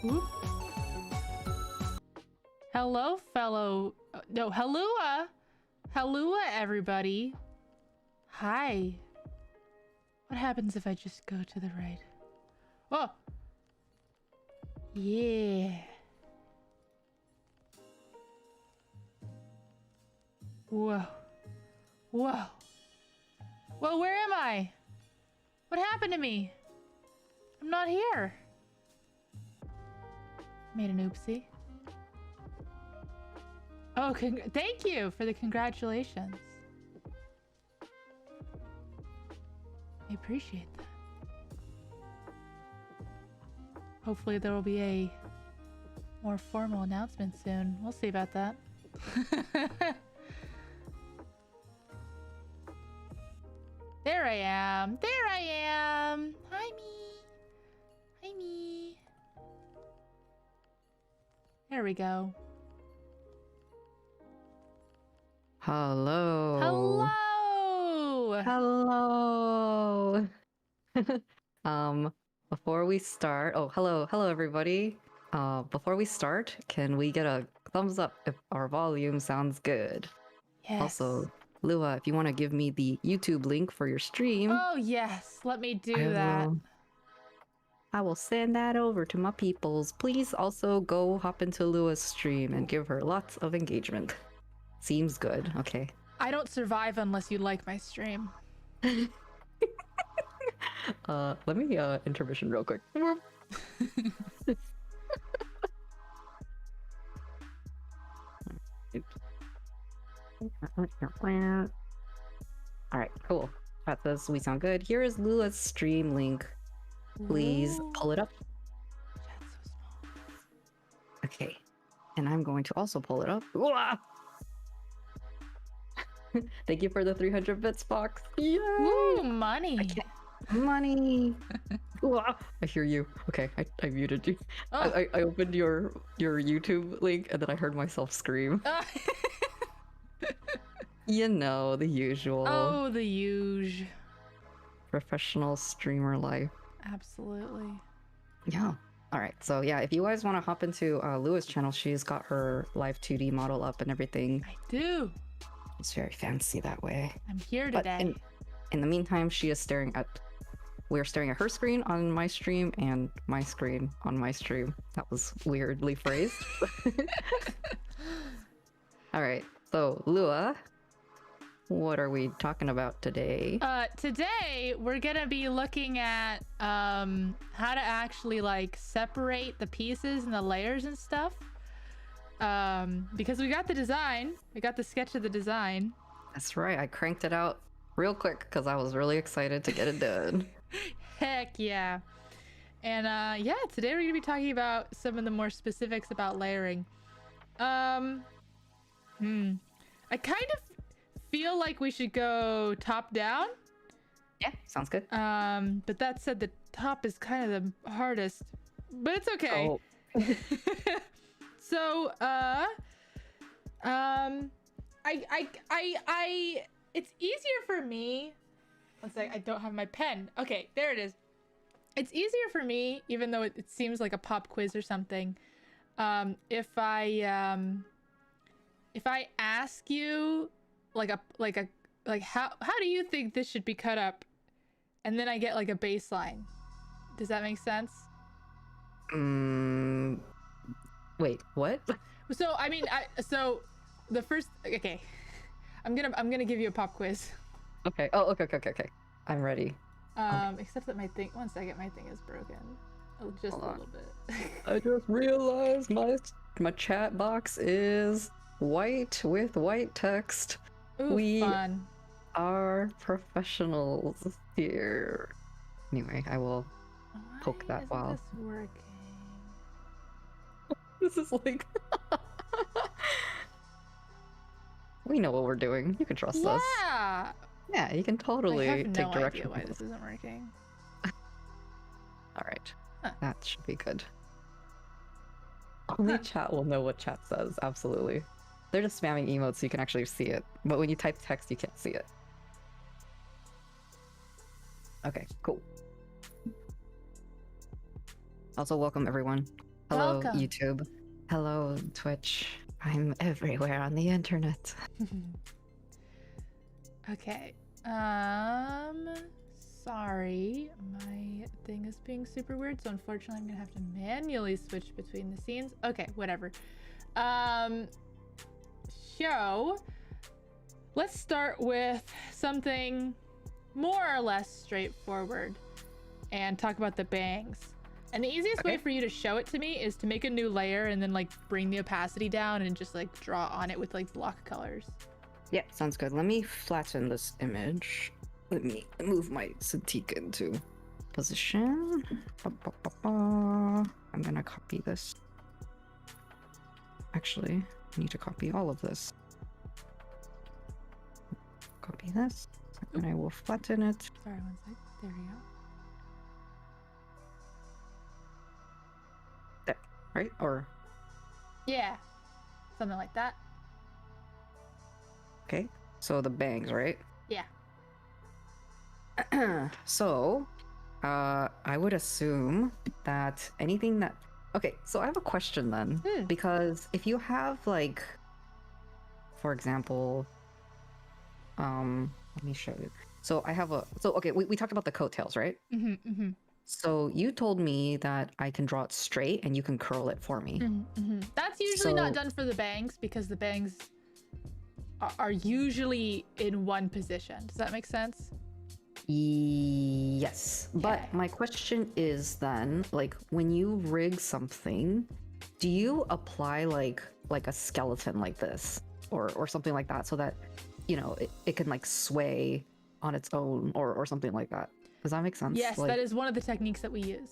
Whoop. Hello, fellow... No, Halua! Halua, everybody. Hi. What happens if I just go to the right? Oh! Yeah. Whoa. Whoa. Well, where am I? What happened to me? I'm not here. Made an oopsie. Oh, thank you for the congratulations. I appreciate that. Hopefully there will be a more formal announcement soon. We'll see about that. There I am. There I am. Hi, me. Hi, me. There we go. Hello. Hello. Hello. Before we start, hello everybody. Before we start, can we get a thumbs up if our volume sounds good? Yes. Also, Lua, if you want to give me the YouTube link for your stream. Oh, yes. Let me do that. I will send that over to my peoples. Please also go hop into Lua's stream and give her lots of engagement. Seems good. Okay. I don't survive unless you like my stream. Let me intermission real quick. Alright, cool. That says we sound good. Here is Lula's stream link. Please pull it up. Chat's so small. Okay. And I'm going to also pull it up. Thank you for the 300 bits, Fox. Yay! Ooh, money. Money. I hear you. Okay, I muted you. Oh. I opened your YouTube link and then I heard myself scream. You know, the usual. Oh, the huge. Professional streamer life. Absolutely. Yeah. All right. So yeah, if you guys want to hop into Lua's channel, she's got her live 2D model up and everything. I do. It's very fancy that way. I'm here today. In the meantime, we're staring at her screen on my stream and my screen on my stream. That was weirdly phrased. All right. So Lua, what are we talking about today? Today we're gonna be looking at how to actually like separate the pieces and the layers and stuff. Because we got the design, we got the sketch of the design. That's right. I cranked it out real quick because I was really excited to get it done. Heck yeah. And yeah, today we're gonna be talking about some of the more specifics about layering. I kind of feel like we should go top down. Yeah, sounds good. But that said, the top is kind of the hardest, but it's okay. Oh. So, it's easier for me. One sec, I don't have my pen. Okay, there it is. It's easier for me, even though it seems like a pop quiz or something. If I ask you like how do you think this should be cut up, and then I get like a baseline. Does that make sense? Wait, what? So I mean, so the first, okay, I'm gonna give you a pop quiz. Okay. Oh, okay. I'm ready. Okay. Except that my thing, one second, my thing is broken. Oh, just a little bit. I just realized my chat box is white with white text. Ooh, we fun. are professionals here. Anyway, I will poke that while. This working? This is like we know what we're doing. You can trust us. Yeah. Yeah, you can totally I have take no direction. idea why this isn't working. All right, Huh. that should be good. Only chat will know what chat says. Absolutely. They're just spamming emotes so you can actually see it. But when you type text, you can't see it. Okay, cool. Also, welcome everyone. Hello, Welcome. YouTube. Hello, Twitch. I'm everywhere on the internet. Okay. Sorry. My thing is being super weird, so unfortunately I'm gonna have to manually switch between the scenes. Okay, whatever. So let's start with something more or less straightforward and talk about the bangs. And the easiest way for you to show it to me is to make a new layer and then like bring the opacity down and just like draw on it with like block colors. Yeah, sounds good. Let me flatten this image. Let me move my Cintiq into position. I'm gonna copy this. Actually, I need to copy all of this. Copy this, and I will flatten it. Sorry, one sec. There we go. There, right? Or Yeah, something like that. okay, so the bangs, right? Yeah. So, I would assume that anything that... Okay, so I have a question then. Because if you have like, for example, let me show you. So I have a... So, okay, we talked about the coattails, right? So you told me that I can draw it straight and you can curl it for me. That's usually not done for the bangs because the bangs are usually in one position. Does that make sense? Yes, but my question is then, like, when you rig something, do you apply like a skeleton like this or something like that so that, you know, it can like sway on its own or something like that? Does that make sense? Yes, like... that is one of the techniques that we use.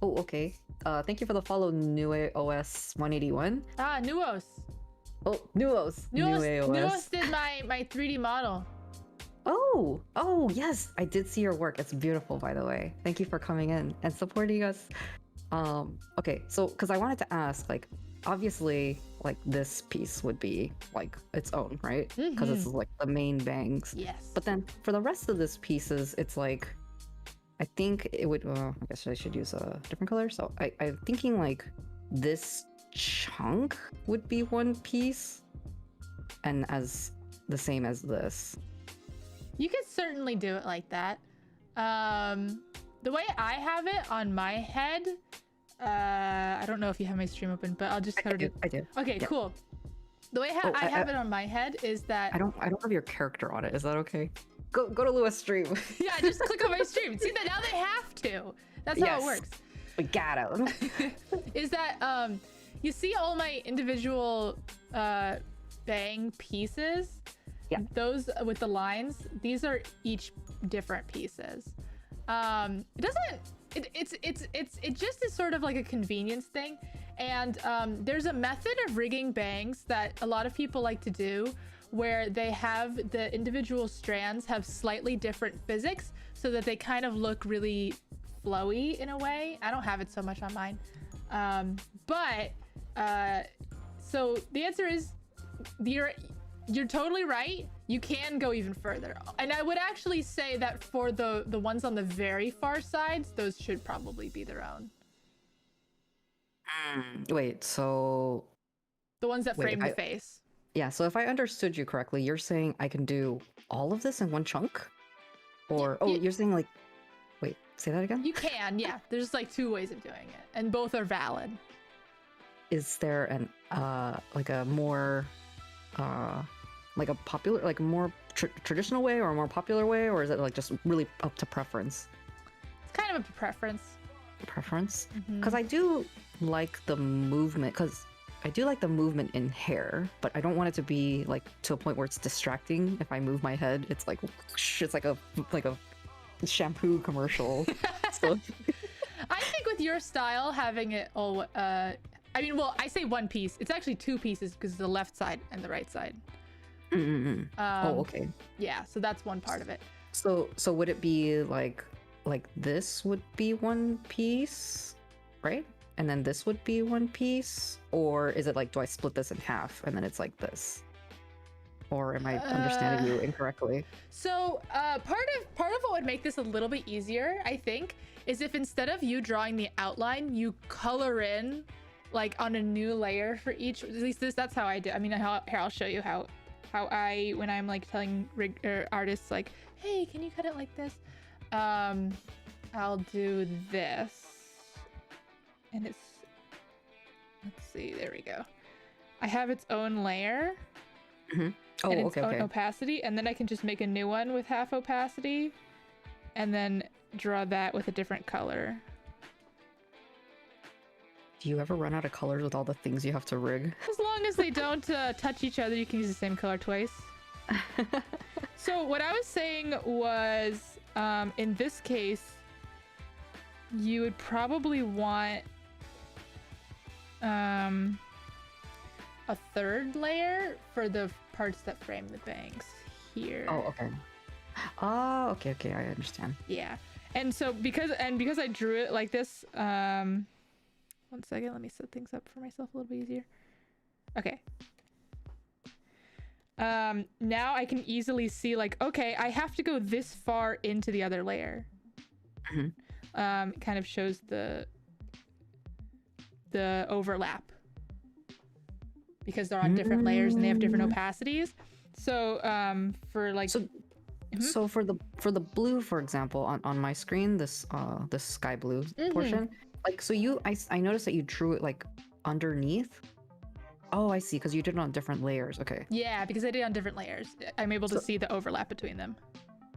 Oh, okay. Thank you for the follow, NewOS 181. Ah, Nuos. Oh, Nuos. Nuos did my 3D model. Oh, yes, I did see your work. It's beautiful, by the way. Thank you for coming in and supporting us. Okay, so because I wanted to ask, like, obviously, like this piece would be like its own, right? Because it's like the main bangs. Yes. But then for the rest of this pieces, it's like, I think it would. I guess I should use a different color. So I'm thinking like this chunk would be one piece, and as the same as this. You could certainly do it like that. The way I have it on my head, I don't know if you have my stream open, but I'll just sort of... I do. Okay, yeah. Cool. The way I have it on my head is that... I don't have your character on it. Is that okay? Go to Lewis' stream. Yeah, just click on my stream. See that now they have to. That's how it works. We got it. Is that you see all my individual bang pieces? Yeah. Those with the lines, these are each different pieces. It doesn't. It just is sort of like a convenience thing. And there's a method of rigging bangs that a lot of people like to do, where they have the individual strands have slightly different physics, so that they kind of look really flowy in a way. I don't have it so much on mine, so the answer is you're totally right. You can go even further. And I would actually say that for the ones on the very far sides, those should probably be their own. Wait, so... The ones that frame the face. Yeah, so if I understood you correctly, you're saying I can do all of this in one chunk? Or, you're saying like... Wait, say that again? You can, yeah. There's like two ways of doing it, and both are valid. Is there an, like a more... like a popular, like a more traditional way or a more popular way, or is it like just really up to preference? It's kind of up to preference. Because I do like the movement, in hair, but I don't want it to be like to a point where it's distracting. If I move my head, it's like whoosh, it's like a shampoo commercial. So. I think with your style, having it all, I mean, well, I say one piece. It's actually two pieces because the left side and the right side. Okay. Yeah, so that's one part of it. So would it be like this would be one piece, right? And then this would be one piece, or is it like, do I split this in half and then it's like this? or am I understanding you incorrectly? So part of what would make this a little bit easier, I think, is if instead of you drawing the outline, you color in like on a new layer for each. At least that's how I do. I mean, here I'll show you how I, when I'm like telling artists like, hey, can you cut it like this? I'll do this, and it's, let's see, there we go. I have its own layer. Mm-hmm. Oh, and its okay, own okay. opacity, and then I can just make a new one with half opacity, and then draw that with a different color. Do you ever run out of colors with all the things you have to rig? As long as they don't touch each other, you can use the same color twice. So what I was saying was, in this case, you would probably want a third layer for the parts that frame the bangs here. Oh, okay. Oh, okay, okay, I understand. Yeah. And so because I drew it like this, one second, let me set things up for myself a little bit easier. Okay. Now I can easily see like, okay, I have to go this far into the other layer. Mm-hmm. Kind of shows the overlap because they're on different layers and they have different opacities. So for like, so for the blue, for example, on my screen, this sky blue portion, like, so I noticed that you drew it like underneath. Oh, I see, because you did it on different layers. Okay. Yeah, because I did it on different layers. I'm able to see the overlap between them.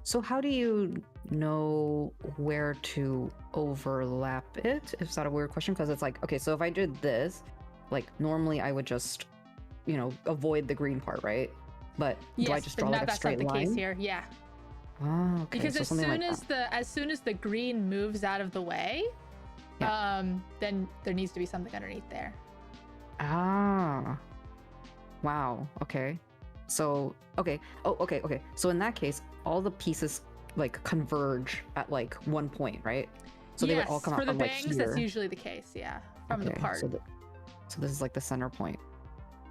So how do you know where to overlap it? Is that a weird question? Because it's like, okay, so if I did this, like normally I would just, avoid the green part, right? But do I just draw like a straight line? That's not the case here. Yeah. Oh, okay. Because so as soon as the green moves out of the way, then there needs to be something underneath there. Ah. Wow. Okay. So, okay. Oh, okay. So in that case, all the pieces like converge at like one point, right? So they would all come out from like here. For the bangs, that's usually the case, yeah. From the part. So this is like the center point.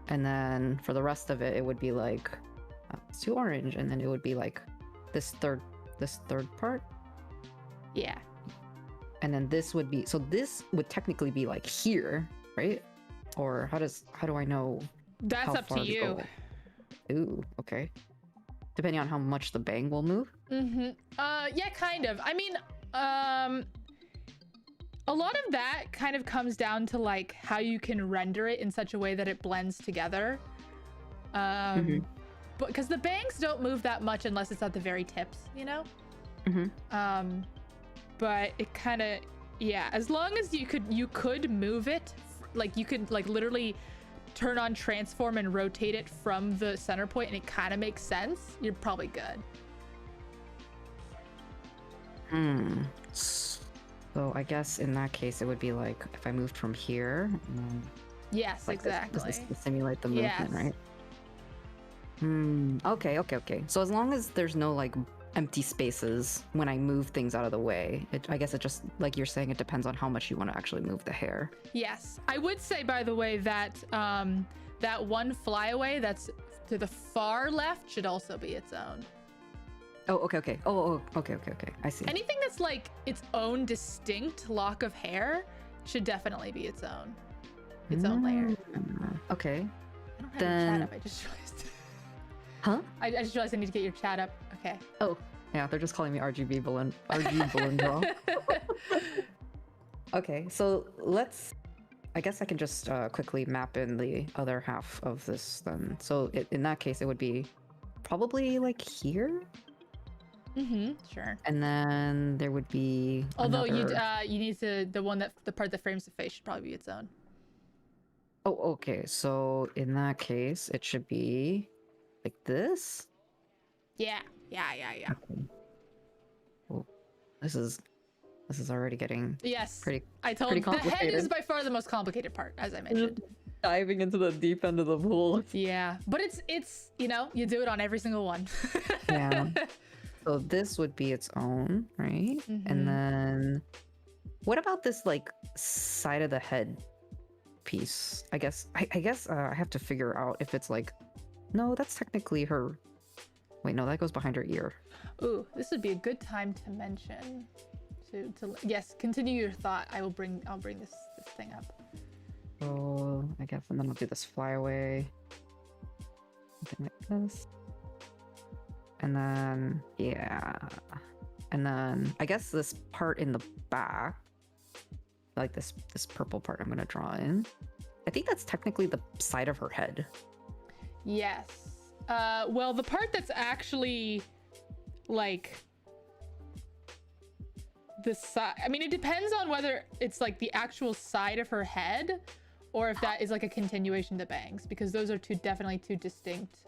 And then for the rest of it, it would be like it's too orange, and then it would be like this third part. Yeah. And then this would be, so this would technically be like here, right? Or how do I know? That's up to you. Ooh, okay. Depending on how much the bang will move? Yeah, kind of. I mean, a lot of that kind of comes down to like how you can render it in such a way that it blends together. But because the bangs don't move that much unless it's at the very tips, but it kind of, yeah, as long as you could move it, like you could like literally turn on transform and rotate it from the center point and it kind of makes sense, you're probably good. So I guess in that case it would be like if I moved from here. Yes, like exactly. This is to simulate the movement, right? Okay. So as long as there's no like empty spaces when I move things out of the way, I guess it just, like you're saying, it depends on how much you want to actually move the hair. Yes, I would say, by the way, that that one flyaway that's to the far left should also be its own. Oh, okay. Okay. I see. Anything that's like its own distinct lock of hair should definitely be its own layer. Okay. I don't have your chat up. I just realized. Huh? I just realized I need to get your chat up. Okay. Oh, yeah. They're just calling me RGB Balloon. Okay, so I guess I can just quickly map in the other half of this then. So in that case, it would be probably like here. Sure. And then there would be. Although you need to, the part that frames the face should probably be its own. Oh, okay. So in that case, it should be like this. Yeah. Okay. Well, this is already getting pretty. I told you the head is by far the most complicated part, as I mentioned. Diving into the deep end of the pool. Yeah, but it's you do it on every single one. Yeah. So this would be its own, right? And then what about this like side of the head piece? I guess I have to figure out if it's like No, that's technically her. Wait, no, that goes behind her ear. Ooh, this would be a good time to mention. Yes, continue your thought. I'll bring this thing up. So I guess, and then I'll do this flyaway. Something like this. And then, yeah. And then I guess this part in the back, like this purple part I'm gonna draw in. I think that's technically the side of her head. Yes. Well, the part that's actually like the side, I mean, it depends on whether it's like the actual side of her head or if that is like a continuation to bangs, because those are definitely two distinct,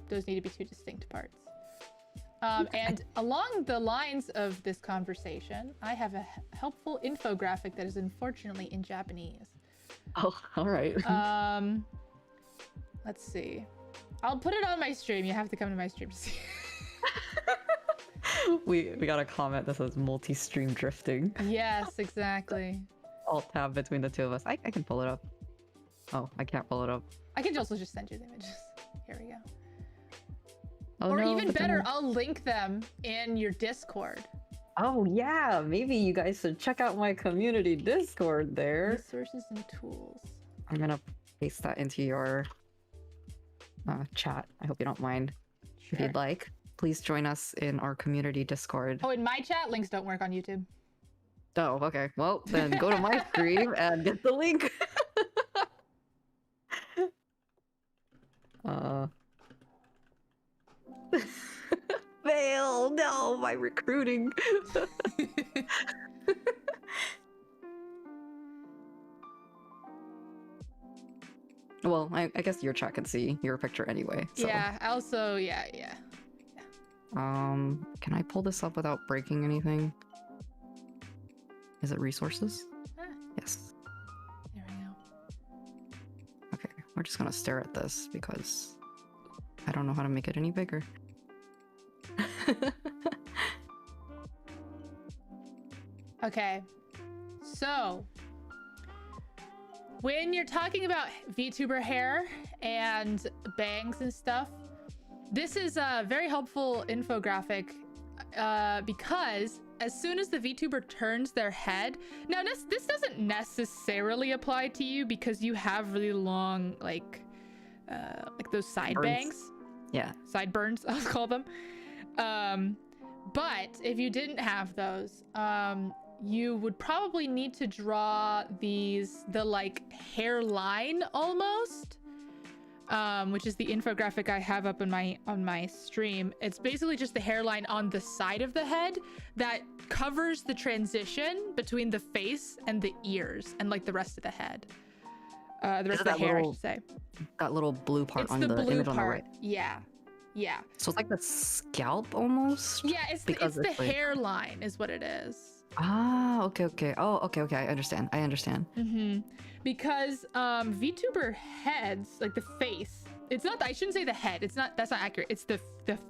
those need to be two distinct parts. And along the lines of this conversation, I have a helpful infographic that is unfortunately in Japanese. Oh, all right. Let's see. I'll put it on my stream. You have to come to my stream to see. we got a comment that says multi-stream drifting. Yes, exactly. Alt tab between the two of us. I can pull it up. Oh, I can't pull it up. I can also just send you the images. Here we go. Oh, or no, even better, then... I'll link them in your Discord. Oh yeah, maybe you guys should check out my community Discord there. Resources and tools. I'm gonna paste that into your chat. I hope you don't mind. Sure. If you'd like, please join us in our community Discord. Oh, in my chat, links don't work on YouTube. Oh, okay. Well, then go to my stream and get the link. Fail! No, my recruiting. Well, I guess your chat can see your picture anyway. So. Yeah. Also, yeah. Can I pull this up without breaking anything? Is it resources? Yes. There we go. Okay, we're just gonna stare at this because I don't know how to make it any bigger. Okay. So, when you're talking about VTuber hair and bangs and stuff, this is a very helpful infographic because as soon as the VTuber turns their head, now this doesn't necessarily apply to you because you have really long like those side bangs. Yeah. Sideburns, I'll call them. But if you didn't have those, you would probably need to draw the like hairline almost, which is the infographic I have up on my stream. It's basically just the hairline on the side of the head that covers the transition between the face and the ears and like the rest of the head. The rest of the hair, I should say. That little blue part it's on the the blue image part. on the right. Yeah. So it's like the scalp almost? Yeah, it's the like... hairline is what it is. Ah, okay. Oh, okay. I understand. Because VTuber heads, like the face, it's not, I shouldn't say the head, that's not accurate. It's the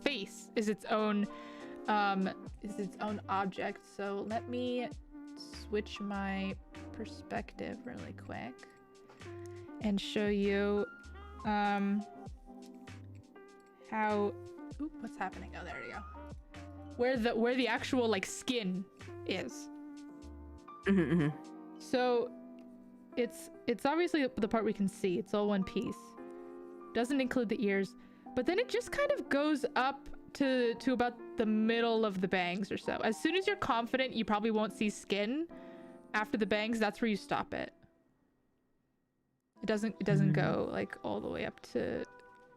face is its own object. So let me switch my perspective really quick and show you how, what's happening? Oh, there we go. Where the actual like skin is. So it's obviously the part we can see. It's all one piece. Doesn't include the ears, but then it just kind of goes up to about the middle of the bangs or so. As soon as you're confident you probably won't see skin after the bangs, that's where you stop it. It doesn't go like all the way up to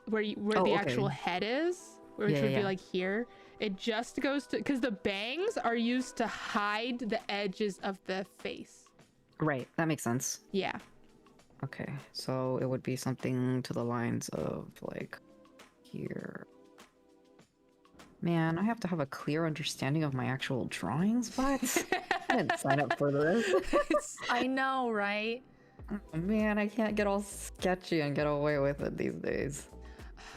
where the actual head is, which would be like here. It just goes to, because the bangs are used to hide the edges of the face. Right, that makes sense. Yeah. Okay, so it would be something to the lines of like here. Man, I have to have a clear understanding of my actual drawings, but I didn't sign up for this. I know, right? Oh, man, I can't get all sketchy and get away with it these days.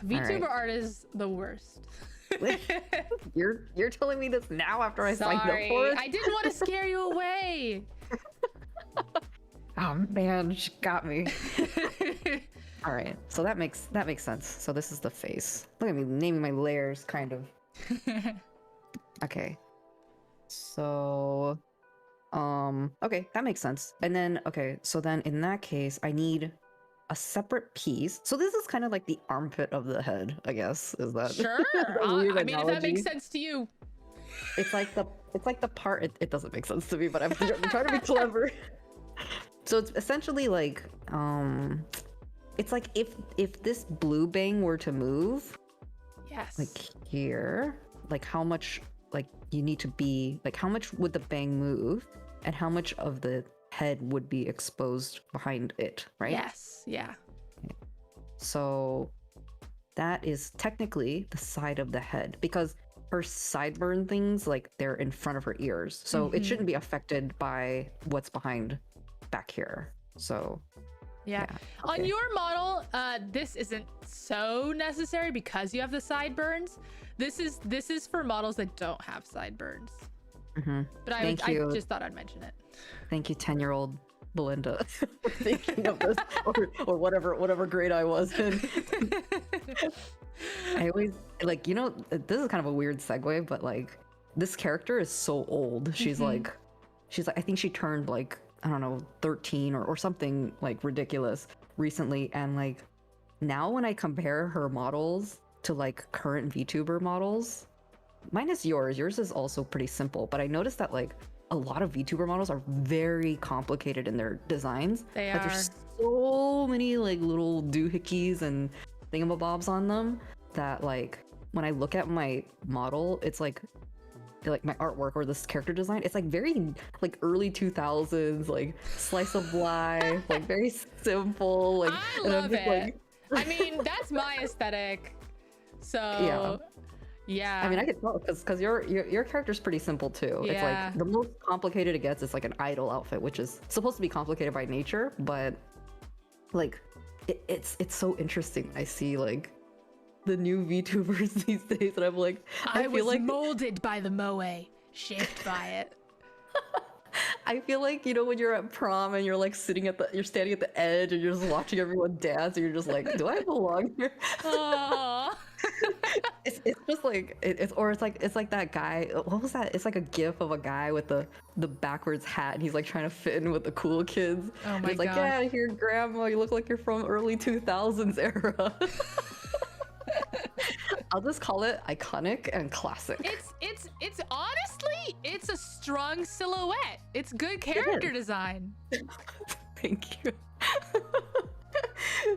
VTuber art is the worst. You're telling me this now after I signed up for it? I didn't want to scare you away. Oh man, she got me. All right, so that makes sense. So this is the face. Look at me naming my layers, kind of. Okay. So, okay, that makes sense. And then, okay, so then in that case, I need a separate piece. So this is kind of like the armpit of the head, I guess. Is that Sure. a weird I mean, if that analogy? makes sense to you. It's like the part. It doesn't make sense to me, but I'm trying to be clever. So it's essentially like, it's like if this blue bang were to move, Yes. like here, like how much, like you need to be, like how much would the bang move, and how much of the head would be exposed behind it, right? Yes. Yeah. So that is technically the side of the head, because her sideburn things, like they're in front of her ears, so it shouldn't be affected by what's behind back here. So Yeah. okay. On your model, this isn't so necessary because you have the sideburns. This is for models that don't have sideburns. But I just thought I'd mention it. Thank you, 10-year-old Belinda, for thinking of this, or whatever grade I was in. I always, like, you know, this is kind of a weird segue, but like this character is so old. She's like, I think she turned like, I don't know, 13 or something like ridiculous recently. And like now when I compare her models to like current VTuber models, minus yours is also pretty simple, but I noticed that like a lot of VTuber models are very complicated in their designs. They like, are. there's so many like little doohickeys and thingamabobs on them that like when I look at my model, it's like my artwork or this character design, it's like very like early 2000s, like slice of life, like very simple. Like I love it. Like... I mean, that's my aesthetic. So yeah. I mean, I could tell because your character's pretty simple too. Yeah. It's like the most complicated it gets is like an idol outfit, which is supposed to be complicated by nature, but like it's so interesting. I see like the new VTubers these days, and I'm like, I was like molded by the moe, shaped by it. I feel like, you know, when you're at prom and you're like standing at the edge and you're just watching everyone dance, and you're just like, do I belong here? It's just like it's like that guy. What was that? It's like a gif of a guy with the backwards hat, and he's like trying to fit in with the cool kids. Oh my It's like, yeah, here, grandma, you look like you're from early 2000s era. I'll just call it iconic and classic. It's honestly, it's a strong silhouette. It's good character design. Thank you.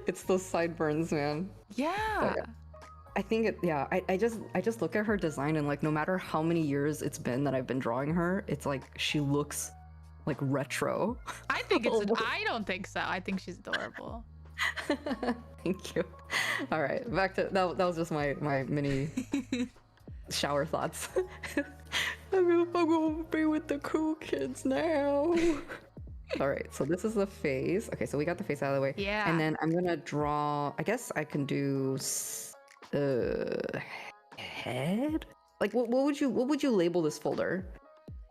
It's those sideburns, man. Yeah. I think I just look at her design, and like no matter how many years it's been that I've been drawing her, it's like she looks like retro. I don't think so. I think she's adorable. Thank you. All right, back to that was just my mini shower thoughts. I'm gonna be with the cool kids now. All right, so this is the face. Okay, so we got the face out of the way. Yeah. And then I'm gonna draw, I guess I can do head? Like what would you label this folder?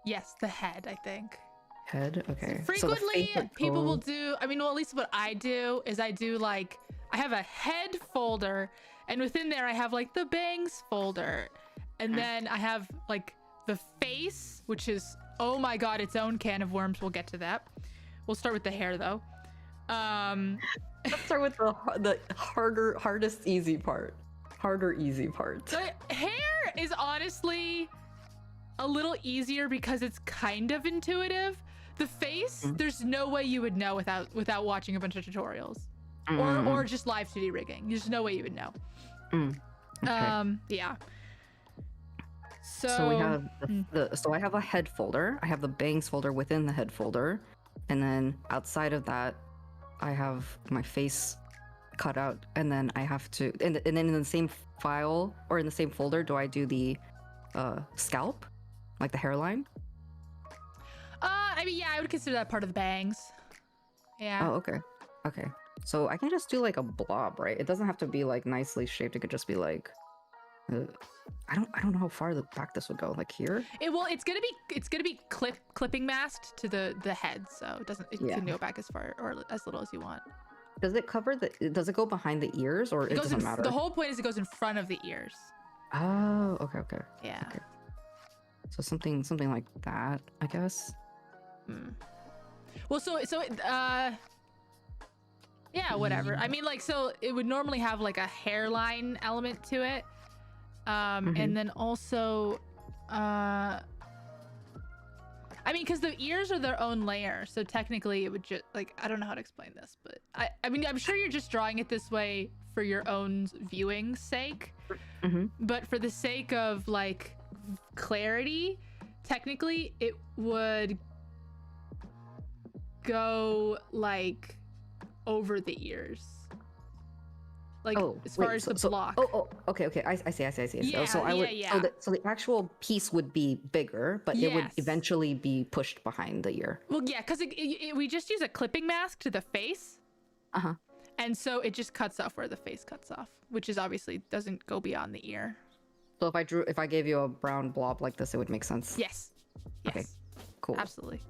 Yes, the head, I think. Head, okay. Frequently, people will do, I mean, well, at least what I do is I do like, I have a head folder, and within there I have like the bangs folder. And then I have like the face, which is, oh my god, its own can of worms. We'll get to that. We'll start with the hair though. Let's start with the hardest easy part. Harder easy part. The hair is honestly a little easier because it's kind of intuitive. The face, there's no way you would know without watching a bunch of tutorials or just live 2D rigging. There's no way you would know. Okay. Yeah. So we have so I have a head folder. I have the bangs folder within the head folder, and then outside of that, I have my face cut out, and then I have to, and then in the same file or in the same folder, do I do the scalp, like the hairline? I mean, yeah, I would consider that part of the bangs. Yeah. Oh, okay. So I can just do like a blob, right? It doesn't have to be like nicely shaped. It could just be like, I don't know how far back this would go. Like here? It's gonna be clipping masked to the head, so it can go back as far or as little as you want. Does it cover does it go behind the ears, or it doesn't matter? The whole point is it goes in front of the ears. Oh, okay. Yeah. Okay. So something like that, I guess. Well, yeah, whatever. I mean, like, so it would normally have like a hairline element to it. And then also, I mean, because the ears are their own layer, so technically it would just, like, I don't know how to explain this, but I mean, I'm sure you're just drawing it this way for your own viewing's sake. But for the sake of, like, clarity, technically it would go, like, over the ears. Like, as far as the block. Okay. I see. Yeah, so I would. yeah. So the actual piece would be bigger, but it would eventually be pushed behind the ear. Well, yeah, because we just use a clipping mask to the face. And so it just cuts off where the face cuts off, which is obviously doesn't go beyond the ear. So if I gave you a brown blob like this, it would make sense. Yes. Okay. Cool. Absolutely.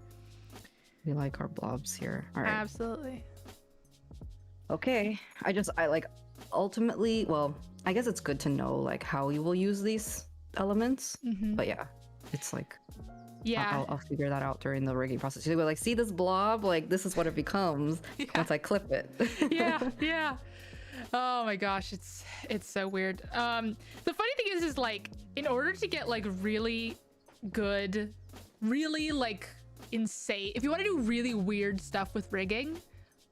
We like our blobs here. All right. Absolutely. Okay. I like. Ultimately, well, I guess it's good to know like how you will use these elements. But yeah, it's like, yeah, I'll figure that out during the rigging process. You go like, see this blob, like this is what it becomes once I clip it. yeah. Oh my gosh, it's so weird. The funny thing is like, in order to get like really good, really like insane, if you want to do really weird stuff with rigging,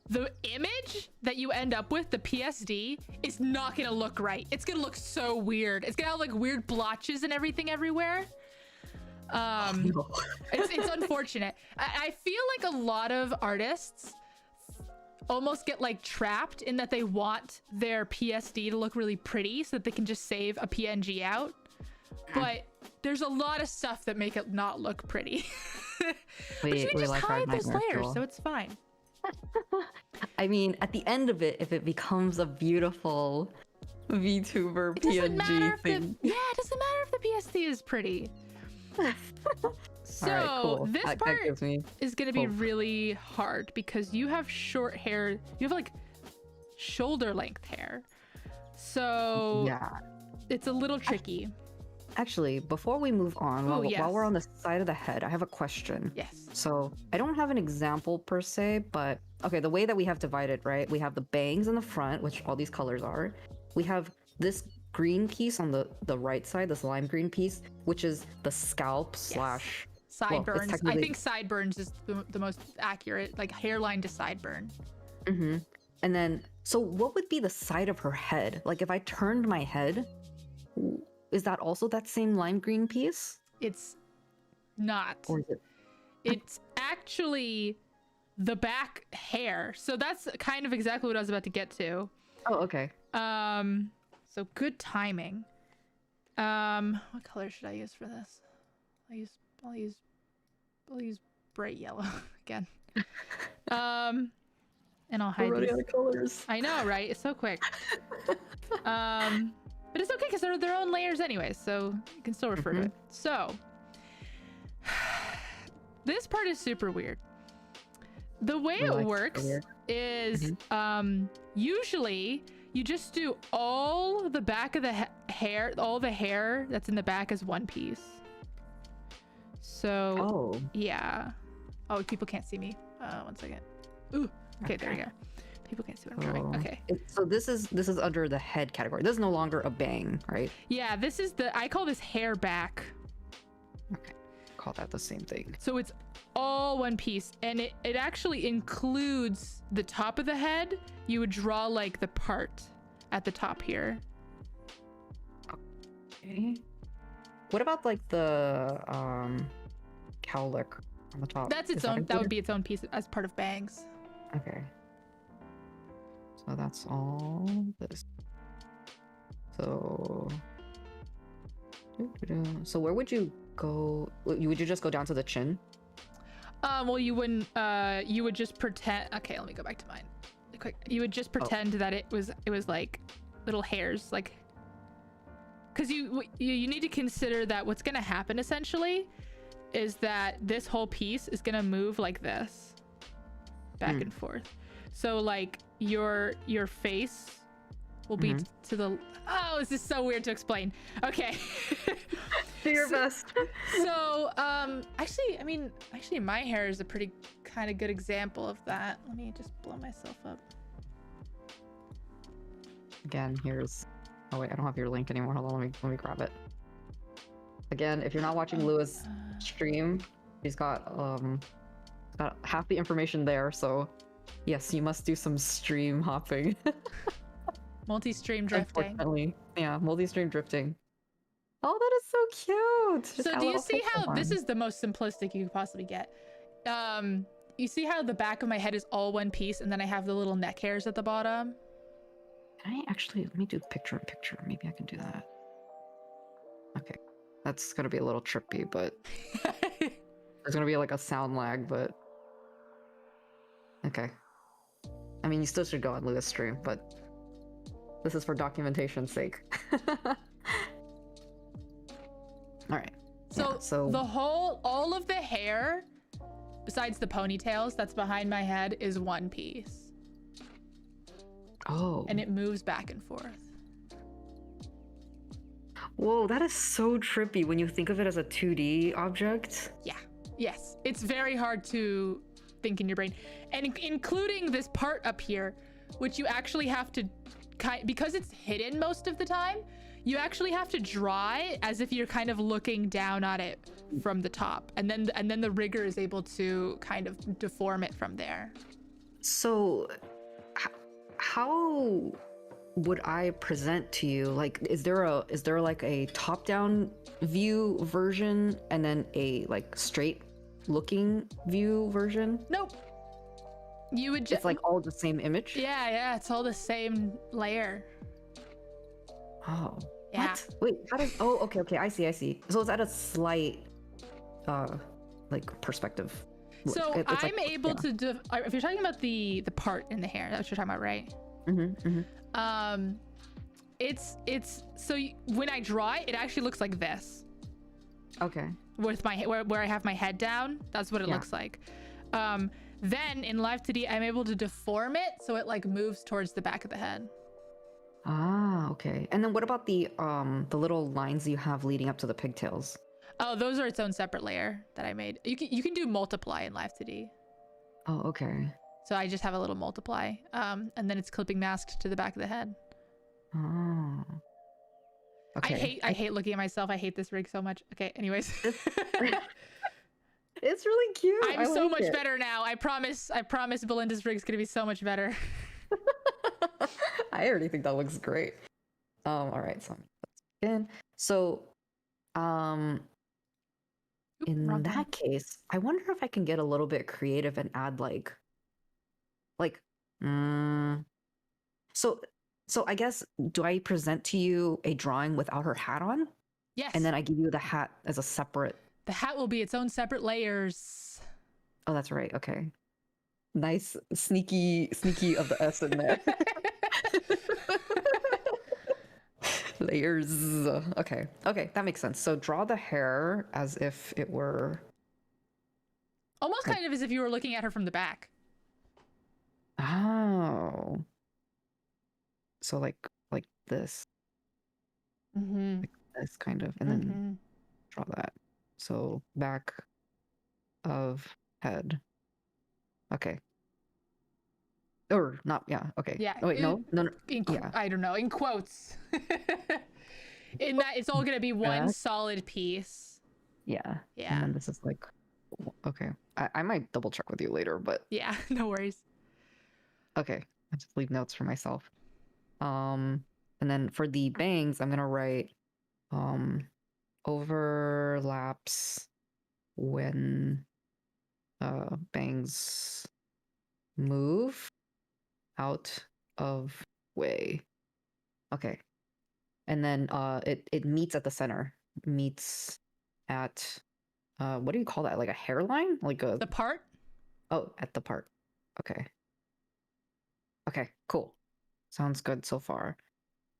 the image that you end up with, the PSD, is not gonna look right. It's gonna look so weird. It's gonna have like weird blotches and everything everywhere. It's unfortunate. I feel like a lot of artists almost get like trapped in that they want their PSD to look really pretty so that they can just save a PNG out. But there's a lot of stuff that make it not look pretty. But you can just hide those layers, so it's fine. I mean, at the end of it, if it becomes a beautiful VTuber PNG thing. It doesn't matter if the PSD is pretty. So right, cool. This that part is going to be hope. really hard because you have short hair. You have like shoulder length hair. So yeah, it's a little tricky. Actually, before we move on, while we're on the side of the head, I have a question. Yes. So I don't have an example per se, but okay, the way that we have divided, right? We have the bangs in the front, which all these colors are. We have this green piece on the right side, this lime green piece, which is the scalp slash sideburns. I think sideburns is the most accurate, like hairline to sideburn. And then, so what would be the side of her head? Like if I turned my head, is that also that same lime green piece? It's not. Or is it? It's actually the back hair. So that's kind of exactly what I was about to get to. Oh, okay. So good timing. What color should I use for this? I'll use bright yellow again. And I'll hide these. Colors. I know, right? It's so quick. But it's okay because they're their own layers anyway, so you can still refer to it. So this part is super weird. The way it works is usually you just do all the back of the hair, all the hair that's in the back as one piece. So yeah. Oh, people can't see me. 1 second. Ooh. Okay, there we go. People can't see what I'm drawing. Okay. So this is under the head category. This is no longer a bang, right? Yeah, this is I call this hair back. Okay. Call that the same thing. So it's all one piece, and it actually includes the top of the head. You would draw like the part at the top here. Okay. What about like the cowlick on the top? That's its own. That would be its own piece as part of bangs. Okay. So that's all this. So where would you go? Would you just go down to the chin? Well, you wouldn't. You would just pretend. Okay, let me go back to mine. Quick. You would just pretend that it was like little hairs, like. Because you need to consider that what's gonna happen essentially is that this whole piece is gonna move like this. back and forth. So like your face will be to the, oh, this is so weird to explain. Okay. Do your best. So actually my hair is a pretty kind of good example of that. Let me just blow myself up. Again, here's, oh wait, I don't have your link anymore. Hold on, let me grab it. Again, if you're not watching Lewis stream, he's got half the information there, so yes, you must do some stream hopping. Multi-stream drifting. Unfortunately. Yeah, multi-stream drifting. Oh, that is so cute. Just So do you see how this is the most simplistic you could possibly get? You see how the back of my head is all one piece and then I have the little neck hairs at the bottom? Can I actually, let me do picture in picture. Maybe I can do that. Okay. That's gonna be a little trippy, but there's gonna be like a sound lag, but okay. I mean, you still should go on Lewis stream, but this is for documentation's sake. All right. So all of the hair, besides the ponytails that's behind my head, is one piece. Oh. And it moves back and forth. Whoa, that is so trippy when you think of it as a 2D object. Yeah. Yes. It's very hard to think in your brain. And including this part up here, which you actually have to, because it's hidden most of the time, you actually have to draw it as if you're kind of looking down at it from the top. And then the rigger is able to kind of deform it from there. So how would I present to you? Like, is there like a top-down view version and then a like straight looking view version? Nope. You would just, it's like all the same image? Yeah, it's all the same layer. Oh. Yeah. What? Wait, how does, oh, okay, I see. So it's at a slight like perspective. So it's I'm like, able to if you're talking about the part in the hair, that's what you're talking about, right? It's so when I draw it, it actually looks like this. Okay. With my where I have my head down, that's what it looks like. Then in Live 2D, I'm able to deform it so it like moves towards the back of the head. Ah, okay. And then what about the little lines you have leading up to the pigtails? Oh, those are its own separate layer that I made. You can do multiply in Live 2D. Oh, okay. So I just have a little multiply, and then it's clipping masked to the back of the head. Oh. Okay. I hate looking at myself. I hate this rig so much. Okay, anyways. It's really cute. I'm so much better now. I promise Belinda's rig's gonna be so much better. I already think that looks great. All right, so let's begin. So, in that case, I wonder if I can get a little bit creative and add so I guess, do I present to you a drawing without her hat on? Yes. And then I give you the hat as a separate. The hat will be its own separate layers. Oh, that's right. Okay. Nice, sneaky of the S in there. Layers. Okay, that makes sense. So draw the hair as if it were almost kind of as if you were looking at her from the back. Oh. So like this. Like this kind of, and then draw that. So back of head. Okay. Or not, yeah, okay. Yeah. Oh, wait, no. Yeah. I don't know, in quotes. In that it's all gonna be one solid piece. Yeah. Yeah. And then this is like, okay. I might double check with you later, but. Yeah, no worries. Okay. I just leave notes for myself. And then for the bangs, I'm gonna write, overlaps when bangs move out of way. Okay. And then it meets at the center. Meets at what do you call that? Like a hairline? Like a the part? Oh, at the part. Okay. Okay, cool. Sounds good so far.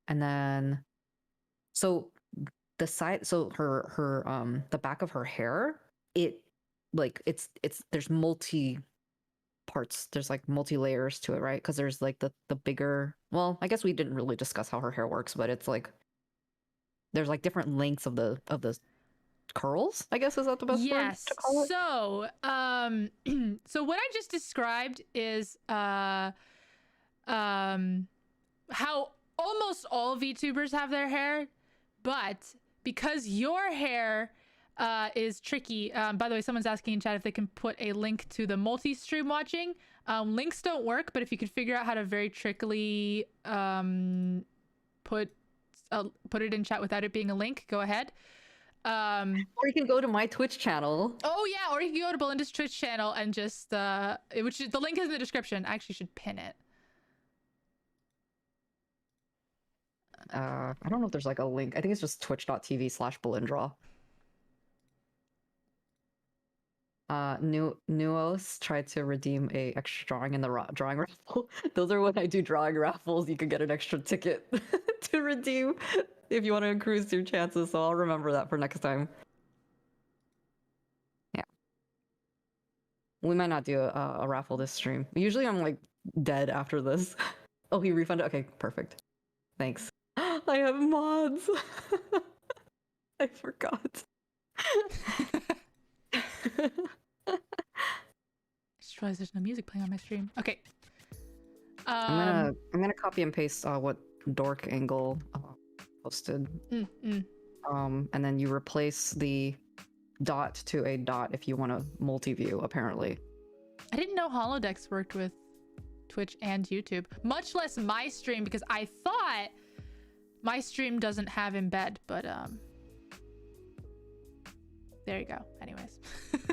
And then so the side, so her the back of her hair, it like it's there's multi parts. There's like multi layers to it, right? Because there's like the bigger. Well, I guess we didn't really discuss how her hair works, but it's like there's like different lengths of the curls. I guess is that the best word Yes. to call it? So, so what I just described is how almost all VTubers have their hair, but because your hair is tricky. By the way, someone's asking in chat if they can put a link to the multi-stream watching. Links don't work, but if you could figure out how to very trickily put it in chat without it being a link, go ahead. Or you can go to my Twitch channel. Oh yeah, or you can go to Belinda's Twitch channel and just which is, the link is in the description. I actually should pin it. I don't know if there's like a link. I think it's just twitch.tv/Belindraw. Nuos tried to redeem a extra drawing in the drawing raffle. Those are when I do drawing raffles. You can get an extra ticket to redeem if you want to increase your chances. So I'll remember that for next time. Yeah. We might not do a raffle this stream. Usually I'm like dead after this. Oh, he refunded? Okay, perfect. Thanks. I have mods. I forgot. Just realized there's no music playing on my stream. Okay. I'm gonna copy and paste what Dork Angle posted. And then you replace the dot to a dot if you want to multi-view. Apparently, I didn't know Holodecks worked with Twitch and YouTube, much less my stream, because I thought my stream doesn't have embed, but there you go. Anyways, if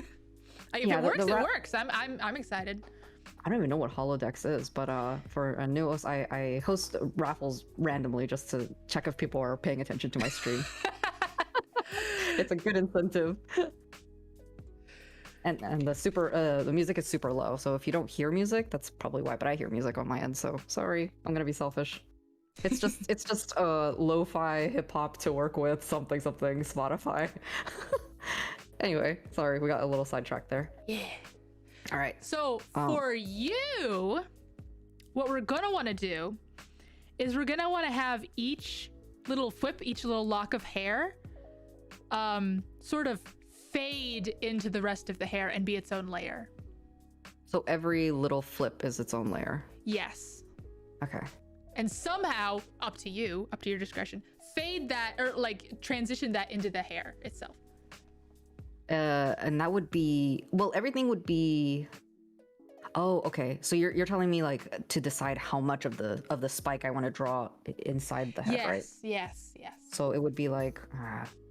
it works, it works. I'm excited. I don't even know what Holodecks is, but for a newest, I host raffles randomly just to check if people are paying attention to my stream. It's a good incentive. And the music is super low, so if you don't hear music, that's probably why. But I hear music on my end, so sorry. I'm gonna be selfish. It's just lo-fi hip hop to work with something Spotify. Anyway, sorry, we got a little sidetracked there. Yeah. All right. So for you, what we're gonna want to do is we're gonna want to have each little lock of hair, sort of fade into the rest of the hair and be its own layer. So every little flip is its own layer. Yes. Okay. And somehow, up to your discretion, fade that or like transition that into the hair itself. And that would be, well, everything would be. Oh, okay. So you're telling me like to decide how much of the spike I want to draw inside the head, right? Yes. So it would be like,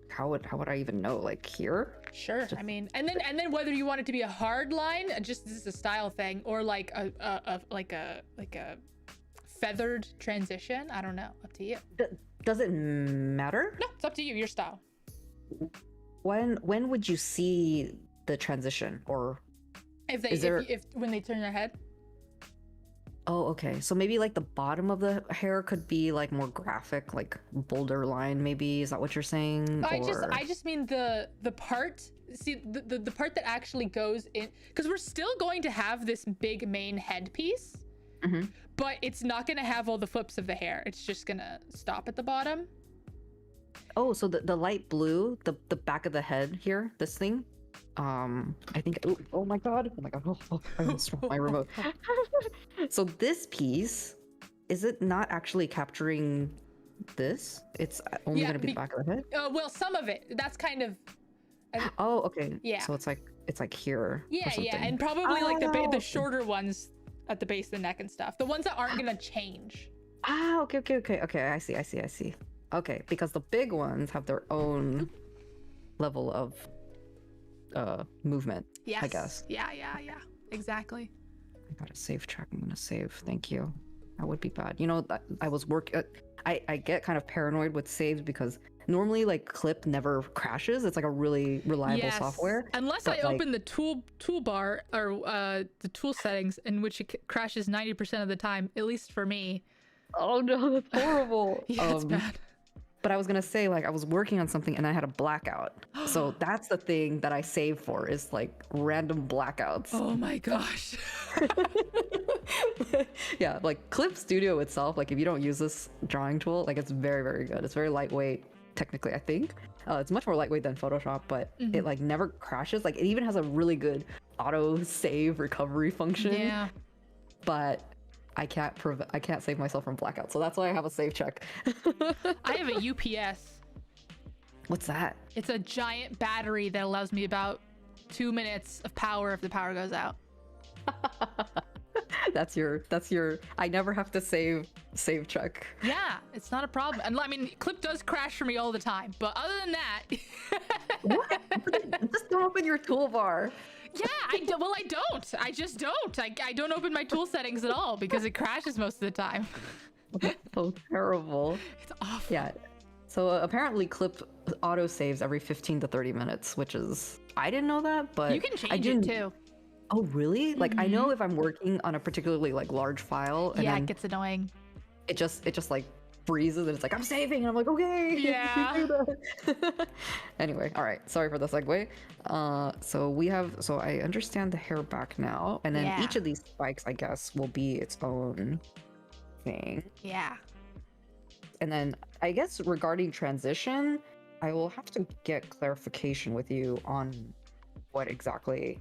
how would I even know? Like here? Sure. I mean, and then whether you want it to be a hard line, just this is a style thing, or like a feathered transition. I don't know. Up to you. Does it matter? No, it's up to you. Your style. When would you see the transition, or if when they turn their head? Oh, okay. So maybe like the bottom of the hair could be like more graphic, like bolder line. Maybe is that what you're saying? I just mean the part. See the part that actually goes in, because we're still going to have this big main headpiece, but it's not going to have all the flips of the hair. It's just gonna stop at the bottom. Oh, so the light blue, the back of the head here, this thing. I think. Oh my god! Oh, I almost dropped my remote. So this piece, is it not actually capturing this? It's only going to be the back of the head. Well, some of it. That's kind of. Oh, okay. Yeah. So it's like here. Yeah, and probably like the shorter ones at the base of the neck and stuff. The ones that aren't going to change. Okay. I see. Okay, because the big ones have their own level of movement. Yes. I guess. Yeah. Exactly. I got a save track. I'm gonna save. Thank you. That would be bad. You know, I get kind of paranoid with saves because normally like Clip never crashes. It's like a really reliable software. Unless I open the toolbar or the tool settings, in which it crashes 90% of the time, at least for me. Oh no, that's horrible. Yeah, it's bad. But I was gonna say, like, I was working on something and I had a blackout. So that's the thing that I save for, is like random blackouts. Oh my gosh. Yeah, like Clip Studio itself, like if you don't use this drawing tool, like it's very, very good. It's very lightweight, technically, I think. It's much more lightweight than Photoshop, but it like never crashes. Like it even has a really good auto save recovery function. Yeah. But I can't save myself from blackout, so that's why I have a save check. I have a UPS. What's that? It's a giant battery that allows me about 2 minutes of power if the power goes out. That's your I never have to save check. Yeah, it's not a problem. And I mean, Clip does crash for me all the time, but other than that. What? Just don't open your toolbar. Yeah, I don't. I just don't. I don't open my tool settings at all because it crashes most of the time. So terrible. It's awful. Yeah. So apparently Clip auto saves every 15 to 30 minutes, which is, I didn't know that, but You can change it too. Oh, really? Like I know if I'm working on a particularly like large file and Yeah, then it gets annoying. it just like freezes and it's like, I'm saving, and I'm like, okay. Yeah. Anyway, all right, sorry for the segue. So I understand the hair back now, and then Yeah. each of these spikes, I guess, will be its own thing. Yeah. And then I guess regarding transition, I will have to get clarification with you on what exactly.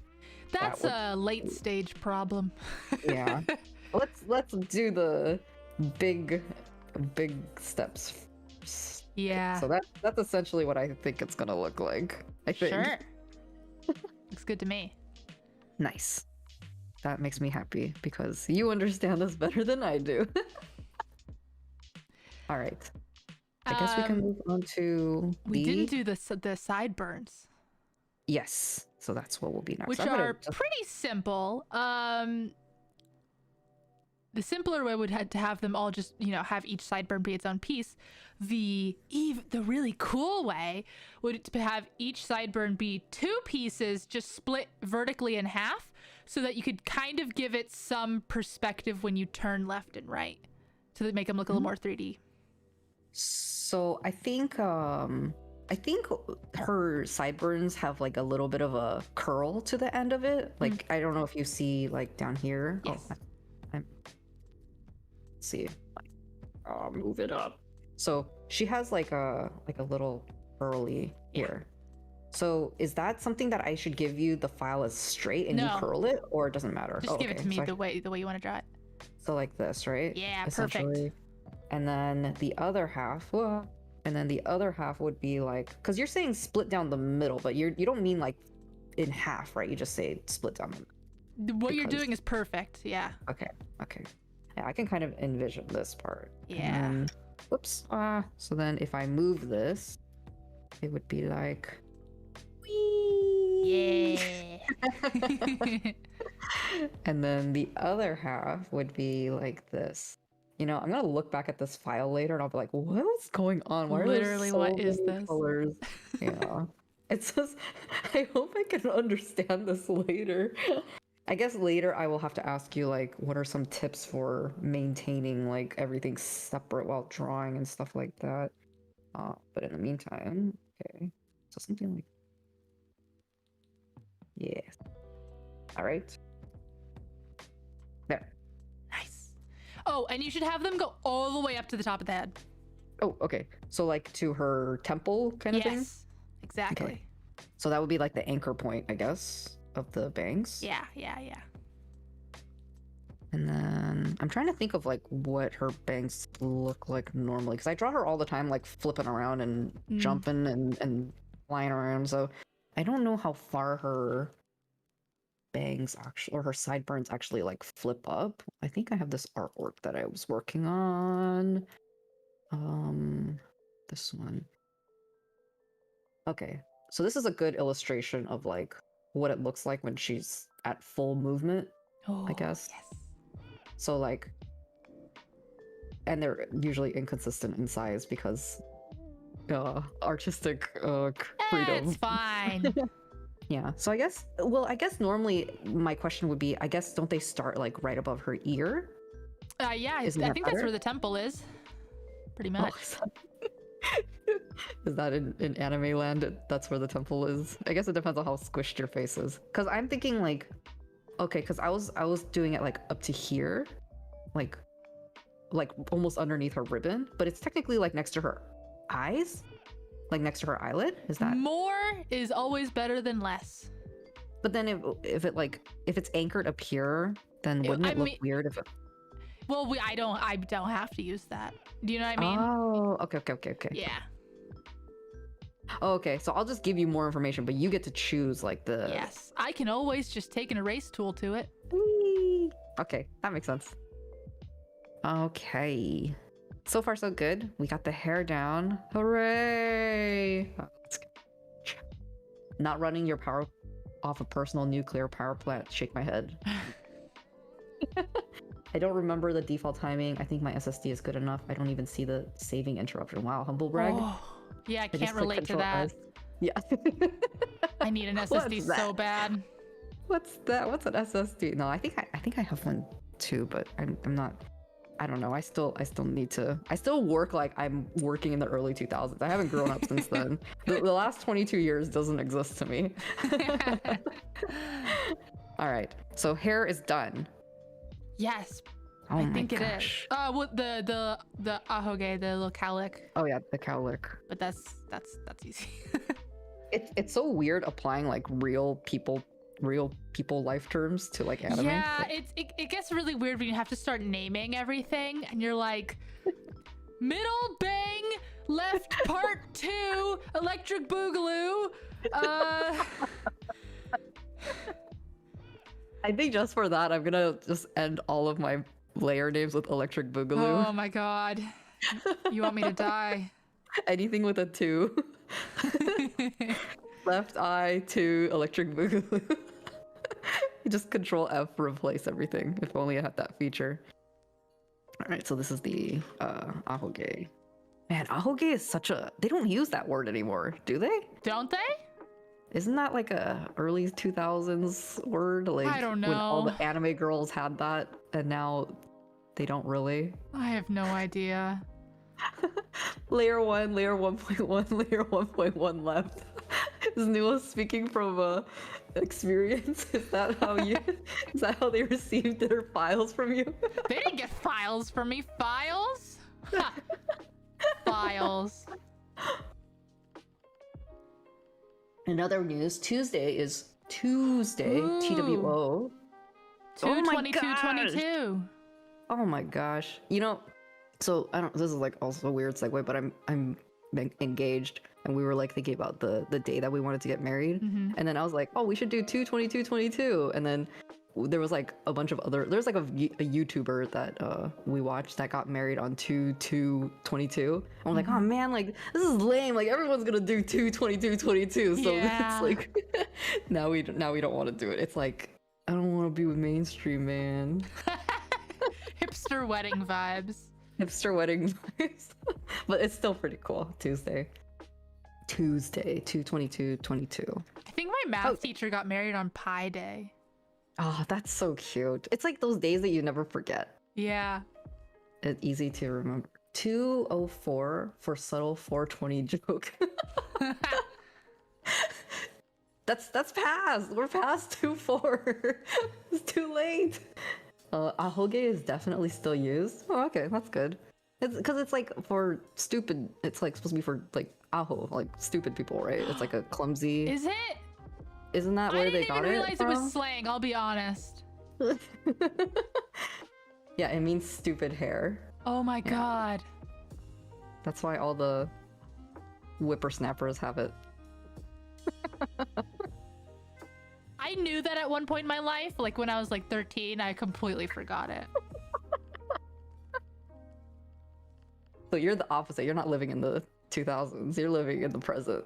That's a late stage problem. Yeah. Let's do the big steps first. Yeah. So that's essentially what I think it's gonna look like. I think. Sure. Looks good to me. Nice. That makes me happy because you understand this better than I do. All right. I guess we can move on to We didn't do the sideburns, Yes. So that's what will be next. which I'm gonna are pretty simple. The simpler way would have to have them all just, have each sideburn be its own piece. The really cool way would to have each sideburn be 2 pieces just split vertically in half so that you could kind of give it some perspective when you turn left and right to make them look a little more 3D. So I think her sideburns have like a little bit of a curl to the end of it. Like I don't know if you see like down here. Yes. Let's see. I'll move it up. So she has like a little curly here. So is that something that I should give you the file as straight and you curl it, or it doesn't matter? Just give it to me the way you want to draw it. So like this, right? Yeah, perfect. And then the other half, would be like, because you're saying split down the middle, but you don't mean like in half, right? You just say split down the middle. What you're doing is perfect. Yeah. Okay. Yeah, I can kind of envision this part. Yeah. And then, whoops. So then if I move this, it would be like, whee! Yeah. And then the other half would be like this. I'm gonna look back at this file later and I'll be like, what's going on? Why Literally, are there so what is many this? colors? Yeah. It's just, I hope I can understand this later. I guess later I will have to ask you like, what are some tips for maintaining like everything separate while drawing and stuff like that. But in the meantime, okay. So something like, yes. All right. There. Nice. Oh, and you should have them go all the way up to the top of the head. Oh, okay. So like to her temple kind of thing? Yes, exactly. Okay. So that would be like the anchor point, I guess, of the bangs. Yeah. And then I'm trying to think of like what her bangs look like normally, because I draw her all the time like flipping around and jumping and flying around. So I don't know how far her bangs actually, or her sideburns actually like flip up. I think I have this artwork that I was working on. This one. Okay, so this is a good illustration of like what it looks like when she's at full movement, I guess. Yes. So like, and they're usually inconsistent in size because artistic freedom. It's fine. Yeah. So I guess normally my question would be, I guess, don't they start like right above her ear? Yeah, I Isn't think that that's better? where the temple is. Pretty much. Oh, Is that in anime land? That's where the temple is. I guess it depends on how squished your face is. Cause I'm thinking like, okay, cause I was doing it like up to here, like almost underneath her ribbon, but it's technically like next to her eyes, like next to her eyelid. Is that More is always better than less. But then if it's anchored up here, then wouldn't it look weird if it... Well, I don't have to use that. Do you know what I mean? Oh, okay. Yeah. Oh, okay, so I'll just give you more information, but you get to choose like the... Yes, I can always just take an erase tool to it. Whee! Okay, that makes sense. Okay. So far, so good. We got the hair down. Hooray! Oh, let's go. Not running your power off a personal nuclear power plant. Shake my head. I don't remember the default timing. I think my SSD is good enough. I don't even see the saving interruption. Wow, humble brag. Oh, yeah, I can't relate to that. Yeah. I need an SSD so bad. What's that? What's an SSD? No, I think I have one too, but I'm not. I don't know. I still need to. I still work like I'm working in the early 2000s. I haven't grown up since then. The last 22 years doesn't exist to me. All right. So hair is done. Yes. Oh I my think gosh. it is. Well, the ahoge, the little cowlick. Oh yeah, the cowlick. But that's easy. It's so weird applying like real people life terms to like anime. Yeah, it gets really weird when you have to start naming everything and you're like, middle bang, left part 2, electric boogaloo. I think just for that, I'm gonna just end all of my layer names with electric boogaloo. Oh my god. You want me to die? Anything with a 2. Left eye 2, electric boogaloo. Just control F, replace everything. If only I had that feature. All right, so this is the ahoge. Man, ahoge is such a... They don't use that word anymore, do they? Don't they? Isn't that like a early 2000s word? Like, I don't know. When all the anime girls had that, and now they don't really. I have no idea. Layer 1, layer 1.1, layer 1.1 left. Is Nua speaking from experience? Is that how they received their files from you? They didn't get files from me. Files? Ha. Files. In other news, Tuesday is Tuesday. Ooh. TWO. 2/22/22. Oh my gosh. You know, so I don't. This is like also a weird segue, but I'm engaged, and we were like thinking about the day that we wanted to get married, and then I was like, oh, we should do 2/22/22, and then there was like a bunch of other. There's like a YouTuber that we watched that got married on 2/2/22. And we're like, oh man, like this is lame. Like everyone's gonna do 2/22/22. So Yeah. it's like now we don't want to do it. It's like I don't want to be with mainstream, man. Hipster wedding vibes. Hipster wedding vibes. But it's still pretty cool. Tuesday 2/22/22. I think my math teacher got married on Pi Day. Oh, that's so cute. It's like those days that you never forget. Yeah. It's easy to remember. 2:04 for subtle 420 joke. That's past. We're past 2:04. It's too late. Ahoge is definitely still used. Oh, okay, that's good. It's because it's like for stupid. It's like supposed to be for like aho, like stupid people, right? It's like a clumsy. Is it? Isn't that where they got it? I didn't even realize from? it was slang. I'll be honest. Yeah, it means stupid hair. Oh my god. That's why all the whippersnappers have it. I knew that at one point in my life, like when I was like 13, I completely forgot it. So you're the opposite. You're not living in the 2000s. You're living in the present.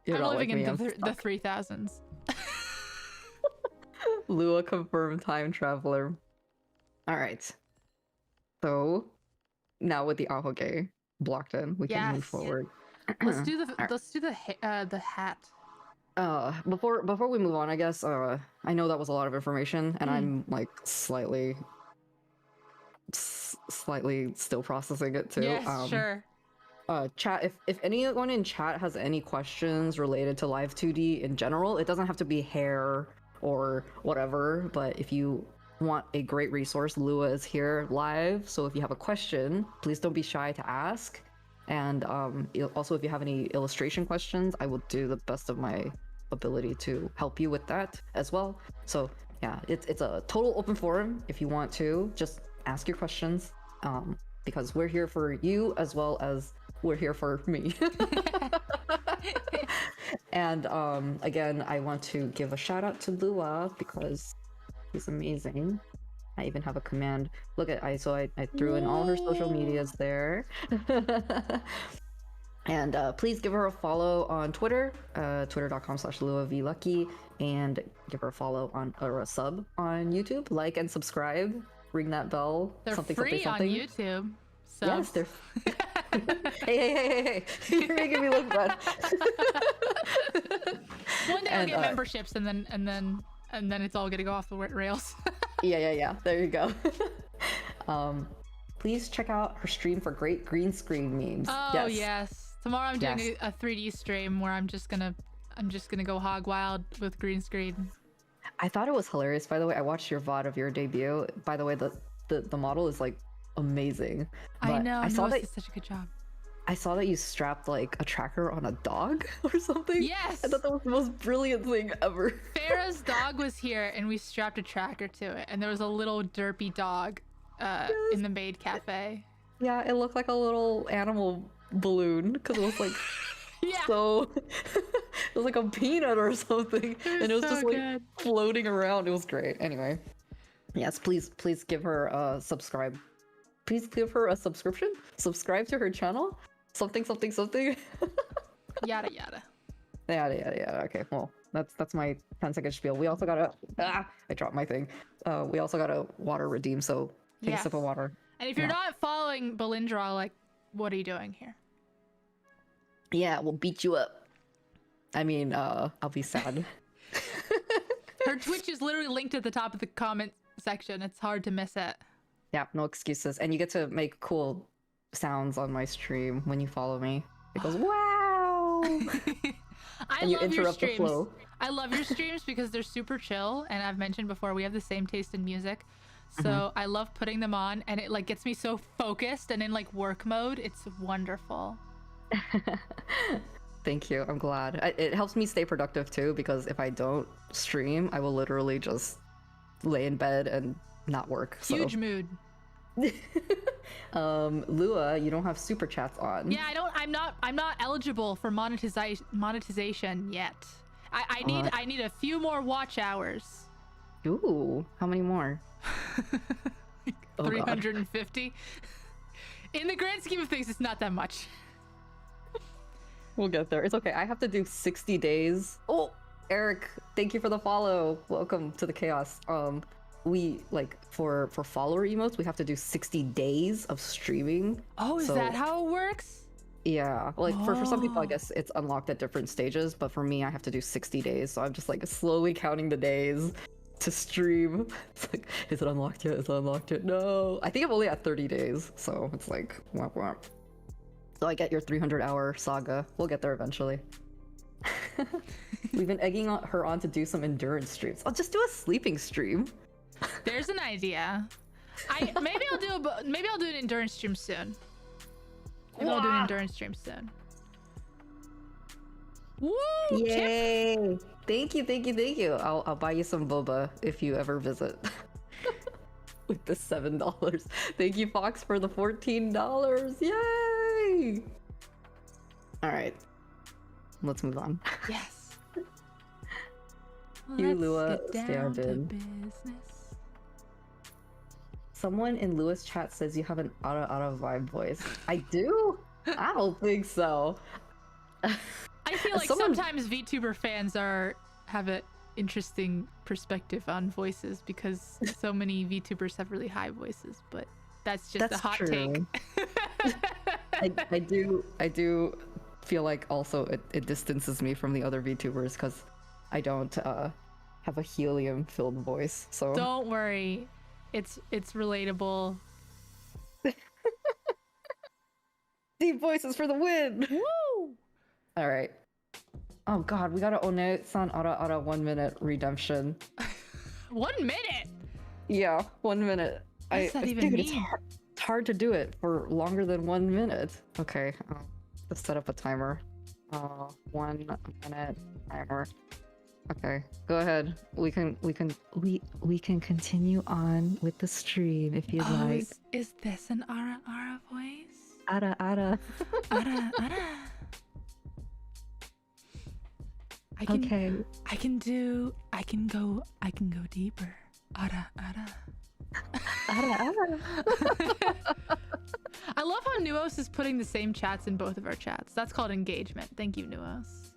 You're I'm not living like me. in the 3000s. Lua confirmed time traveler. All right. So now with the ahoge blocked in, we can move forward. Let's do the hat. Before we move on, I guess I know that was a lot of information, and I'm like slightly still processing it too. Yes, sure. chat, if anyone in chat has any questions related to live 2D in general, it doesn't have to be hair or whatever, but if you want a great resource, Lua is here live, so if you have a question, please don't be shy to ask. And also, if you have any illustration questions, I will do the best of my ability to help you with that as well. So yeah, it's a total open forum. If you want to, just ask your questions, because we're here for you as well as we're here for me. And again, I want to give a shout out to Lua because he's amazing. I even have a command. Look at I threw in all her social medias there. And please give her a follow on Twitter, twitter.com/luavlucky, and give her a follow on or a sub on YouTube. Like and subscribe. Ring that bell. They're something, free something, something. on YouTube. So. Yes, they're. hey! You're making me look bad. One day I'll get memberships, and then it's all gonna go off the rails. Yeah. There you go. Please check out her stream for great green screen memes. Oh yes. Tomorrow I'm doing a 3D stream where I'm just gonna go hog wild with green screen. I thought it was hilarious. By the way, I watched your VOD of your debut. By the way, the model is like amazing. I know. I saw that did such a good job. I saw that you strapped like a tracker on a dog or something. Yes. I thought that was the most brilliant thing ever. Farah's dog was here and we strapped a tracker to it, and there was a little derpy dog in the maid cafe. Yeah, it looked like a little animal balloon because it was like so it was like a peanut or something, and it was so just like good. Floating around. It was great. Anyway, yes, please give her a subscribe. Please give her a subscription. Subscribe to her channel. Something. Yada yada. Yeah. Okay, well, that's my 10-second spiel. We also gotta I dropped my thing. We also gotta water redeem, so take a sip of water. And if you're not following Belindra, like, what are you doing here? Yeah, we'll beat you up. I mean, I'll be sad. Her Twitch is literally linked at the top of the comment section. It's hard to miss it. Yeah, no excuses. And you get to make cool sounds on my stream when you follow me. It goes, wow! I love your streams. I love your streams because they're super chill. And I've mentioned before, we have the same taste in music. So I love putting them on, and it like gets me so focused and in like work mode. It's wonderful. Thank you. I'm glad. It helps me stay productive too, because if I don't stream, I will literally just lay in bed and not work. Huge mood. Lua, you don't have super chats on. Yeah, I'm not eligible for monetization yet. I need a few more watch hours. Ooh, how many more? 350. In the grand scheme of things, it's not that much. We'll get there. It's okay. I have to do 60 days. Oh, Eric, thank you for the follow. Welcome to the chaos. We like for follower emotes, we have to do 60 days of streaming. Oh, is that how it works? Yeah, like for some people, I guess it's unlocked at different stages, but for me, I have to do 60 days. So I'm just like slowly counting the days to stream. It's like, is it unlocked yet? Is it unlocked yet? No. I think I'm only at 30 days, so it's like womp womp. So I get your 300-hour saga. We'll get there eventually. We've been egging her on to do some endurance streams. I'll just do a sleeping stream. There's an idea. Maybe I'll do an endurance stream soon. I'll do an endurance stream soon. Woo! Yay! Chip. Thank you. I'll buy you some boba if you ever visit. With the $7. Thank you, Fox, for the $14. Yay! All right, let's move on. Yes. You, Lua, stand in. Someone in Lua's chat says you have an auto vibe voice. I do? I don't think so. I feel like sometimes VTuber fans have an interesting perspective on voices because so many VTubers have really high voices, but that's a hot true. take. I do feel like also it distances me from the other VTubers because I don't have a helium-filled voice. So don't worry, it's relatable. Deep voices for the win. Woo! All right. Oh God, we gotta one-san ara 1 minute redemption. 1 minute. Yeah, 1 minute. What does that even Dude, mean? it's hard to do it for longer than 1 minute. Okay, let's set up a timer. 1 minute timer. Okay, go ahead. We can continue on with the stream if you'd like. Is this an Ara voice? Ara. Ara. Okay. I can go deeper. Ara. Ara. I love how Nuos is putting the same chats in both of our chats. That's called engagement. Thank you, Nuos.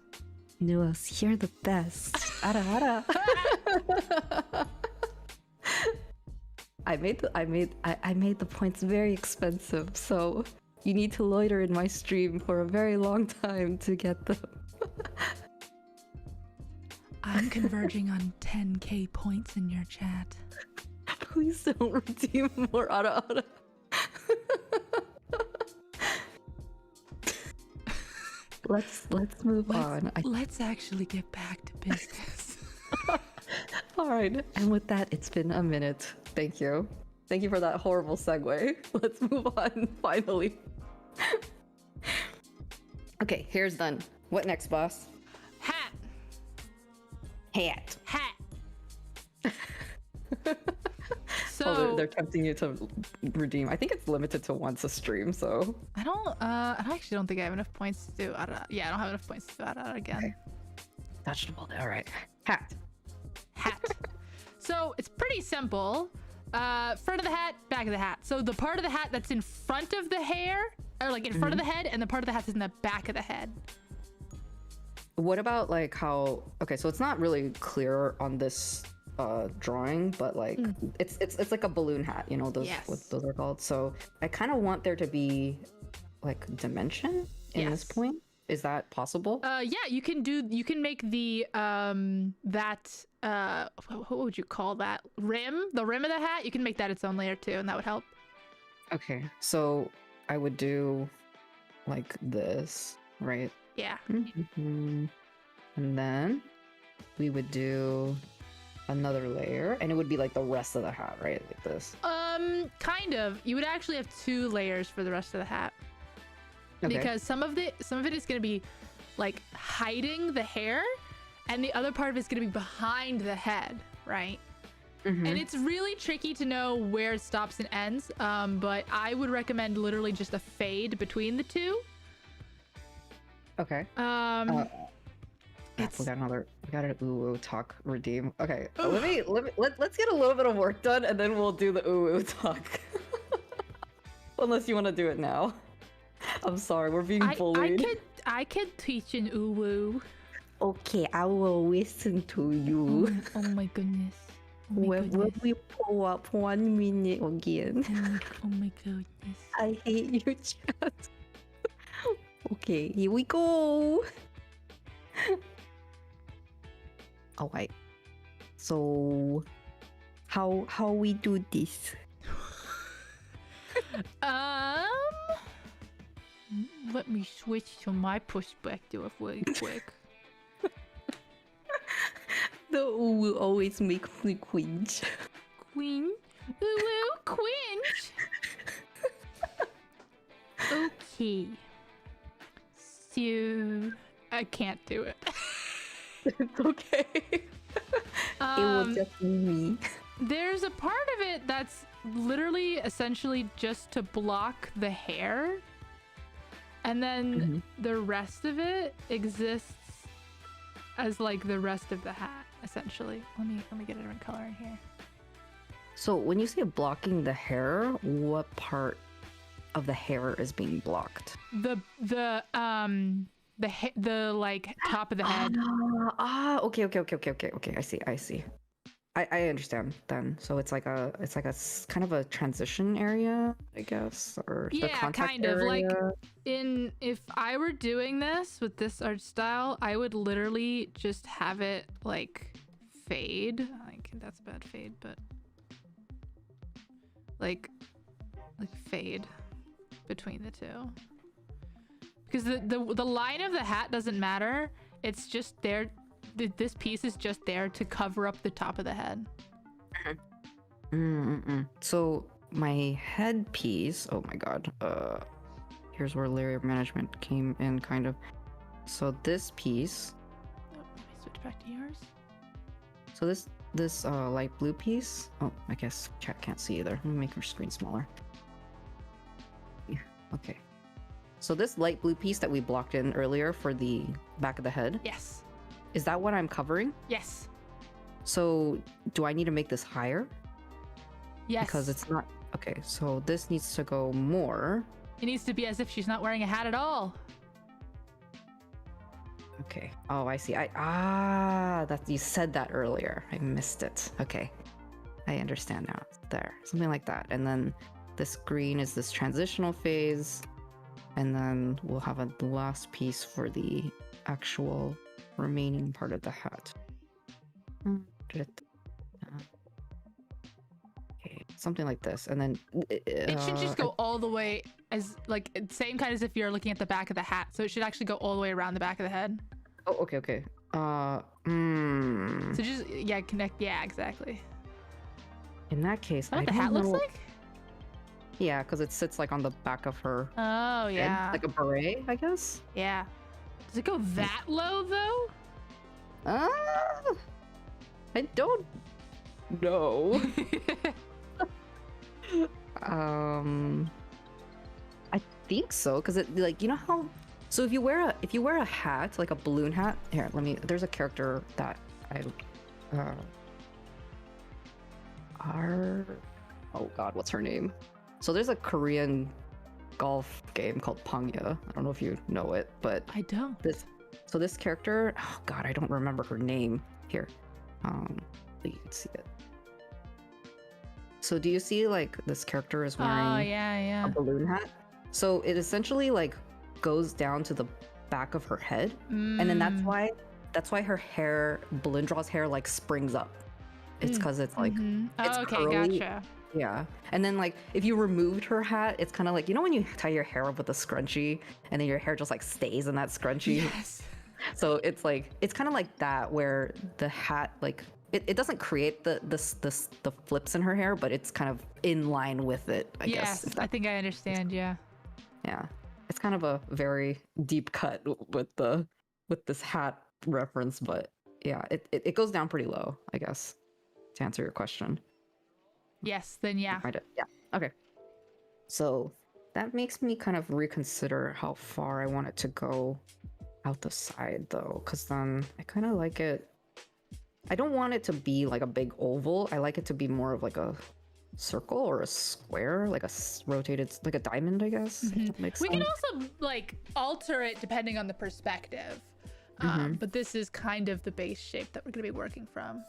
Nuos, you're the best. Ara. I made the points very expensive, so you need to loiter in my stream for a very long time to get them. I'm converging on 10k points in your chat. Please don't redeem more Ara. Let's move on. Let's actually get back to business. All right, and with that, it's been a minute. Thank you for that horrible segue. Let's move on finally. Okay, hair's done. What next, boss? Hat. So Oh, they're tempting you to redeem. I think it's limited to once a stream, so I actually don't think I have enough points to do Ara. Yeah, I don't have enough points to do Ara again. Okay. Touchable. All right. Hat. So it's pretty simple. Front of the hat, back of the hat. So the part of the hat that's in front of the hair, or like in front of the head, and the part of the hat that's in the back of the head. What about like how? Okay, so it's not really clear on this drawing, but like it's like a balloon hat, you know, those what those are called. So I kind of want there to be like dimension in this point. Is that possible? Yeah, you can make the what would you call that, the rim of the hat, you can make that its own layer too, and that would help. Okay, so I would do like this, right? Yeah. And then we would do another layer, and it would be like the rest of the hat, right? Like this. Kind of. You would actually have 2 layers for the rest of the hat. Okay. Because some of it is going to be like hiding the hair, and the other part of it's going to be behind the head, right? And it's really tricky to know where it stops and ends, but I would recommend literally just a fade between the 2. Okay. We got an ooh talk redeem. Okay, let's get a little bit of work done, and then we'll do the ooh talk. Unless you want to do it now. I'm sorry, we're being bullied. I could teach an ooh. Okay, I will listen to you. Oh my goodness. When we pull up 1 minute again. Oh my goodness. I hate your chat. Okay, here we go. All right. So, how we do this? Let me switch to my perspective really quick. The ooh will always make me cringe. Ooh, cringe. Okay. So I can't do it. It's okay. It will just be me. There's a part of it that's literally essentially just to block the hair, and then the rest of it exists as like the rest of the hat, essentially. Let me get a different color in here. So when you say blocking the hair, what part of the hair is being blocked? The like top of the head. Okay. I see. I understand then. So it's like a kind of a transition area, I guess, or the contact kind of area. Like if I were doing this with this art style, I would literally just have it like fade. Like that's a bad fade, but like fade between the 2. Because the line of the hat doesn't matter. It's just there. This piece is just there to cover up the top of the head. So my headpiece. Oh my god. Here's where layer management came in, kind of. So this piece. Oh, let me switch back to yours. So this light blue piece. Oh, I guess chat can't see either. Let me make her screen smaller. Yeah, okay. So this light blue piece that we blocked in earlier for the back of the head. Yes. Is that what I'm covering? Yes. So do I need to make this higher? Yes. Because it's not. Okay, so this needs to go more. It needs to be as if she's not wearing a hat at all. Okay. Oh, I see. That you said that earlier. I missed it. Okay. I understand now. There. Something like that. And then this green is this transitional phase. And then we'll have a last piece for the actual remaining part of the hat. Okay, something like this. And then it should just go all the way as like same kind as if you're looking at the back of the hat. So it should actually go all the way around the back of the head. Oh, okay. So just connect. Yeah, exactly. In that case, Is that what the hat looks like? Yeah, because it sits like on the back of her. Oh yeah. Head, like a beret, I guess. Yeah. Does it go that low though? I don't know. I think so, because it like how. So if you wear a hat, like a balloon hat, here, there's a character that oh god, what's her name? So there's a Korean golf game called Pangya. I don't know if you know it, but I don't. This character, oh god, I don't remember her name. Here, you can see it. So do you see like this character is wearing a balloon hat? So it essentially like goes down to the back of her head, and then that's why her hair, Belindra's hair, like springs up. It's because it's like it's curly. Gotcha. Yeah, and then like if you removed her hat, it's kind of like when you tie your hair up with a scrunchie, and then your hair just like stays in that scrunchie. Yes. So it's kind of like that, where the hat like it doesn't create the flips in her hair, but it's kind of in line with it. I guess. Yes, I think I understand. Yeah. Yeah, it's kind of a very deep cut with this hat reference, but yeah, it goes down pretty low, I guess, to answer your question. Yes, then yeah. Yeah. Okay. So that makes me kind of reconsider how far I want it to go out the side, though, because then I kind of like it. I don't want it to be like a big oval. I like it to be more of like a circle or a square, like a rotated, like a diamond, I guess. If that makes We sense. can also like alter it depending on the perspective. But this is kind of the base shape that we're going to be working from.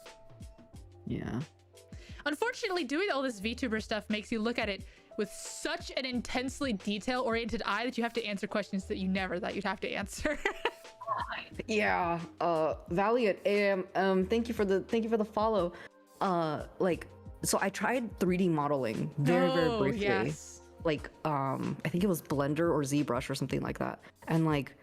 Yeah. Unfortunately, doing all this VTuber stuff makes you look at it with such an intensely detail-oriented eye that you have to answer questions that you never thought you'd have to answer. Yeah. Valiant AM. Thank you for the follow. So I tried 3D modeling very briefly. Yes. Like I think it was Blender or ZBrush or something like that, and like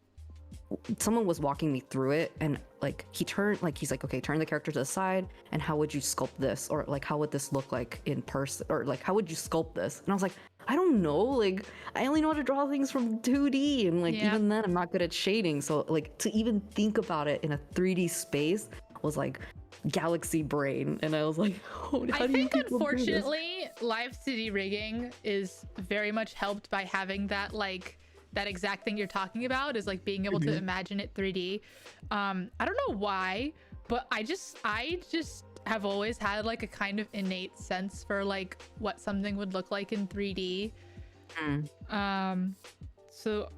someone was walking me through it, and like he's like, okay, turn the character to the side, and how would you sculpt this, or like how would this look like in person, or like how would you sculpt this? And I was like, I don't know, like I only know how to draw things from 2D, and like even then I'm not good at shading, so like to even think about it in a 3D space was like galaxy brain, and I was like, oh, I think unfortunately live city rigging is very much helped by having that like that exact thing you're talking about, is like being able to imagine it 3D. I don't know why, but I just have always had like a kind of innate sense for like what something would look like in 3D. So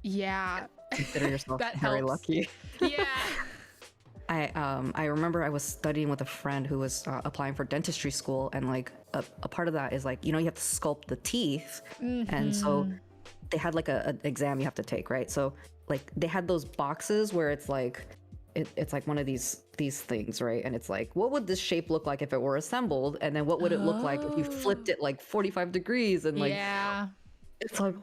yeah, consider yourself that very helps. lucky. Yeah. I remember I was studying with a friend who was applying for dentistry school, and like a part of that is like, you have to sculpt the teeth, and so they had like an exam you have to take, right? So like they had those boxes where it's like it's like one of these things, right? And it's like, what would this shape look like if it were assembled, and then what would it look like if you flipped it like 45 degrees, and like it's like,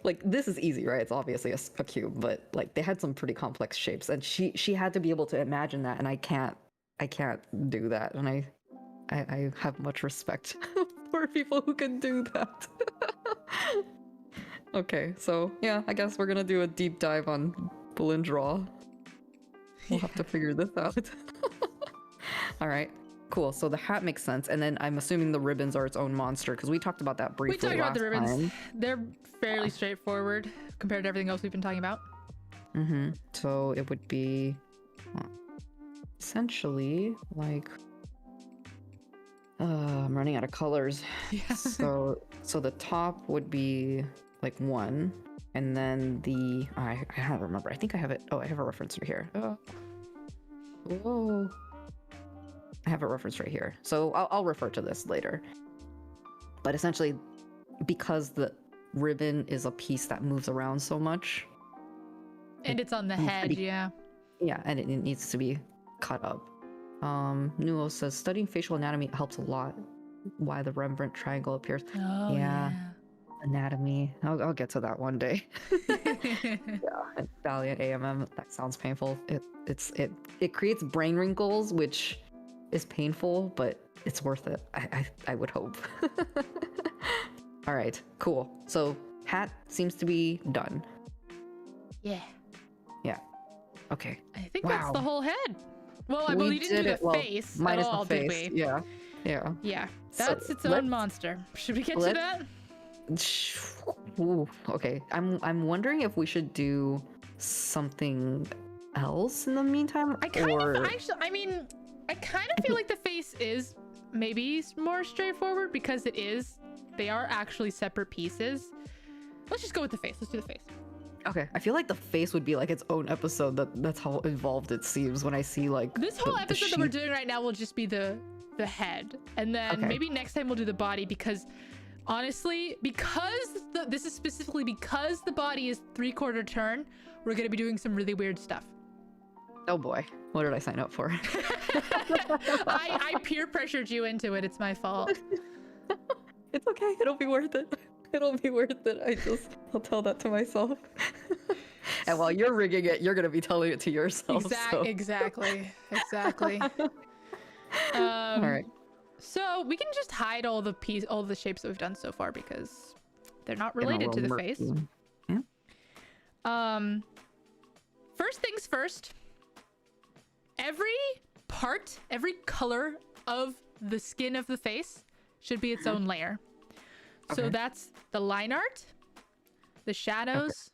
like this is easy, right? It's obviously a cube, but like they had some pretty complex shapes, and she had to be able to imagine that, and I can't do that, and I have much respect for people who can do that. Okay, so yeah, I guess we're gonna do a deep dive on pull and draw. We'll have to figure this out. All right, cool. So the hat makes sense, and then I'm assuming the ribbons are its own monster because we talked about that briefly. We talked about the ribbons. Time. They're fairly straightforward compared to everything else we've been talking about. Mm-hmm. So it would be essentially like I'm running out of colors. Yeah. So the top would be like 1, and then the I don't remember. I think I have it. Oh, I have a reference right here. Whoa. I have a reference right here. So I'll refer to this later. But essentially, because the ribbon is a piece that moves around so much, and it's on the head, yeah. Yeah, and it needs to be cut up. Nuo says studying facial anatomy helps a lot. Why the Rembrandt triangle appears. Oh yeah. Anatomy. I'll get to that one day. Yeah, and Valiant AMM. That sounds painful. It creates brain wrinkles, which is painful, but it's worth it. I would hope. All right, cool. So hat seems to be done. Yeah. Yeah. Okay. I think that's the whole head. Well, I believe you didn't do the face minus at all, the face. did we? Yeah. Yeah. Yeah. That's its own monster. Should we get to that? Ooh, okay. I'm wondering if we should do something else in the meantime. I kind of feel like the face is maybe more straightforward because they are actually separate pieces. Let's just go with the face. Let's do the face. Okay, I feel like the face would be like its own episode. That's how involved it seems when I see like this whole episode that we're doing right now will just be the head, and then maybe next time we'll do the body, because honestly, this is specifically because the body is 3/4 turn, we're gonna be doing some really weird stuff. Oh boy, what did I sign up for? I peer pressured you into it. It's my fault. It's okay. It'll be worth it. It'll be worth it. I'll tell that to myself. And while you're rigging it, you're gonna be telling it to yourself. Exactly. All right. So we can just hide all the shapes that we've done so far because they're not related to the face. Yeah. First things first. Every color of the skin of the face should be its own layer. Okay. So that's the line art, the shadows,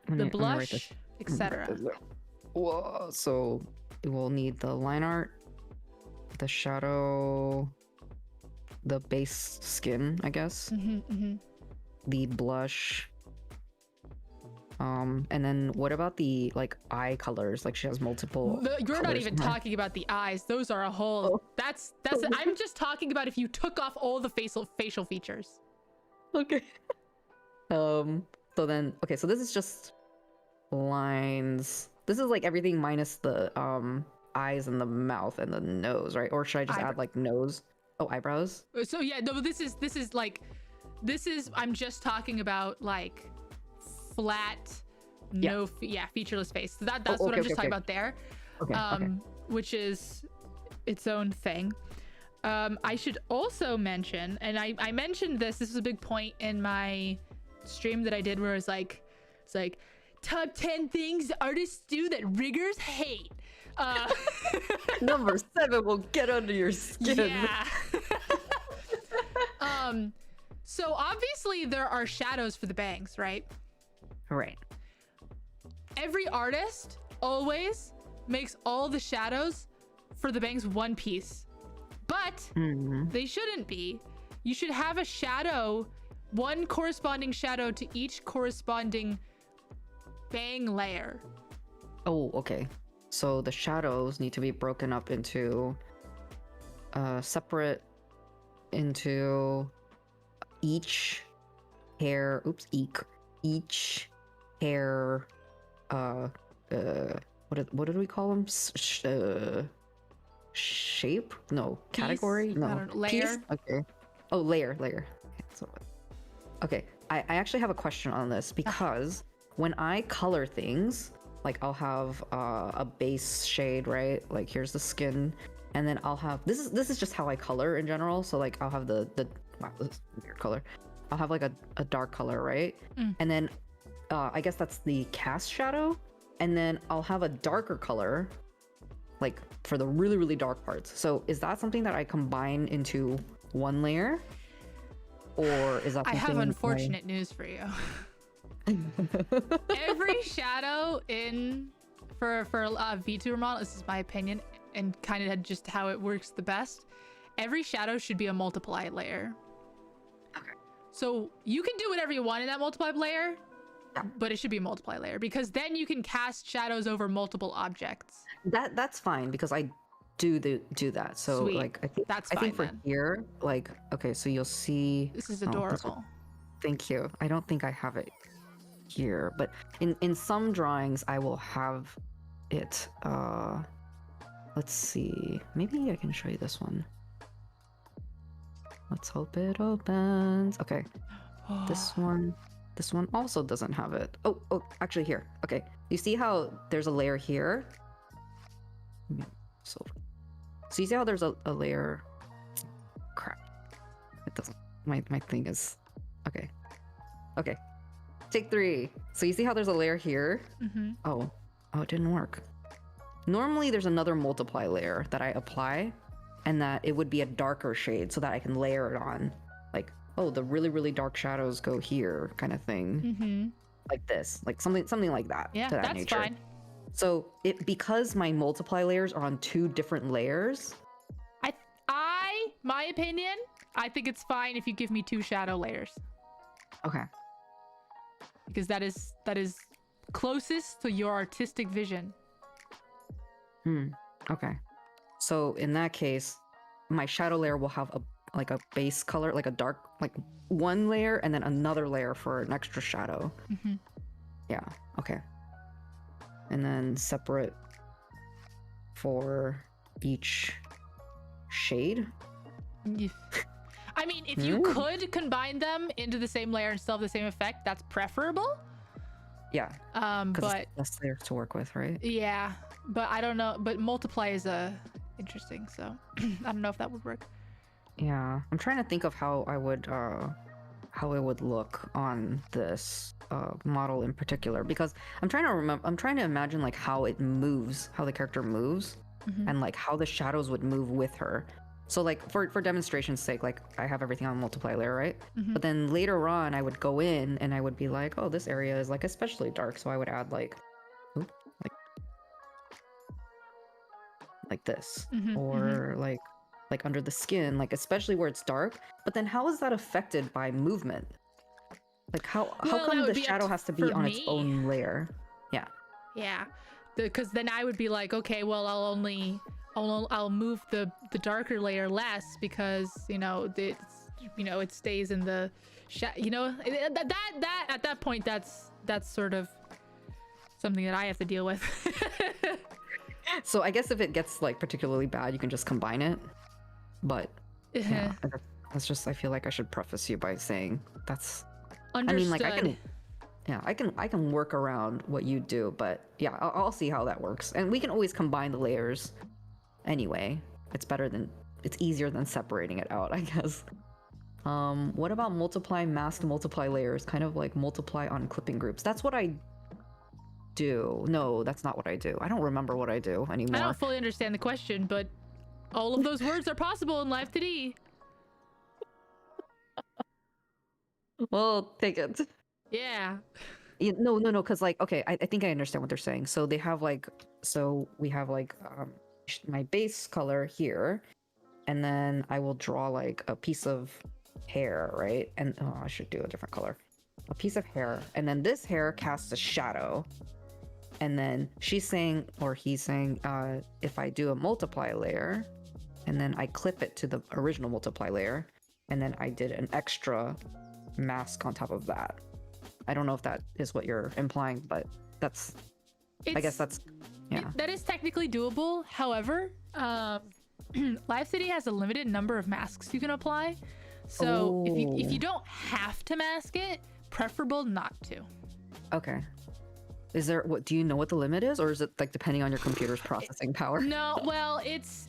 the blush, etc. Whoa, so we'll need the line art, the shadow, the base skin, I guess, the blush, and then what about the like eye colors? Like she has multiple. You're not even talking about the eyes. Those are a whole. That's. I'm just talking about if you took off all the facial features. Okay. So then, okay, so this is just lines. This is like everything minus the eyes and the mouth and the nose, right? Or should I just add like nose? Oh, eyebrows. So yeah, no, this is I'm just talking about like flat, featureless face. So that's what I'm just talking about there. Okay. Which is its own thing. I should also mention, and I mentioned this is a big point in my stream that I did where it's like top 10 things artists do that riggers hate. Number 7 will get under your skin. Yeah. So obviously there are shadows for the bangs, right? Right. Every artist always makes all the shadows for the bangs one piece. But they shouldn't be. You should have a shadow, one corresponding shadow to each corresponding bang layer. Oh, okay. So the shadows need to be broken up into separate into each hair. Each hair. What did we call them? Shape? No. Category? Piece? No. I don't know. Layer? Piece? Okay. Oh, layer. Okay. I actually have a question on this because when I color things, like I'll have a base shade, right? Like here's the skin, and then I'll have this is just how I color in general. So like I'll have the wow, this is a weird color. I'll have like a dark color, right? And then I guess that's the cast shadow, and then I'll have a darker color, like for the really really dark parts. So is that something that I combine into one layer, or is that? I have unfortunate news for you. Every shadow for a VTuber model, this is my opinion and kind of just how it works the best. Every shadow should be a multiply layer. Okay. So you can do whatever you want in that multiply layer, but it should be a multiply layer because then you can cast shadows over multiple objects. That's fine because I do that. So Sweet. like I think for then. here, like okay, so you'll see. This is oh, adorable. thank you. I don't think I have it here, but in some drawings I will have it. Let's see. Maybe I can show you this one. Let's hope it opens. Okay. This one also doesn't have it. Oh, actually here. Okay. You see how there's a layer here? So you see how there's a layer. Crap. It doesn't. My thing is. Okay. Okay. Take 3. So you see how there's a layer here? Oh, it didn't work. Normally there's another multiply layer that I apply, and that it would be a darker shade so that I can layer it on. Like, oh, the really really dark shadows go here, kind of thing. Like this, like something like that. Yeah, to that that's nature. fine. So because my multiply layers are on 2 different layers. My opinion, I think it's fine if you give me 2 shadow layers. Okay. Because that is closest to your artistic vision. Okay. So in that case, my shadow layer will have a base color, like a dark, like one layer, and then another layer for an extra shadow. Yeah. Okay. And then separate for each shade. I mean, if you could combine them into the same layer and still have the same effect, that's preferable. Yeah. But it's less layers to work with, right? yeah, but I don't know. But multiply is interesting, so I don't know if that would work. Yeah, I'm trying to think of how it would look on this model in particular, because I'm trying to imagine like how it moves, how the character moves, and like how the shadows would move with her. So like for demonstration's sake, like I have everything on multiply layer, right? But then later on I would go in and I would be like, oh, this area is like especially dark, so I would add like this, or like under the skin, like especially where it's dark. But then how is that affected by movement? Like how come the shadow has to be on its own layer? Yeah, because then I would be like, okay, well, I'll move the darker layer less because it stays in the that at that point that's sort of something that I have to deal with. So I guess if it gets like particularly bad, you can just combine it. But yeah, that's just, I feel like I should preface you by saying that's Understood. I mean, like I can work around what you do, but yeah, I'll see how that works. And we can always combine the layers anyway. It's easier than separating it out, I guess. What about multiply mask, multiply layers, kind of like multiply on clipping groups? That's what I do. No, that's not what I do. I don't remember what I do anymore. I don't fully understand the question, but all of those words are possible in Live 2D. Well, take it. Yeah. No, because like, okay, I think I understand what they're saying. So we have like my base color here, and then I will draw like a piece of hair, right? And I should do a different color. A piece of hair, and then this hair casts a shadow. And then she's saying, or he's saying, if I do a multiply layer, and then I clip it to the original multiply layer, and then I did an extra mask on top of that. I don't know if that is what you're implying, but I guess that's, yeah. That is technically doable. However, Live City has a limited number of masks you can apply. So if you don't have to mask it, preferable not to. Okay. Is there what do you know what the limit is, or is it like depending on your computer's processing power? No, well, it's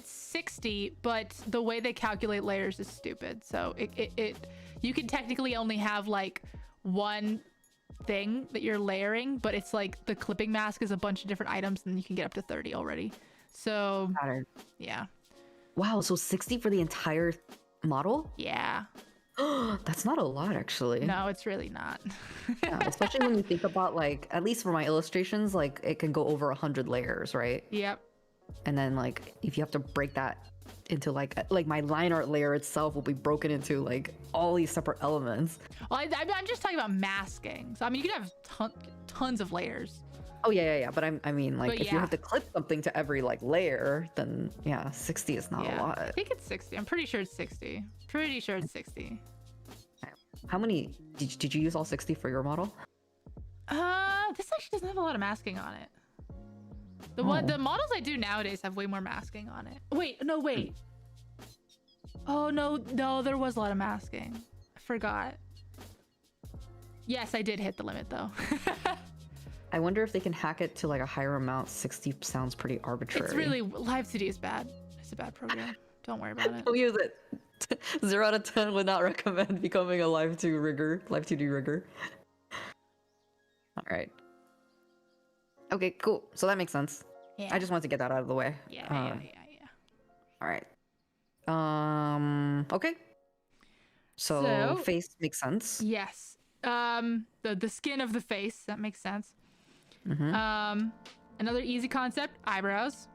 60, but the way they calculate layers is stupid. So it you can technically only have like one thing that you're layering, but it's like the clipping mask is a bunch of different items, and you can get up to 30 already. So yeah. Wow, so 60 for the entire model? Yeah. That's not a lot, actually. No, it's really not. Yeah, especially when you think about, like, at least for my illustrations, like, it can go over 100 layers, right? Yep. And then, like, if you have to break that into, like my line art layer itself will be broken into, like, all these separate elements. Well, I'm just talking about masking. So, I mean, you could have tons of layers. Oh, yeah. But I mean, like, But if you have to clip something to every, like, layer, then, yeah, 60 is not a lot. I think it's 60. I'm pretty sure it's 60. Pretty sure it's 60. How many did you use all 60 for your model? This actually doesn't have a lot of masking on it. The models I do nowadays have way more masking on it. Wait. Oh no, there was a lot of masking. I forgot. Yes, I did hit the limit though. I wonder if they can hack it to like a higher amount. 60 sounds pretty arbitrary. It's really, Live 2D is bad. It's a bad program. Don't worry about it. Don't use it. 0 out of 10 would not recommend becoming a Live 2D rigger. All right. Okay, cool. So that makes sense. Yeah. I just wanted to get that out of the way. Yeah. All right. Okay. So face makes sense. Yes. The skin of the face, that makes sense. Mm-hmm. Another easy concept, eyebrows.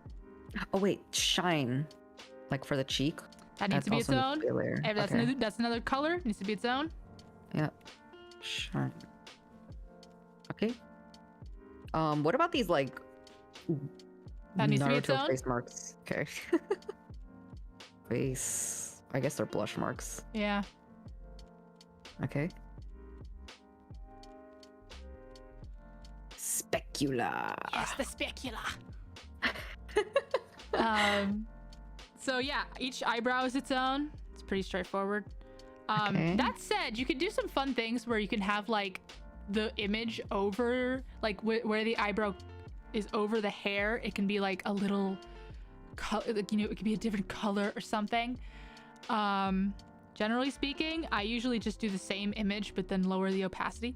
Oh wait, shine, like for the cheek. That needs to be its own. That's another color. Needs to be its own. Yeah. Shine. Okay. What about these like that needs to be its Naruto own? face marks? Okay. Face. I guess they're blush marks. Yeah. Okay. Specula. Yes, the specula. So yeah, each eyebrow is its own. It's pretty straightforward. Okay. That said, you could do some fun things where you can have like the image over, like where the eyebrow is over the hair. It can be like a little color, like, it could be a different color or something. Generally speaking, I usually just do the same image but then lower the opacity.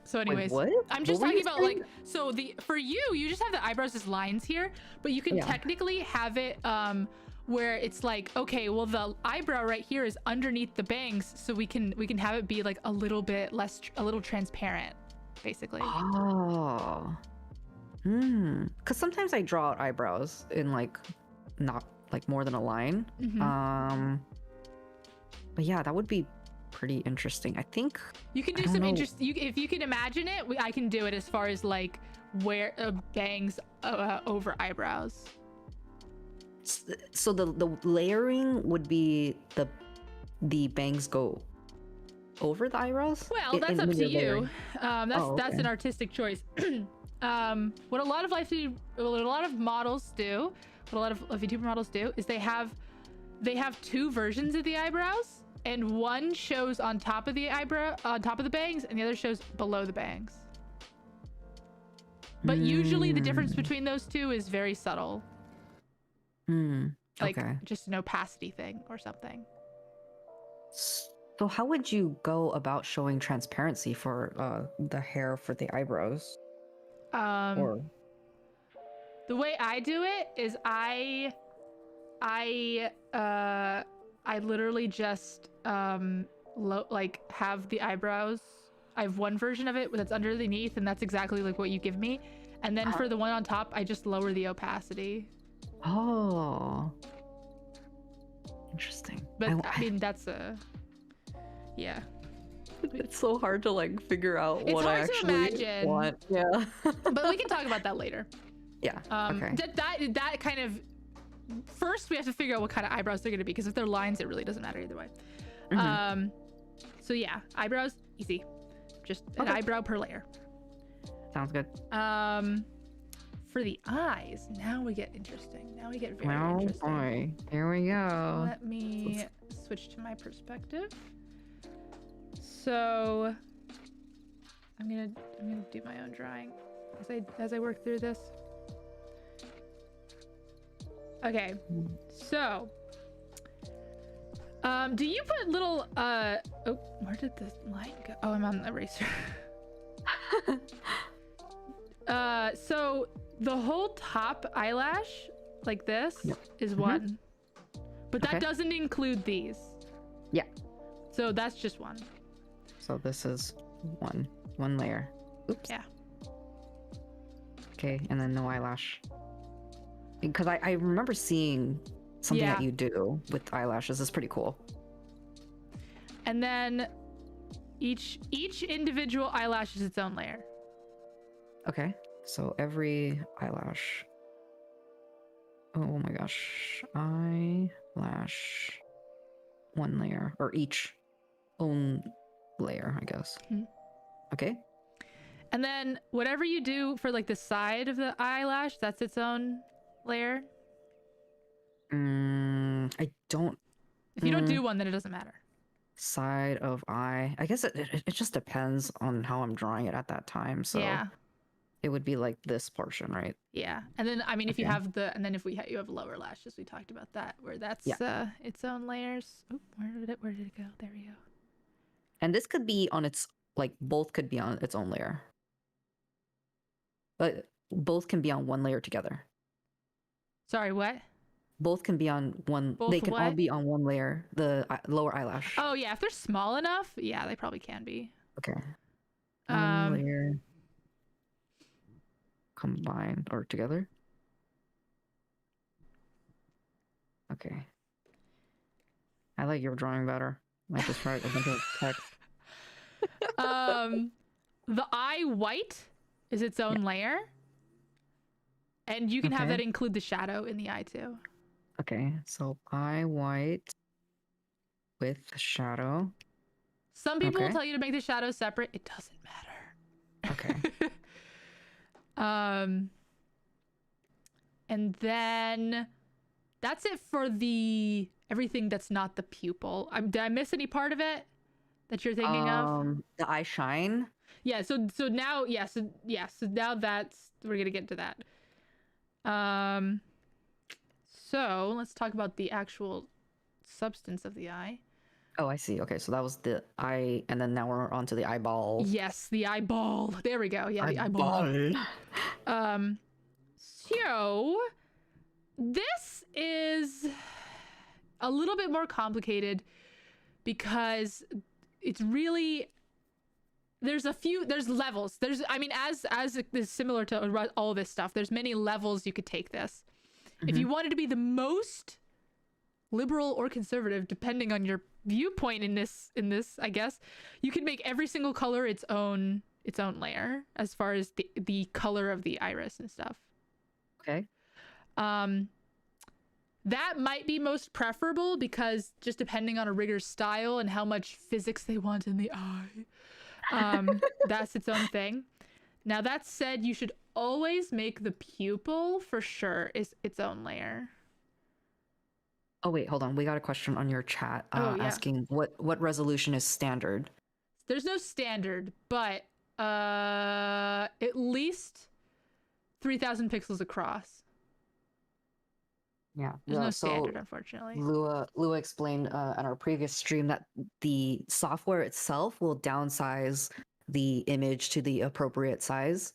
So anyways, wait, what? I'm just talking about like, so for you just have the eyebrows as lines here, but you can technically have it where it's like, okay, well the eyebrow right here is underneath the bangs, so we can have it be like a little bit less, a little transparent, basically. Oh. Because sometimes I draw out eyebrows in like not like more than a line. But yeah, that would be pretty interesting. I think you can do some interesting. If you can imagine it, I can do it as far as like where bangs over eyebrows. So the layering would be the bangs go over the eyebrows. Well, that's up to you. That's okay. an artistic choice. What a lot of models do, what a lot of VTuber models do, is they have two versions of the eyebrows, and one shows on top of the eyebrow, on top of the bangs, and the other shows below the bangs. But usually the difference between those two is very subtle. Like just an opacity thing or something. So how would you go about showing transparency for the hair for the eyebrows? Or the way I do it is I literally just like have the eyebrows. I have one version of it that's underneath, and that's exactly like what you give me. And then for the one on top, I just lower the opacity. Oh, interesting. But I mean, that's yeah. It's so hard to like figure out what I actually want. Yeah. But we can talk about that later. Yeah. Okay. That kind of, first we have to figure out what kind of eyebrows they're going to be, because if they're lines, it really doesn't matter either way. So yeah, eyebrows, easy. Just an eyebrow per layer. Sounds good. For the eyes, now we get interesting. Now we get very interesting. Boy. Here we go. Let me switch to my perspective. So I'm gonna do my own drawing as I work through this. Okay, so do you put little oh, where did this line go? Oh, I'm on the eraser. So the whole top eyelash like this is one, but that doesn't include these. Yeah. So that's just one. So this is one layer. Oops. Yeah. Okay, and then no eyelash. Because I remember seeing something that you do with eyelashes. It's pretty cool. And then each individual eyelash is its own layer. Okay, so every eyelash. Oh my gosh. Eyelash. One layer, or each own layer, I guess. Okay. And then whatever you do for like the side of the eyelash, that's its own layer. I don't. If you don't do one, then it doesn't matter. Side of eye. I guess it just depends on how I'm drawing it at that time. So yeah, it would be like this portion, right? Yeah. And then I mean, if you have you have lower lashes, we talked about that, where that's its own layers. Oop, where did it go? There we go. And this could be on its, like, both could be on its own layer. But both can be on one layer together. Sorry, what? Both can be on one. They can all be on one layer. The lower eyelash. Oh yeah, if they're small enough, yeah, they probably can be. Okay. One layer combined or together. Okay. I like your drawing better. I just write a bunch of text. The eye white is its own layer, and you can have that include the shadow in the eye too. Okay, so eye white with shadow. Some people will tell you to make the shadow separate. It doesn't matter. Okay. And then that's it for the everything that's not the pupil. Did I miss any part of it that you're thinking of? The eye shine. Yeah. So now, So now we're gonna get to that. So let's talk about the actual substance of the eye. Oh, I see. Okay, so that was the eye, and then now we're on to the eyeball. Yes, the eyeball. There we go. Yeah, the eyeball. So this is a little bit more complicated because it's really there's levels. As is similar to all this stuff, there's many levels you could take this. If you wanted to be the most liberal or conservative, depending on your viewpoint in this, I guess, you can make every single color its own layer as far as the color of the iris and stuff. Okay. That might be most preferable because just depending on a rigger's style and how much physics they want in the eye, that's its own thing. Now that said, you should always make the pupil for sure is its own layer. Oh wait, hold on. We got a question on your chat asking what resolution is standard. There's no standard, but at least 3,000 pixels across. Yeah, there's no standard, unfortunately. Lua explained on our previous stream that the software itself will downsize the image to the appropriate size.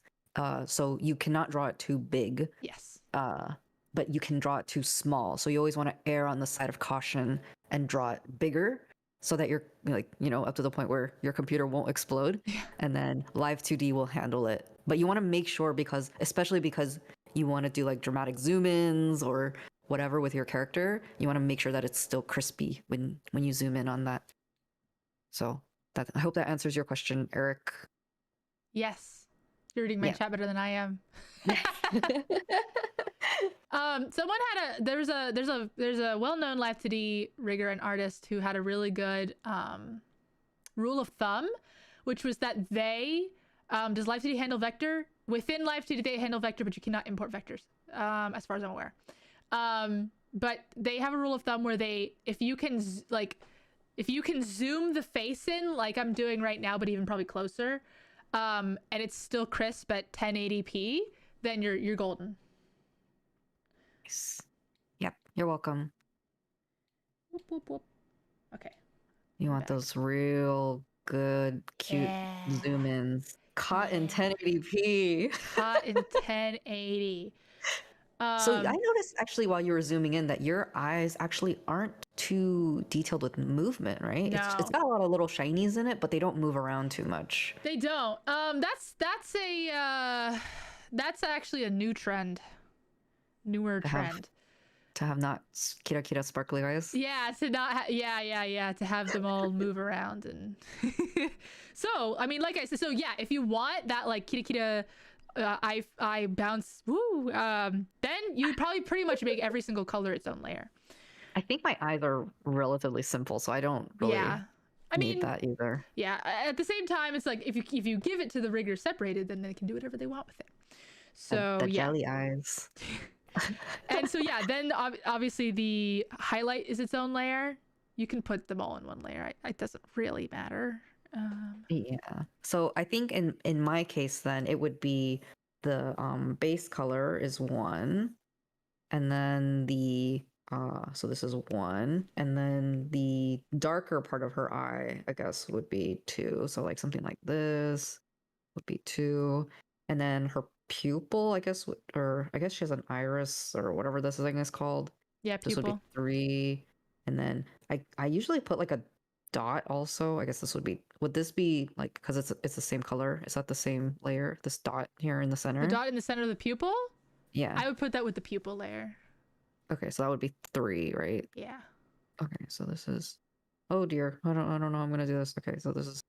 So you cannot draw it too big. Yes. But you can draw it too small. So you always want to err on the side of caution and draw it bigger so that you're up to the point where your computer won't explode. Yeah. And then Live 2D will handle it. But you want to make sure especially because you want to do like dramatic zoom ins or whatever with your character, you want to make sure that it's still crispy when you zoom in on that. So I hope that answers your question, Eric. Yes. You're reading my chat better than I am. Someone had there's a well-known Live 2D rigger and artist who had a really good rule of thumb, which was that does Live 2D handle vector? Within Live 2D they handle vector, but you cannot import vectors, as far as I'm aware. But they have a rule of thumb where if you can If you can zoom the face in like I'm doing right now, but even probably closer, and it's still crisp at 1080p, then you're golden. Nice. Yep, you're welcome. Whoop, whoop, whoop. Okay. You want those real good, cute zoom ins. Caught in 1080p. Caught in 1080. So I noticed actually while you were zooming in that your eyes actually aren't too detailed with movement, right? No. It's got a lot of little shinies in it, but they don't move around too much. They don't. That's actually a new trend. Newer trend. To have not kira kira sparkly eyes. Yeah, to not to have them all move around and so I mean, like I said, so yeah, if you want that like kira kira I bounce then you probably pretty much make every single color its own layer. I think my eyes are relatively simple, so I don't really need that either. Yeah, at the same time, it's like if you give it to the rigger separated, then they can do whatever they want with it. So the jelly eyes. And so yeah, then obviously the highlight is its own layer. You can put them all in one layer. It doesn't really matter. Yeah. So I think in my case then it would be the base color is 1, and then the so this is 1, and then the darker part of her eye I guess would be 2. So like something like this would be 2, and then her pupil I guess, or I guess she has an iris or whatever this thing is called. Yeah, pupil. This would be 3, and then I usually put like a dot also. I guess would this be like, because it's the same color, is that the same layer, this dot here in the center? The dot in the center of the pupil? Yeah, I would put that with the pupil layer. Okay, so that would be 3, right? Yeah. Okay, so this is, oh dear, I don't know I'm gonna do this. Okay, so this is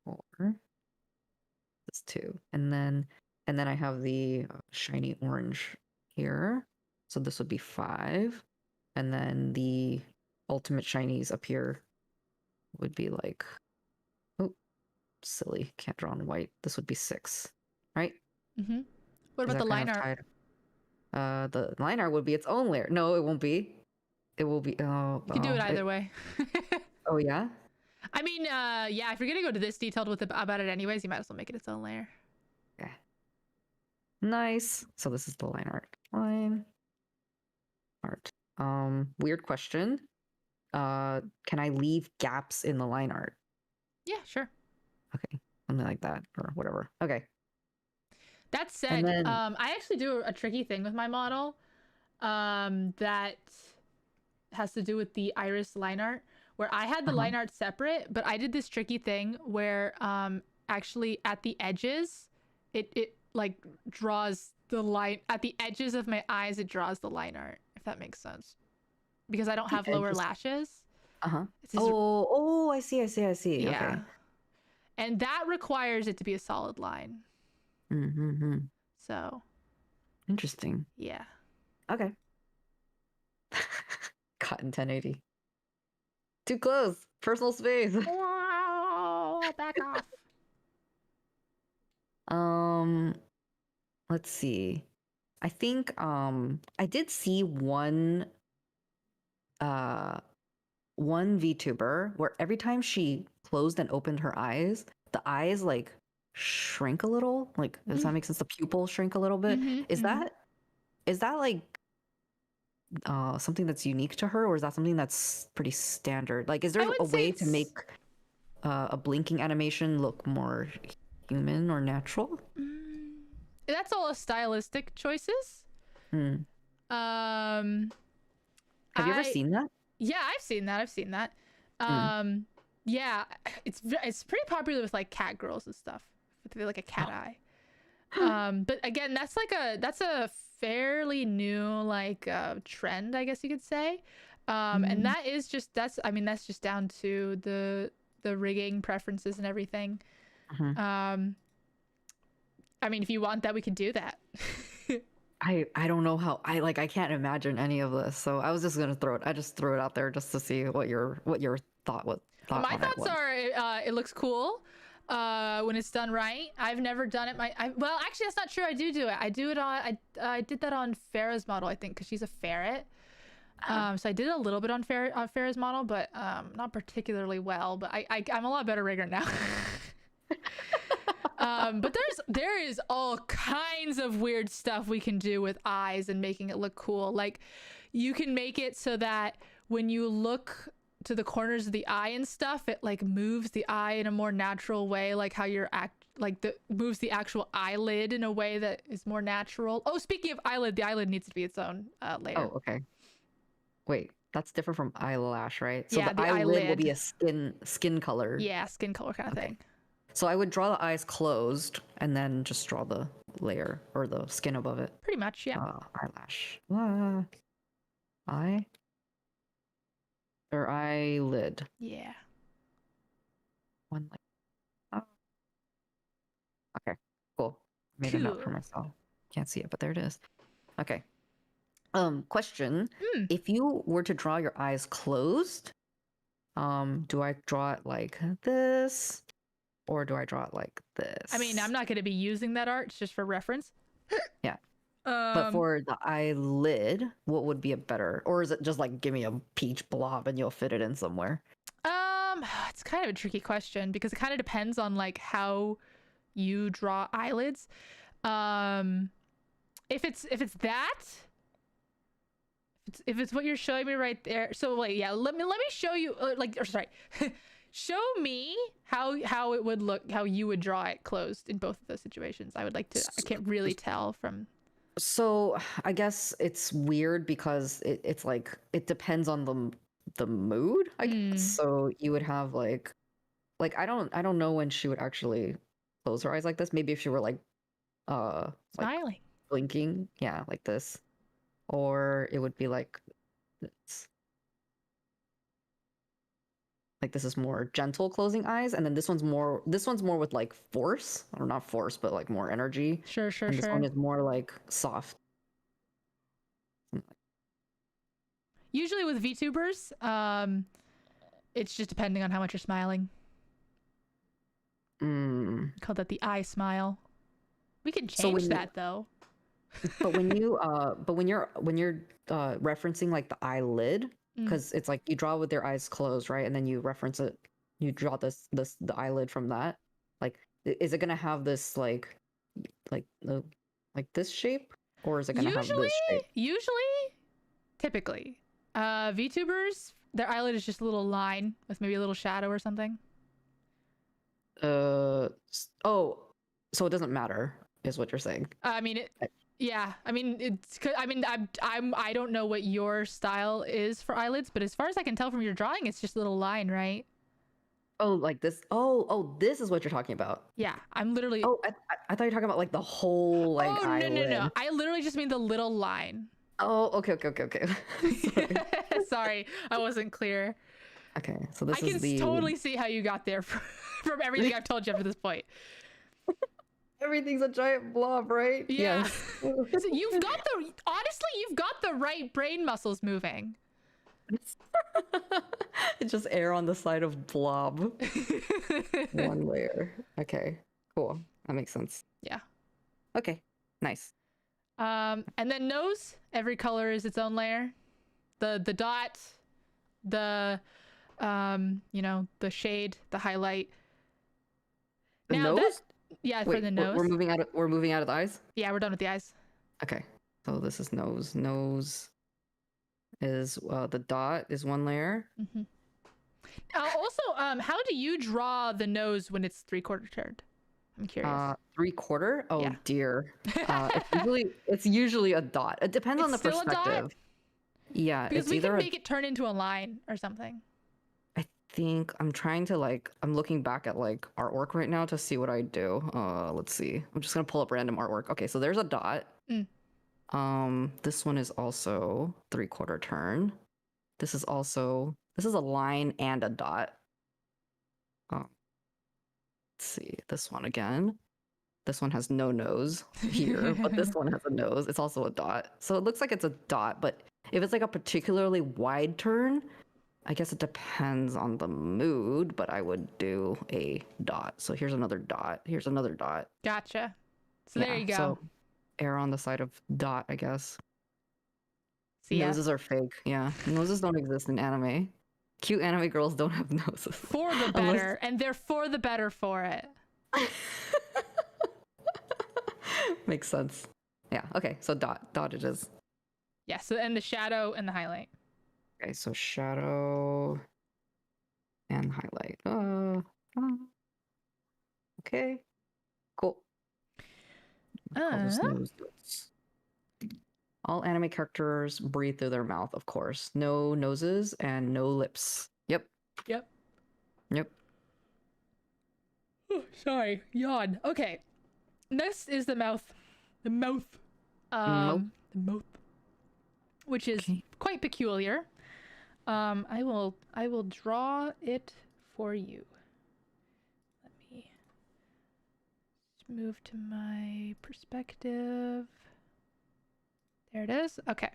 4, this is 2, and then I have the shiny orange here, so this would be 5, and then the ultimate shinies up here would be like, oh, silly, can't draw on white. This would be 6, right? Mm-hmm. What about the line art? The line art would be its own layer. No, it won't be. It will be. Oh, you can do it either way. Oh yeah. I mean, yeah. If you're gonna go to this detailed about it anyways, you might as well make it its own layer. Okay. Nice. So this is the line art. Line art. Weird question. Can I leave gaps in the line art? Yeah, sure. Okay, something like that or whatever. Okay. That said, I actually do a tricky thing with my model that has to do with the iris line art, where I had the line art separate, but I did this tricky thing where actually at the edges, it like draws the line, at the edges of my eyes, it draws the line art, if that makes sense. Because I don't have lower lashes. Oh, I see. Yeah. Okay. And that requires it to be a solid line. Mm-hmm. So interesting. Yeah. Okay. Cotton 1080. Too close. Personal space. Wow. Back off. Let's see. I think I did see one VTuber where every time she closed and opened her eyes, the eyes like shrink a little. Like, does that make sense? The pupil shrink a little bit. Is that like something that's unique to her, or is that something that's pretty standard? Like, is there a way to make a blinking animation look more human or natural? That's all stylistic choices. Have you ever seen that? Yeah, I've seen that. Yeah, it's pretty popular with like cat girls and stuff with like a cat eye. But again, that's a fairly new like trend, I guess you could say. And that's just down to the rigging preferences and everything. I mean, if you want that, we could do that. I don't know how I can't imagine any of this, so I was just gonna throw it out there just to see what your thought was. My thoughts are it looks cool when it's done right. I've never done it. Well, actually, that's not true. I do it. I did that on Farah's model, I think, because she's a ferret. So I did a little bit on Farrah's model, but not particularly well. But I'm a lot better rigger now. But there is all kinds of weird stuff we can do with eyes and making it look cool. Like you can make it so that when you look to the corners of the eye and stuff, it like moves the eye in a more natural way, like how you're moves the actual eyelid in a way that is more natural. Oh, speaking of eyelid, the eyelid needs to be its own layer. Oh, okay. Wait, that's different from eyelash, right? So Yeah, the the eyelid will eyelid. be a skin color. Yeah, skin color kind of Okay. thing. So I would draw the eyes closed and then just draw the layer or the skin above it. Pretty much, yeah. Eyelash. Eye or eyelid. Yeah. One like. Oh. Okay. Cool. Made a note for Cool. myself. Can't see it, but there it is. Okay. Question. Hmm. If you were to draw your eyes closed, do I draw it like this? Or do I draw it like this? I mean, I'm not going to be using that art. It's just for reference. Yeah. But for the eyelid, what would be a better? Or is it just like give me a peach blob and you'll fit it in somewhere? It's kind of a tricky question because it kind of depends on like how you draw eyelids. If it's that, if it's what you're showing me right there. So wait, yeah, let me show you show me how it would look, how you would draw it closed in both of those situations. I would like to. I can't really tell from. So I guess it's weird because it's like it depends on the mood, I guess. So you would have like I don't know when she would actually close her eyes like this. Maybe if she were like Smiling. like blinking, yeah, like this. Or it would be like this. Like this is more gentle closing eyes, and then this one's more with like force, or not force, but like more energy. Sure. And this one is more like soft. Usually with VTubers, it's just depending on how much you're smiling. Call that the eye smile. We can change that though. But when you're referencing like the eyelid, because it's like you draw with your eyes closed, right? And then you reference it, you draw the eyelid from that. Like, is it gonna have this like this shape, or is it gonna have this shape? Typically, VTubers, their eyelid is just a little line with maybe a little shadow or something. So it doesn't matter, is what you're saying? I mean, yeah. I mean, I don't know what your style is for eyelids, but as far as I can tell from your drawing, it's just a little line, right? Oh, like this. Oh, this is what you're talking about. Yeah, I'm literally. Oh, I thought you were talking about like the whole like eyelid. No. I literally just mean the little line. Oh, okay. Sorry, I wasn't clear. Okay, so this I can totally see how you got there from everything I've told you up to this point. Everything's a giant blob, right? Yeah. So you've got the right brain muscles moving. It's just air on the side of blob. One layer. Okay, cool. That makes sense. Yeah. Okay, nice. And then nose, every color is its own layer. The dot, the the shade, the highlight. The nose? Yeah, wait, for the nose. We're moving out of the eyes? Yeah, we're done with the eyes. Okay. So this is nose. Nose is the dot is one layer. Mm-hmm. Also, how do you draw the nose when it's 3/4 turned? I'm curious. 3/4? Oh yeah. Dear. It's usually a dot. It depends on the perspective. Yeah, because we can make it turn into a line or something. I think I'm trying to I'm looking back at artwork right now to see what I do. Let's see. I'm just gonna pull up random artwork. Okay, so there's a dot. This one is also 3/4 turn. This is a line and a dot. Let's see, this one again. This one has no nose here, but this one has a nose. It's also a dot. So it looks like it's a dot, but if it's like a particularly wide turn, I guess it depends on the mood, but I would do a dot. So here's another dot. Here's another dot. Gotcha. So there you go. So air on the side of dot, I guess. See ya. Noses are fake. Yeah, noses don't exist in anime. Cute anime girls don't have noses. For the better, and they're for the better for it. Makes sense. Yeah. Okay. So dot it is. Yeah. So and the shadow and the highlight. Okay. So shadow and highlight. Okay. Cool. Call this nose dots. All anime characters breathe through their mouth, of course. No noses and no lips. Yep. Yep. Yep. Oh, sorry, yawn. Okay. Next is the mouth. The mouth. The mouth. Which is quite peculiar. I will draw it for you. Let me move to my perspective. There it is. Okay.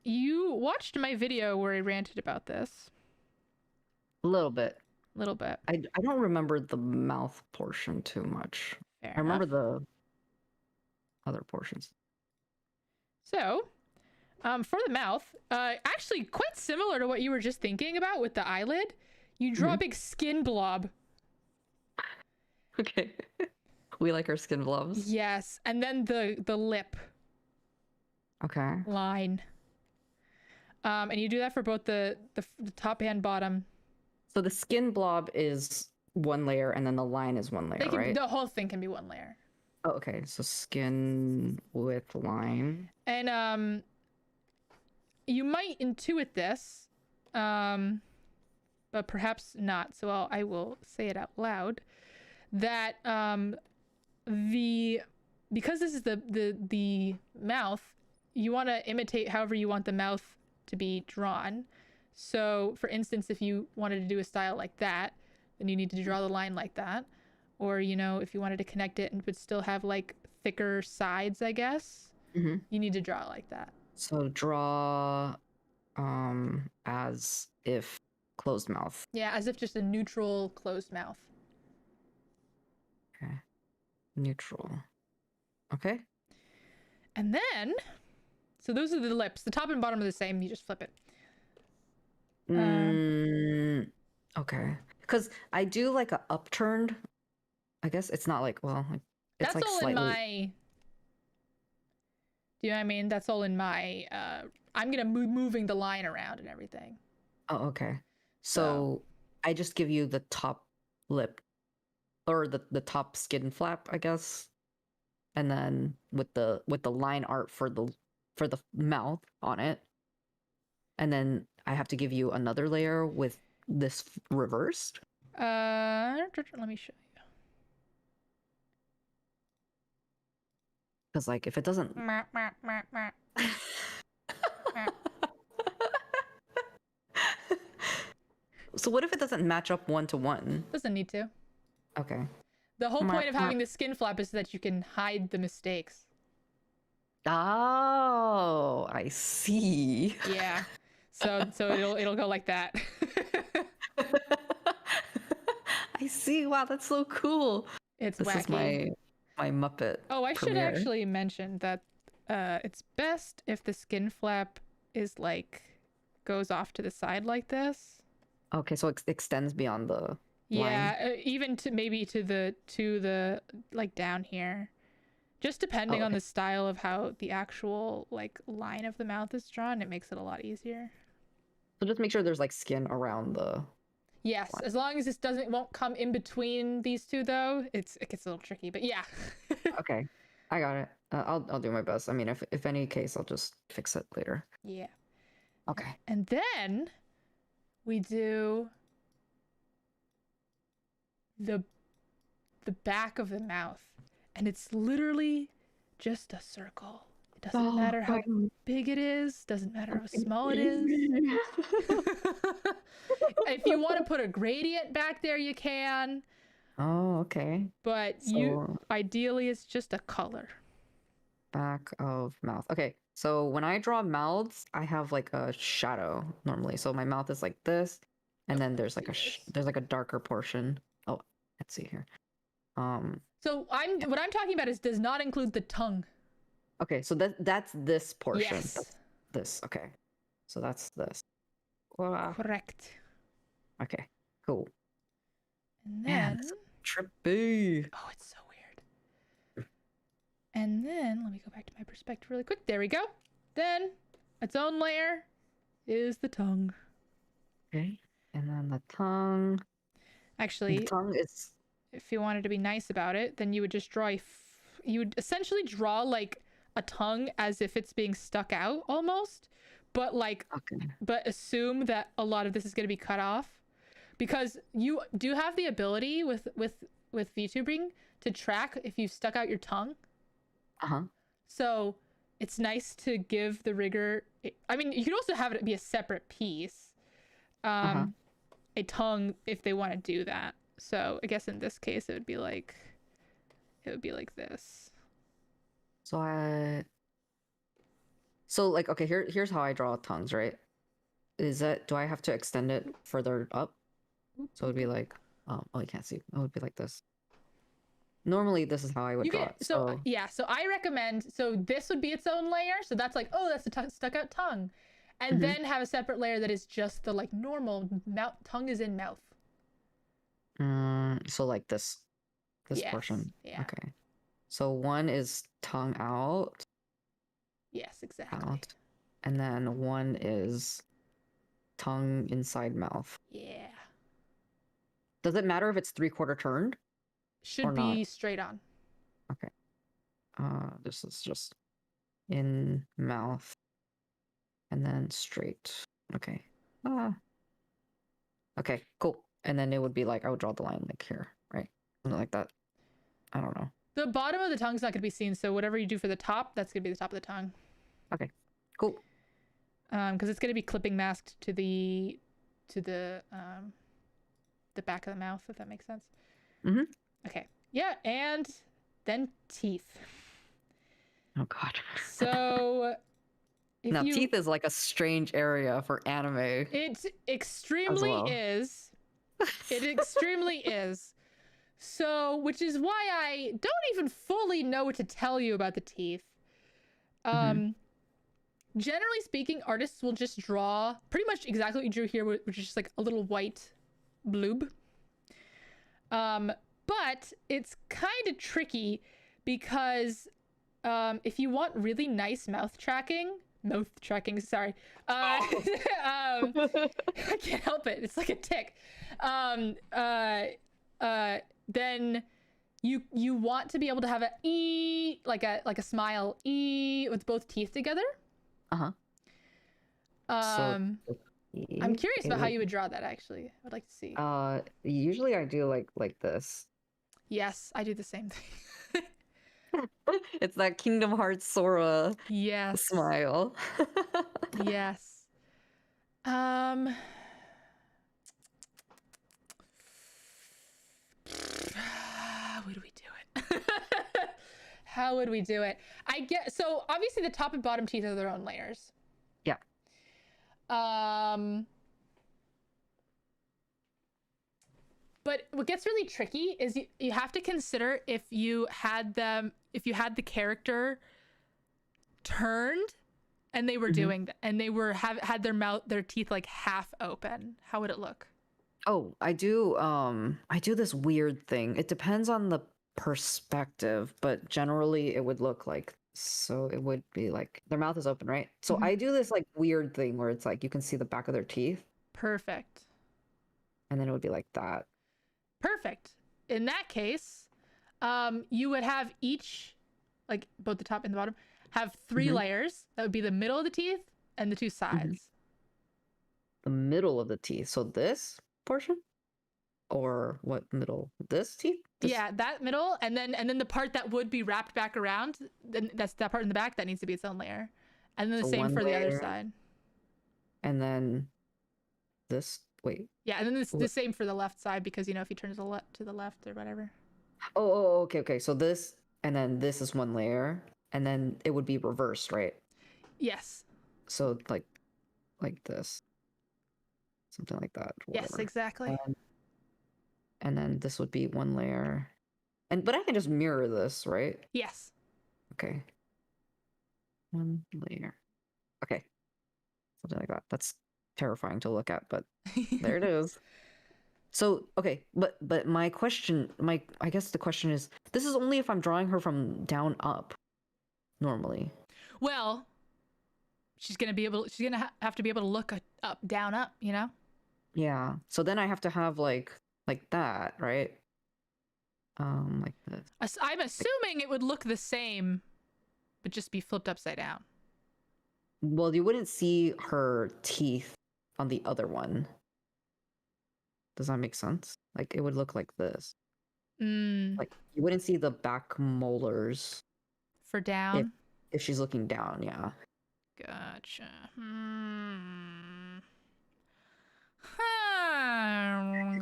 You watched my video where I ranted about this. A little bit. A little bit. I don't remember the mouth portion too much. Fair I remember enough. the other portions. So, for the mouth, actually quite similar to what you were just thinking about with the eyelid, you draw a big skin blob. Okay. We like our skin blobs. Yes, and then the lip Okay. line. And you do that for both the top and bottom. So the skin blob is one layer and then the line is one layer, right? The whole thing can be one layer. Oh, okay. So skin with line. And you might intuit this, but perhaps not. So I will say it out loud that because this is the mouth, you want to imitate however you want the mouth to be drawn. So for instance, if you wanted to do a style like that, then you need to draw the line like that. Or, you know, if you wanted to connect it and would still have like thicker sides, I guess, you need to draw like that. So draw as if closed mouth. Yeah, as if just a neutral closed mouth. Okay. Neutral. Okay. And then, so those are the lips. The top and bottom are the same. You just flip it. Okay. Because I do like a upturned. I guess it's not like, well, it's that's like all slightly... in my... Do you know what I mean? That's all in my... I'm going to moving the line around and everything. Oh, okay. So I just give you the top lip or the top skin flap, I guess. And then with the line art for the mouth on it. And then I have to give you another layer with this reversed. Let me show you. Because like if it doesn't So what if it doesn't match up 1-to-1? Doesn't need to. Okay. The whole point of having the skin flap is that you can hide the mistakes. Oh, I see. Yeah. So it'll go like that. I see. Wow, that's so cool. It's this wacky. Is my Muppet. Oh, I should premiere. actually mention that it's best if the skin flap is like goes off to the side like this. Okay, so it extends beyond the Yeah, even to maybe to the like down here. Just depending on the style of how the actual like line of the mouth is drawn, it makes it a lot easier. So just make sure there's like skin around the... Yes, as long as this won't come in between these two though, it gets a little tricky, but yeah. Okay, I got it. I'll do my best. I mean, if any case, I'll just fix it later. Yeah. Okay. And then we do the back of the mouth, and it's literally just a circle. It doesn't matter how big it is, doesn't matter how small it is. If you want to put a gradient back there, you can. Oh, okay. But ideally it's just a color. Back of mouth. Okay, so when I draw mouths, I have like a shadow normally. So my mouth is like this, and then there's like a darker portion. Oh, let's see here. So what I'm talking about does not include the tongue. Okay, so that's this portion. Yes. That's this. Okay. So that's this. Wow. Correct. Okay, cool. And Man, then it's trippy. oh, it's so weird. And then let me go back to my perspective really quick. There we go. Then its own layer is the tongue. Okay. And then the tongue. Actually, The tongue is if you wanted to be nice about it, then you would just draw you would essentially draw like a tongue as if it's being stuck out almost, but like okay. but assume that a lot of this is going to be cut off because you do have the ability with VTubing to track if you stuck out your tongue. Uh-huh. So it's nice to give the rigger. I mean, you could also have it be a separate piece, a tongue if they want to do that. So I guess in this case it would be like this. So like okay, here's how I draw tongues, right? Is that do I have to extend it further up? So it would be like oh you can't see. It would be like this. Normally this is how I would draw it. So yeah, so I recommend so this would be its own layer. So that's like, oh, that's a stuck out tongue. And then have a separate layer that is just the like normal mouth tongue is in mouth. So like this portion. Yeah. Okay. So one is tongue out. Yes, exactly. Out. And then one is tongue inside mouth. Yeah. Does it matter if it's 3/4 turned? Should be straight on. Okay. This is just in mouth and then straight. Okay. Okay, cool. And then it would be like I would draw the line like here, right? Something like that. I don't know. The bottom of the tongue's not going to be seen, so whatever you do for the top, that's going to be the top of the tongue. Okay, cool. Because it's going to be clipping masked to the back of the mouth, if that makes sense. Okay. Yeah, and then teeth. Oh God. So now teeth is like a strange area for anime. It extremely is. It extremely is. So, which is why I don't even fully know what to tell you about the teeth. Generally speaking, artists will just draw pretty much exactly what you drew here, which is just like a little white bloob. But it's kind of tricky because if you want really nice mouth tracking, sorry. I can't help it. It's like a tick. Then you want to be able to have a E, like a smile E with both teeth together. I'm curious about how you would draw that actually. I'd like to see. Usually I do like this. Yes, I do the same thing. It's that Kingdom Hearts Sora smile. Yes. How would we do it? How would we do it? So obviously the top and bottom teeth are their own layers. Yeah. But what gets really tricky is you have to consider if you had the character turned and they were doing that and they were had their teeth like half open, how would it look? Oh, I do this weird thing. It depends on the perspective, but generally it would look like so it would be like their mouth is open, right? So I do this like weird thing where it's like you can see the back of their teeth. Perfect. And then it would be like that. Perfect. In that case, you would have each, like both the top and the bottom, have 3 layers. That would be the middle of the teeth and the 2 sides. The middle of the teeth. So this portion? Or what middle? This teeth? Yeah, that middle, and then the part that would be wrapped back around, then that's that part in the back that needs to be its own layer. And then the same for the other side. And then this yeah, and then the same for the left side because if you turn to the left or whatever. Okay. So this and then this is one layer and then it would be reversed, right? Yes. So like this. Something like that. Whatever. Yes, exactly. And then this would be one layer. But I can just mirror this, right? Yes. Okay. One layer. Okay. Something like that. That's terrifying to look at, but there it is. So, okay, but my question, I guess the question is, this is only if I'm drawing her from down up normally. Well, she's gonna have to be able to look up, down, up, you know? Yeah. So then I have to have like that, right? Like this. I'm assuming it would look the same, but just be flipped upside down. Well, you wouldn't see her teeth on the other one. Does that make sense? Like it would look like this. Like you wouldn't see the back molars For down? if she's looking down, yeah. Gotcha.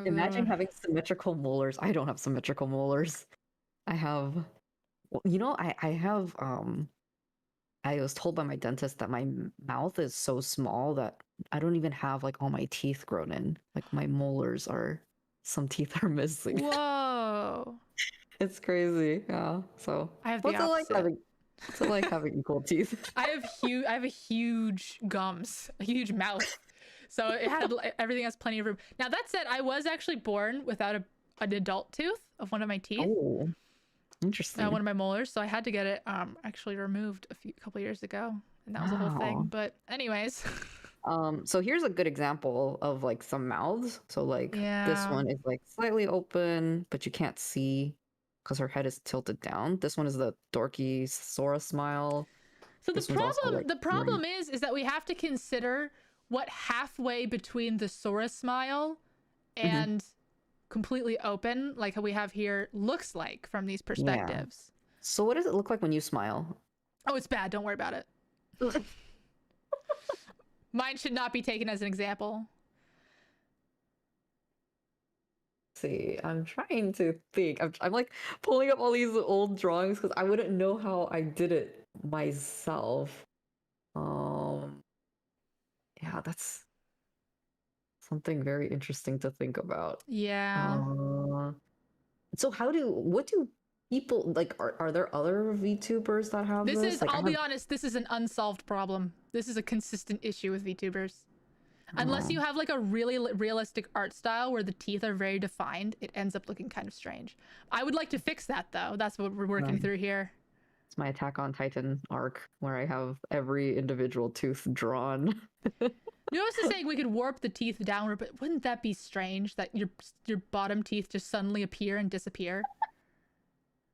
Imagine having symmetrical molars. I don't have symmetrical molars. I have, well, you know, I have I was told by my dentist that my mouth is so small that I don't even have like all my teeth grown in. Like my molars are, some teeth are missing. Whoa. It's crazy. Yeah. So I have the opposite. What's it like having equal teeth? I have a huge gums, a huge mouth. So it had everything has plenty of room. Now that said, I was actually born without an adult tooth of one of my teeth. Oh, interesting. One of my molars, so I had to get it actually removed a couple years ago, and that was a whole thing. But anyways. So here's a good example of like some mouths. So like this one is like slightly open, but you can't see because her head is tilted down. This one is the dorky Sora smile. So the problem is that we have to consider what halfway between the Sora smile and completely open, like how we have here, looks like from these perspectives. Yeah. So what does it look like when you smile? Oh, it's bad. Don't worry about it. Mine should not be taken as an example. See, I'm trying to think. I'm like pulling up all these old drawings because I wouldn't know how I did it myself. Yeah, that's something very interesting to think about. Yeah. So what do people like, are there other VTubers that have this? I'll be honest, this is an unsolved problem. This is a consistent issue with VTubers. Unless you have like a really realistic art style where the teeth are very defined, it ends up looking kind of strange. I would like to fix that though. That's what we're working through here. It's my Attack on Titan arc where I have every individual tooth drawn. You know, I was saying we could warp the teeth downward, but wouldn't that be strange that your bottom teeth just suddenly appear and disappear?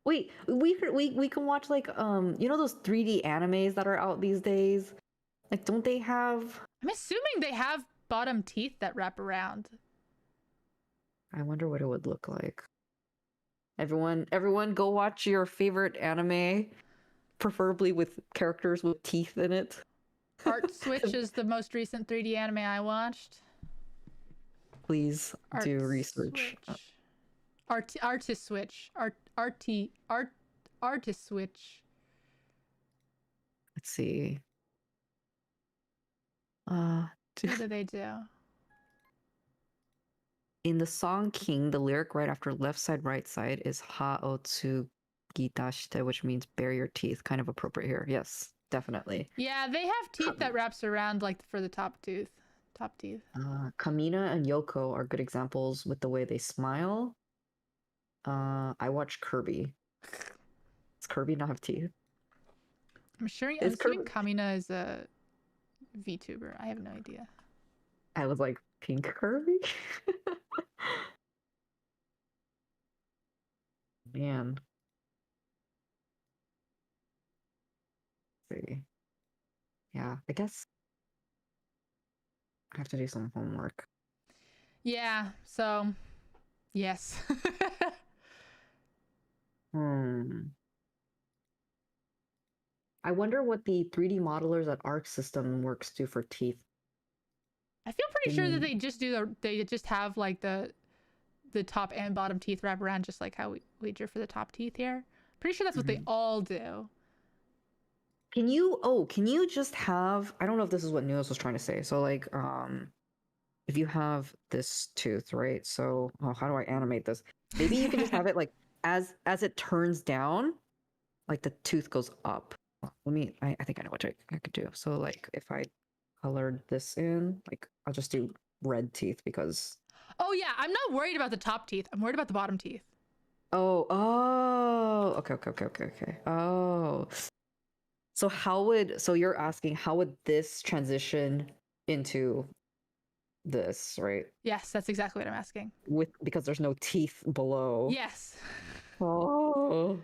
Wait, we can watch like you know those 3D animes that are out these days? Like don't they have, I'm assuming they have bottom teeth that wrap around. I wonder what it would look like. Everyone go watch your favorite anime, preferably with characters with teeth in it. Art Switch is the most recent 3D anime I watched. Please do research. Artist Switch. Artist Switch. Let's see. What do they do? In the song King, the lyric right after left side, right side is ha otsu gitashite, which means bare your teeth. Kind of appropriate here. Yes, definitely. Yeah, they have teeth that wraps around like for the top teeth. Kamina and Yoko are good examples with the way they smile. I watch Kirby. Does Kirby not have teeth? I'm assuming Kamina is a VTuber. I have no idea. I was like, pink Kirby? Man. Let's see. Yeah, I guess I have to do some homework. Yeah, so yes. I wonder what the 3D modelers at Arc System Works do for teeth. I feel pretty sure that they just have like the top and bottom teeth wrap around just like how we drew for the top teeth here. Pretty sure that's what they all do. Can you just have, I don't know if this is what Nuos was trying to say. So like, if you have this tooth, right? So, how do I animate this? Maybe you can just have it like, as it turns down, like the tooth goes up. let me. I think I know what I could do. So like, if I colored this in, like, I'll just do red teeth because. Oh yeah, I'm not worried about the top teeth. I'm worried about the bottom teeth. Oh, okay. Oh, so so you're asking how would this transition into this, right? Yes, that's exactly what I'm asking. Because there's no teeth below. Yes. Oh,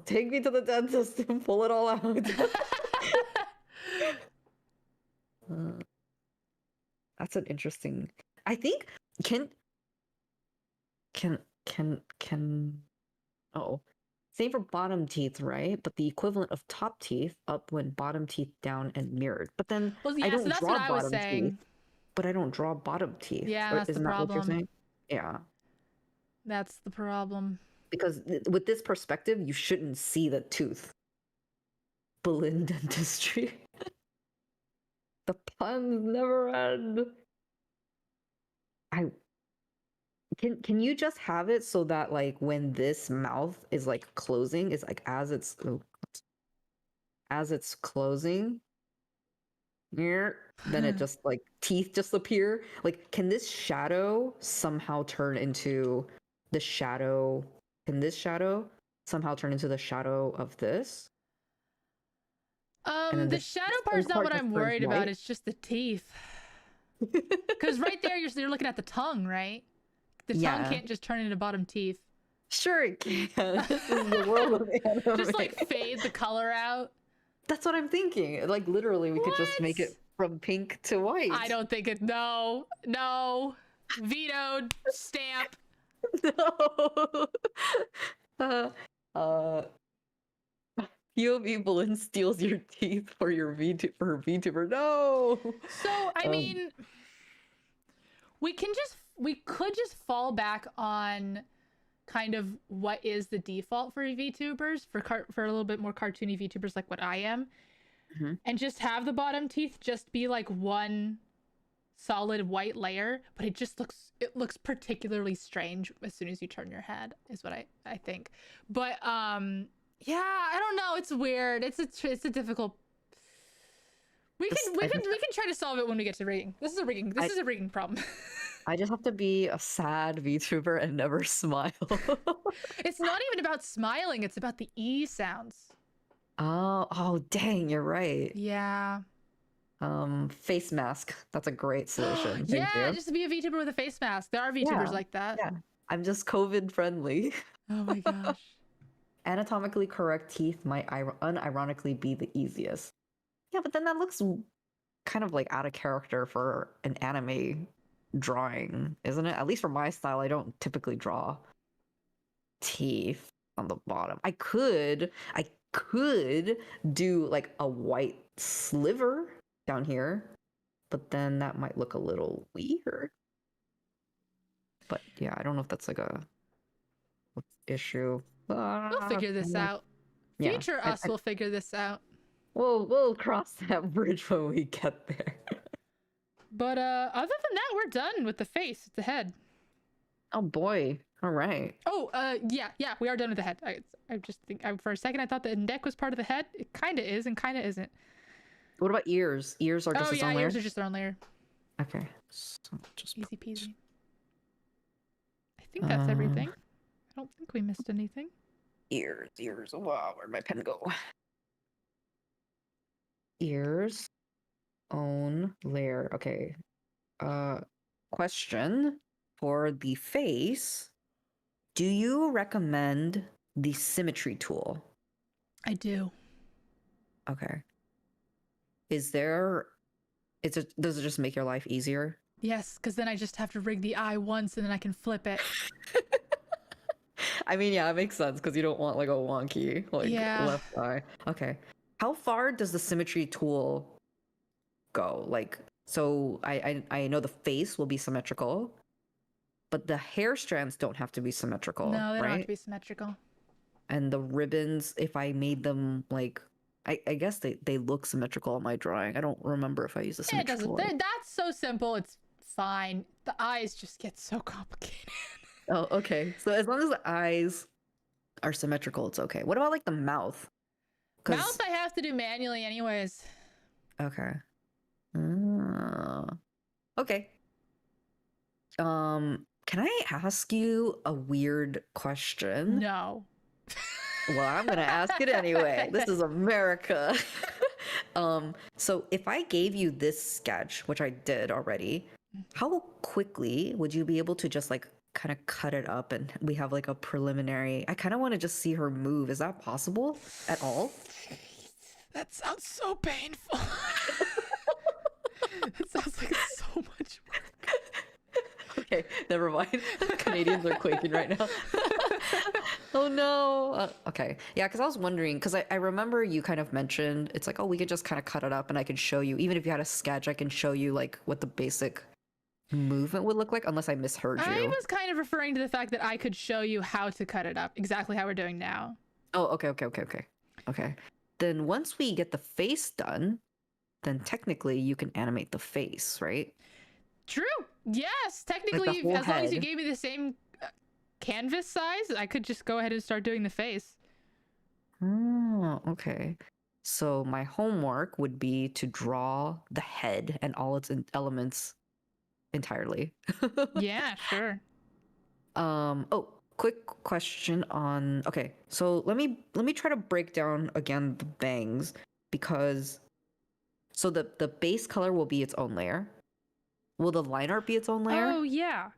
take me to the dentist and pull it all out. Uh, that's an interesting. I think can can can oh, same for bottom teeth, right? But the equivalent of top teeth up when bottom teeth down and mirrored. But then Well, I yeah, so don't that's what draw I was bottom teeth, saying. but I don't draw bottom teeth. Yeah, Or that's the isn't that what you're problem. saying? Yeah. That's the problem. Because with this perspective, you shouldn't see the tooth. Berlin dentistry. The puns never end. I can you just have it so that like when this mouth is like closing, is like as it's closing, then it just like teeth just appear. Like, can this shadow somehow turn into the shadow? Can this shadow somehow turn into the shadow of this? And then The shadow part's this not part what just I'm turns worried about. white. It's just the teeth. Because right there, you're looking at the tongue, right? The tongue Yeah, can't just turn into bottom teeth. sure it can. This is the world of anime. Just like fade the color out. That's what I'm thinking. Like literally, we could just make What? it from pink to white. I don't think it. No, no, vetoed. Stamp. No. uh, uh, POV Balloon steals your teeth for your VTuber. No. So I mean, we could just fall back on kind of what is the default for VTubers for a little bit more cartoony VTubers like what I am, Mhm. and just have the bottom teeth just be like one solid white layer, but it looks particularly strange as soon as you turn your head is what I think. But yeah, I don't know, it's weird. It's a difficult. We can try to solve it when we get to rigging. This is a rigging problem. I just have to be a sad VTuber and never smile. It's not even about smiling, it's about the E sounds. Oh, dang, you're right. Yeah. Face mask. That's a great solution. Thank Yeah, you. just to be a VTuber with a face mask. There are VTubers Yeah, like that. yeah. I'm just COVID friendly. Oh my gosh. Anatomically correct teeth might unironically be the easiest. Yeah, but then that looks kind of like out of character for an anime drawing, isn't it? At least for my style, I don't typically draw teeth on the bottom. I could do like a white sliver down here, but then that might look a little weird. But yeah, I don't know if that's like a issue. We'll figure this out. Yeah, Future us will figure this out. we'll cross that bridge when we get there. But other than that, we're done with the face, the head. Oh boy. All right. Oh, yeah, we are done with the head. I just think for a second I thought the neck was part of the head. It kind of is and kind of isn't. What about ears? Ears are just Oh its yeah, own layer? ears are just their own layer. Okay. So just Easy peasy. I think that's everything. I don't think we missed anything. ears. Wow, where'd my pen go? Ears, own layer. Okay. Question for the face. Do you recommend the Symmetry Tool? I do. Okay. Does it just make your life easier? Yes, because then I just have to rig the eye once and then I can flip it. I mean, yeah, it makes sense because you don't want like a wonky Yeah. left eye. Okay. How far does the Symmetry Tool go? Like, so I know the face will be symmetrical, but the hair strands don't have to be symmetrical, No, they don't have right? to be symmetrical. And the ribbons, if I made them like, I guess they look symmetrical on my drawing. I don't remember if I use the Yeah, it Symmetry doesn't. Tool. That's so simple. It's fine. The eyes just get so complicated. Oh, okay. So as long as the eyes are symmetrical, it's okay. What about like the mouth? Mouth I have to do manually anyways. Okay. Okay. Can I ask you a weird question? No. Well, I'm gonna ask it anyway. This is America. So if I gave you this sketch, which I did already, how quickly would you be able to just like kind of cut it up and we have like a preliminary? I kind of want to just see her move. Is that possible at all? That sounds so painful. That sounds like so much work. Okay, never mind. Canadians are quaking right now. Oh no. Okay. Yeah, because I was wondering, because I remember you kind of mentioned, it's like, oh, we could just kind of cut it up and I could show you, even if you had a sketch, I can show you like what the basic movement would look like, unless I misheard you. I was kind of referring to the fact that I could show you how to cut it up, exactly how we're doing now. Oh, okay. Then once we get the face done, then technically you can animate the face, right? True. Yes. Like Technically, the whole as long as you head. gave me the same canvas size, I could just go ahead and start doing the face. Oh, okay. So my homework would be to draw the head and all its elements entirely. Yeah, sure. Oh, quick question on, okay, so let me try to break down again the bangs, because so the base color will be its own layer. Will the line art be its own layer? Oh, yeah.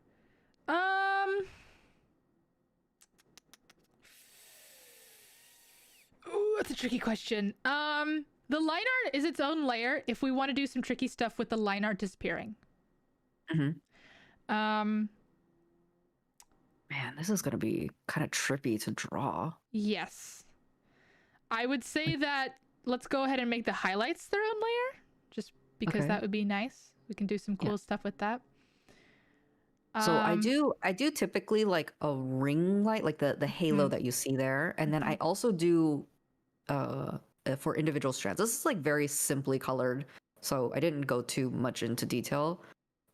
Ooh, that's a tricky question. The line art is its own layer if we want to do some tricky stuff with the line art disappearing. Man, this is gonna be kind of trippy to draw. Yes. I would say that let's go ahead and make the highlights their own layer, just because Okay. that would be nice. We can do some cool stuff with that. So I do typically like a ring light, like the halo that you see there, and then I also do for individual strands. This is like very simply colored, so I didn't go too much into detail.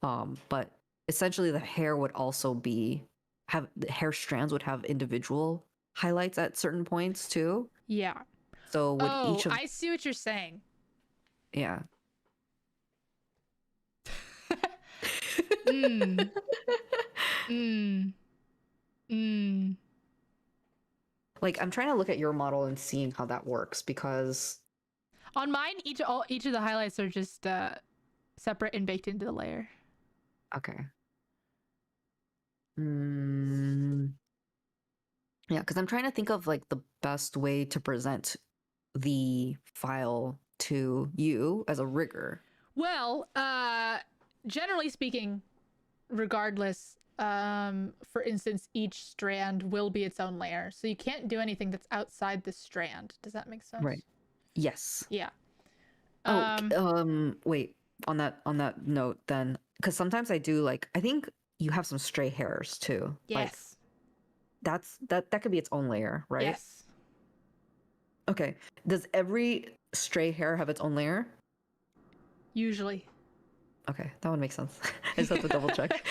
But essentially the hair would also have the hair strands would have individual highlights at certain points too. Yeah. So would each of I see what you're saying. yeah. Mm. Mm. Mm. Like I'm trying to look at your model and seeing how that works, because On mine, each of the highlights are just separate and baked into the layer. okay. Yeah, because I'm trying to think of like the best way to present the file to you as a rigger. Well, generally speaking, regardless, for instance, each strand will be its own layer. So you can't do anything that's outside the strand. Does that make sense? Right. Yes. Yeah. Wait, on that note then, because sometimes I do like, I think you have some stray hairs too. Like Yes. that could be its own layer, right? Yes. Okay. Does every stray hair have its own layer? Usually. Okay, that would make sense. I just have to double check.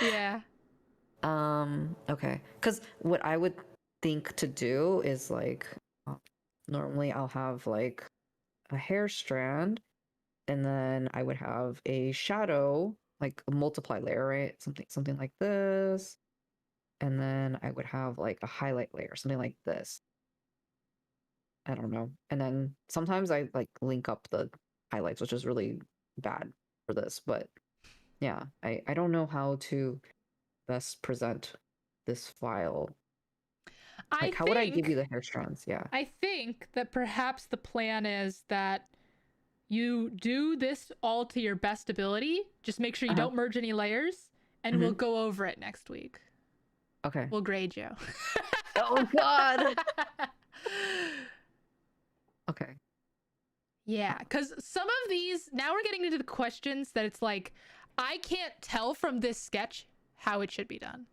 Yeah. Okay. Because what I would think to do is like, normally I'll have like a hair strand, and then I would have a shadow, like a multiply layer, right? Something like this. And then I would have like a highlight layer, something like this. I don't know. And then sometimes I like link up the highlights, which is really bad for this, but yeah, I don't know how to best present this file. Like, how would I give you the hair strands? Yeah. I think that perhaps the plan is that you do this all to your best ability. Just make sure you don't merge any layers, and we'll go over it next week. Okay. We'll grade you. Oh God. Okay. Yeah, because some of these, now we're getting into the questions that it's like, I can't tell from this sketch how it should be done.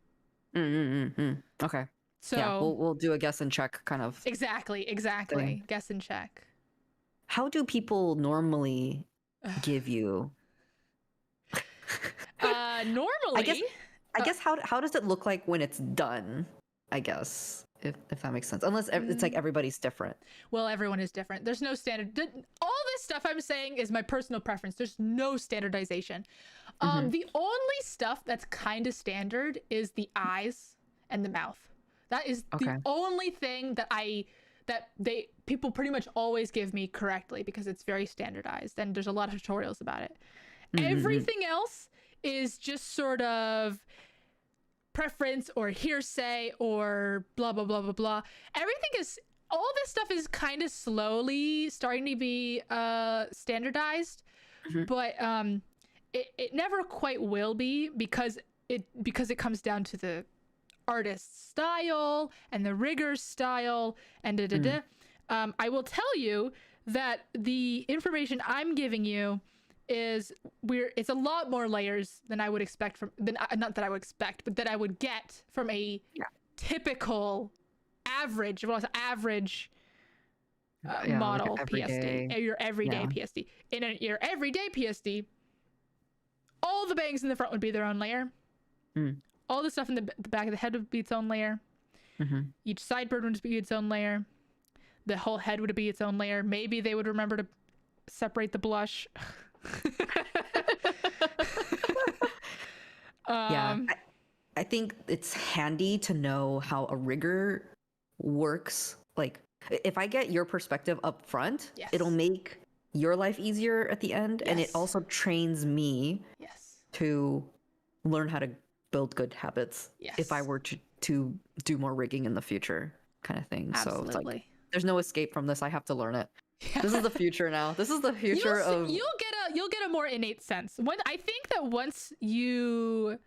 Okay. So yeah, we'll do a guess and check kind of. Exactly. thing. Guess and check. How do people normally give you? Normally, I guess how does it look like when it's done? I guess if that makes sense. Unless it's like everybody's different. Well, everyone is different. There's no standard. All this stuff I'm saying is my personal preference. There's no standardization. The only stuff that's kind of standard is the eyes and the mouth. That is the only thing that people pretty much always give me correctly because it's very standardized and there's a lot of tutorials about it. Everything else is just sort of preference or hearsay or blah blah blah blah blah. All this stuff is kind of slowly starting to be standardized, but it never quite will be because it comes down to the artist's style and the rigger's style and I will tell you that the information I'm giving you it's a lot more layers than I would expect not that I would expect, but that I would get from a typical average model PSD, your everyday PSD. In your everyday PSD, all the bangs in the front would be their own layer. All the stuff in the back of the head would be its own layer. Each sideburn would be its own layer. The whole head would be its own layer. Maybe they would remember to separate the blush. I think it's handy to know how a rigger works. Like, if I get your perspective up front, it'll make your life easier at the end, and it also trains me to learn how to build good habits if I were to do more rigging in the future, kind of thing. Absolutely. So it's like there's no escape from this. I have to learn it. This is the future now. This is the future of. You'll get a more innate sense. I think that once you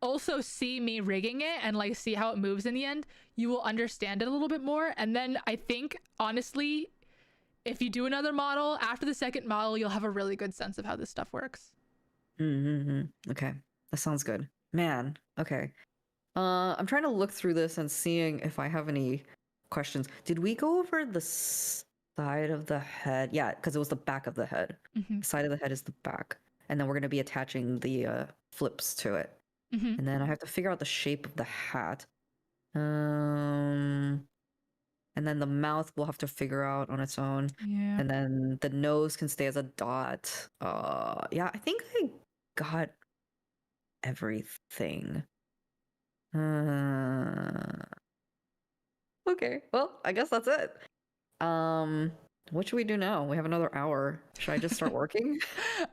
also see me rigging it and like see how it moves in the end, you will understand it a little bit more. And then I think honestly, if you do another model after the second model, you'll have a really good sense of how this stuff works. Okay, that sounds good, man. Okay, I'm trying to look through this and seeing if I have any questions. Did we go over the side of the head? Yeah, because it was the back of the head. The side of the head is the back, and then we're going to be attaching the flips to it. And then I have to figure out the shape of the hat. And then the mouth we'll have to figure out on its own. And then the nose can stay as a dot. Yeah, I think I got everything. Okay, well, I guess that's it. What should we do now? We have another hour. Should I just start working?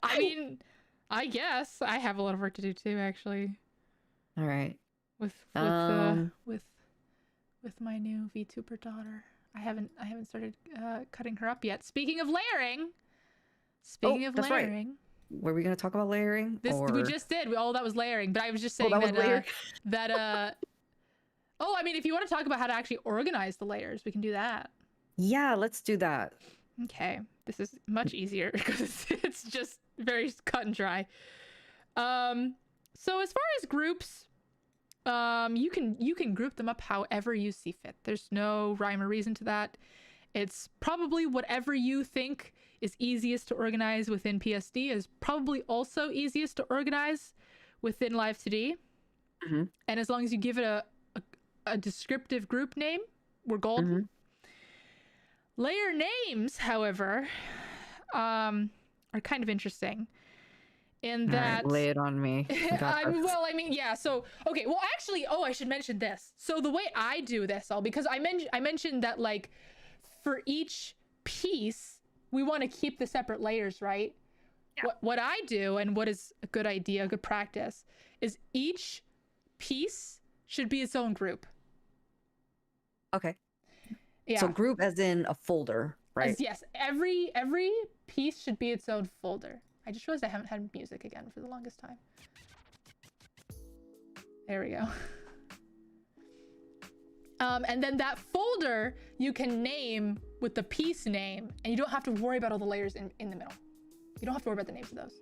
I mean, I guess I have a lot of work to do too, actually. All right. With my new VTuber daughter, I haven't started cutting her up yet. Speaking of layering, right. Were we gonna talk about layering? We just did. All that was layering, but I was just saying that. Oh, I mean, if you want to talk about how to actually organize the layers, we can do that. Yeah, let's do that. Okay, this is much easier because it's just very cut and dry. So as far as groups, you can group them up however you see fit. There's no rhyme or reason to that. It's probably whatever you think is easiest to organize within PSD is probably also easiest to organize within Live 2D. And as long as you give it a descriptive group name, we're golden. Layer names, however, are kind of interesting in that. Lay it on me. So okay. Well, actually, I should mention this. So the way I do this, because I mentioned that like for each piece we want to keep the separate layers, right? What I do and what is a good idea, a good practice, is each piece should be its own group. Okay. Yeah. So group as in a folder, right? Yes. Every piece should be its own folder. I just realized I haven't had music again for the longest time. There we go. And then that folder you can name with the piece name, and you don't have to worry about all the layers in the middle. You don't have to worry about the names of those.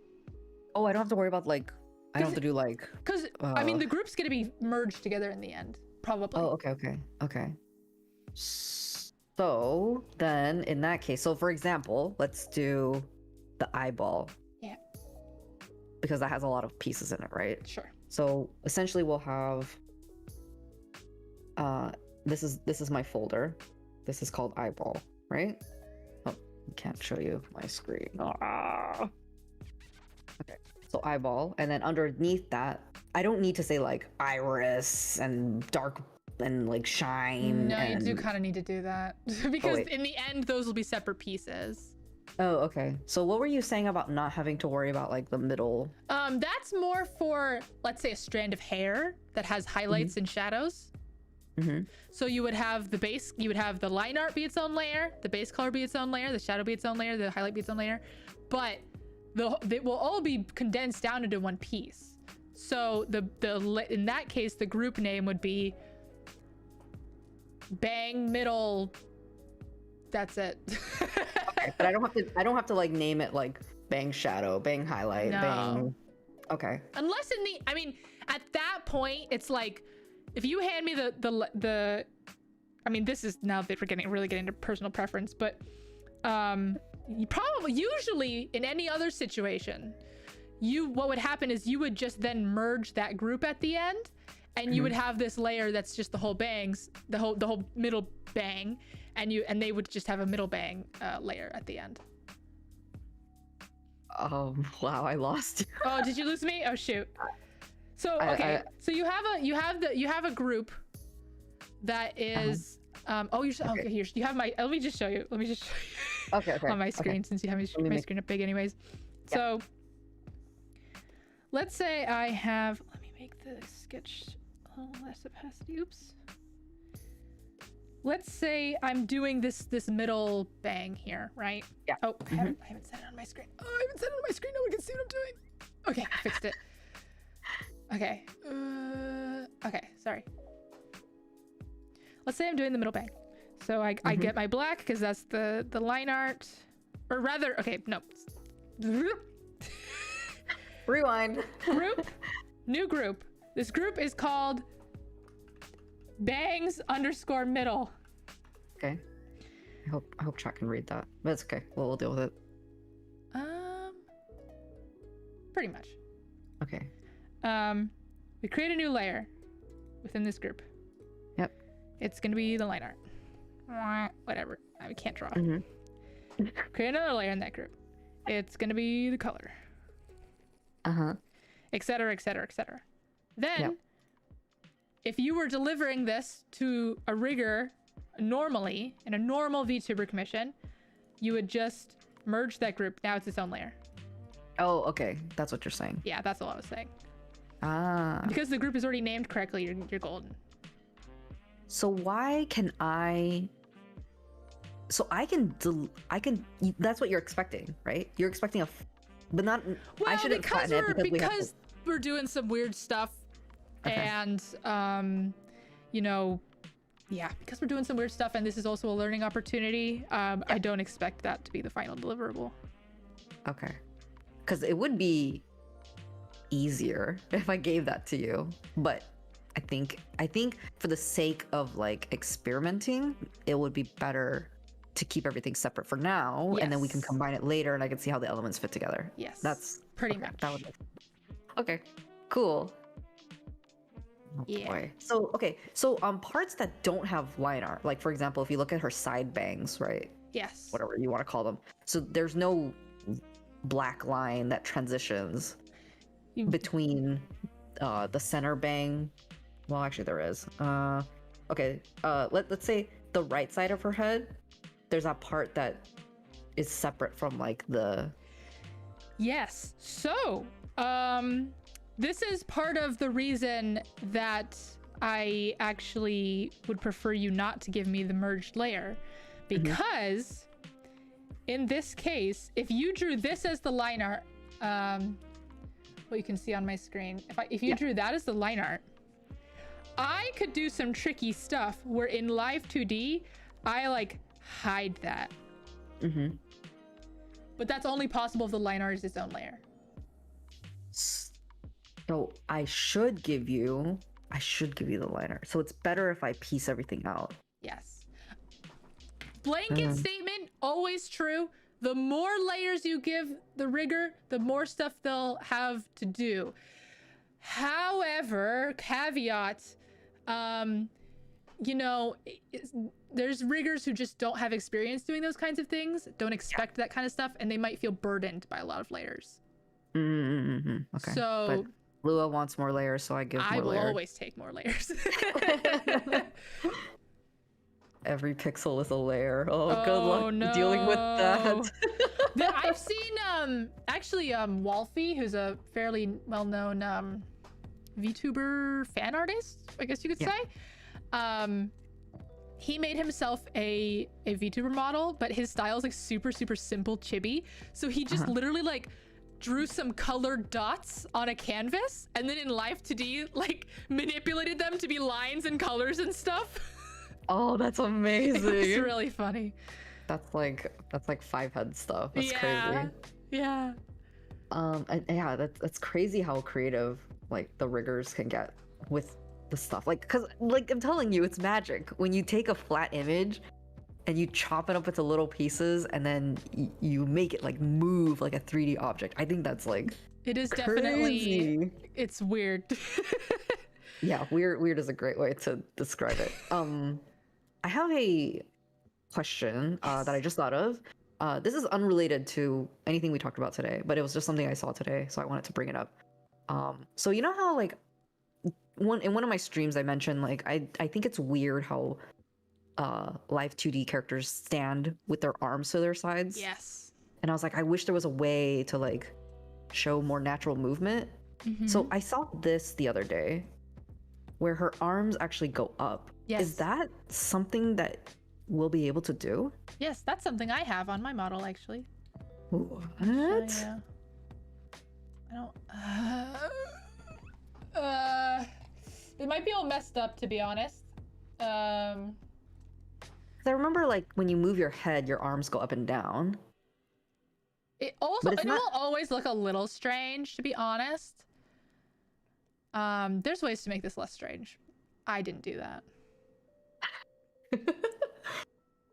Oh, I don't have to worry about like, I don't have to do like... Because, I mean, the group's going to be merged together in the end, probably. Oh, okay. So then in that case, so for example, let's do the eyeball. Yeah. Because that has a lot of pieces in it, right? Sure. So essentially we'll have this is my folder. This is called eyeball, right? Oh, I can't show you my screen. Ah. Okay, so eyeball, and then underneath that, I don't need to say like iris and dark and like shine. No, and... you do kind of need to do that because in the end, those will be separate pieces. Oh, okay. So what were you saying about not having to worry about like the middle? That's more for, let's say, a strand of hair that has highlights and shadows. So you would have the base, you would have the line art be its own layer, the base color be its own layer, the shadow be its own layer, the highlight be its own layer, but it will all be condensed down into one piece. So in that case, the group name would be bang middle. That's it. Okay, but I don't have to like name it like bang shadow, bang highlight, bang. Okay. Unless I mean, at that point, it's like, if you hand me the I mean, this is now that we're really getting into personal preference, but you probably, usually in any other situation, what would happen is you would just then merge that group at the end, and you would have this layer that's just the whole bangs, the whole middle bang, and they would just have a middle bang layer at the end. Wow, I lost you. Oh, did you lose me? Oh shoot. So okay, so you have a group that is okay, here you have my, let me just show you Okay. on my screen, since you have my screen up big anyways. Yeah. So let's say I have, let me make the sketch a little less opacity. Oops. Let's say I'm doing this middle bang here, right? Yeah. Oh, I haven't set it on my screen. Oh, I haven't set it on my screen. No one can see what I'm doing. Okay, I fixed it. Okay. Okay, sorry. Let's say I'm doing the middle bang. So I get my black because that's the line art. Or rather, okay, no. Rewind. Group. New group. This group is called bangs_middle. Okay. I hope chat can read that. But it's okay. We'll deal with it. Pretty much. Okay. We create a new layer within this group. Yep. It's gonna be the line art. Whatever. I can't draw. Create another layer in that group. It's gonna be the color. Etc. Etc. Etc. Then, if you were delivering this to a rigger normally in a normal VTuber commission, you would just merge that group. Now it's its own layer. Oh, okay. That's what you're saying. Yeah, that's all I was saying. Because the group is already named correctly, you're golden. So why can I? So I can. That's what you're expecting, right? You're expecting but not. Well, I shouldn't flatten it because we're doing some weird stuff, and you know, yeah, because we're doing some weird stuff, and this is also a learning opportunity. I don't expect that to be the final deliverable. Okay, because it would be easier if I gave that to you, but I think for the sake of like experimenting, it would be better to keep everything separate for now, and then we can combine it later, and I can see how the elements fit together. Yes, that's pretty much. That would okay, cool. Oh, yeah. Boy. So parts that don't have line art, like for example, if you look at her side bangs, right? Yes. Whatever you want to call them. So there's no black line that transitions between the center bang. Well, actually there is. Okay. Let's say the right side of her head. There's that part that is separate from like the. Yes. So, this is part of the reason that I actually would prefer you not to give me the merged layer, because in this case, if you drew this as the line art, what you can see on my screen, if you drew that as the line art, I could do some tricky stuff where in live 2D, I like hide that. But that's only possible if the line art is its own layer. So I should give you the liner. So it's better if I piece everything out. Yes. Blanket statement, always true. The more layers you give the rigger, the more stuff they'll have to do. However, caveat, you know, there's riggers who just don't have experience doing those kinds of things, don't expect that kind of stuff, and they might feel burdened by a lot of layers. Okay. So but Lua wants more layers, so I give more I will layers. always take more layers. Every pixel is a layer. Oh, good luck no. dealing with that. I've seen actually Wolfie, who's a fairly well-known VTuber fan artist, I guess you could say. He made himself a VTuber model, but his style is like super simple chibi. So he just literally like drew some colored dots on a canvas, and then in Live 2D like manipulated them to be lines and colors and stuff. Oh, that's amazing. It's really funny. That's like 5-head stuff. That's crazy. Yeah. Yeah, that's crazy how creative like the riggers can get with the stuff. Like, cause like I'm telling you, it's magic. When you take a flat image and you chop it up into little pieces and then you make it like move like a 3D object. I think that's like it is crazy. Definitely it's weird. Yeah, weird is a great way to describe it. I have a question that I just thought of. This is unrelated to anything we talked about today, but it was just something I saw today, so I wanted to bring it up. So you know how like in one of my streams I mentioned like I think it's weird how Live 2D characters stand with their arms to their sides. Yes. And I was like, I wish there was a way to like show more natural movement. So I saw this the other day where her arms actually go up. Yes. Is that something that we'll be able to do? Yes, that's something I have on my model actually. What? I don't. It might be all messed up, to be honest. 'Cause I remember like when you move your head, your arms go up and down. It will always look a little strange, to be honest. There's ways to make this less strange. I didn't do that.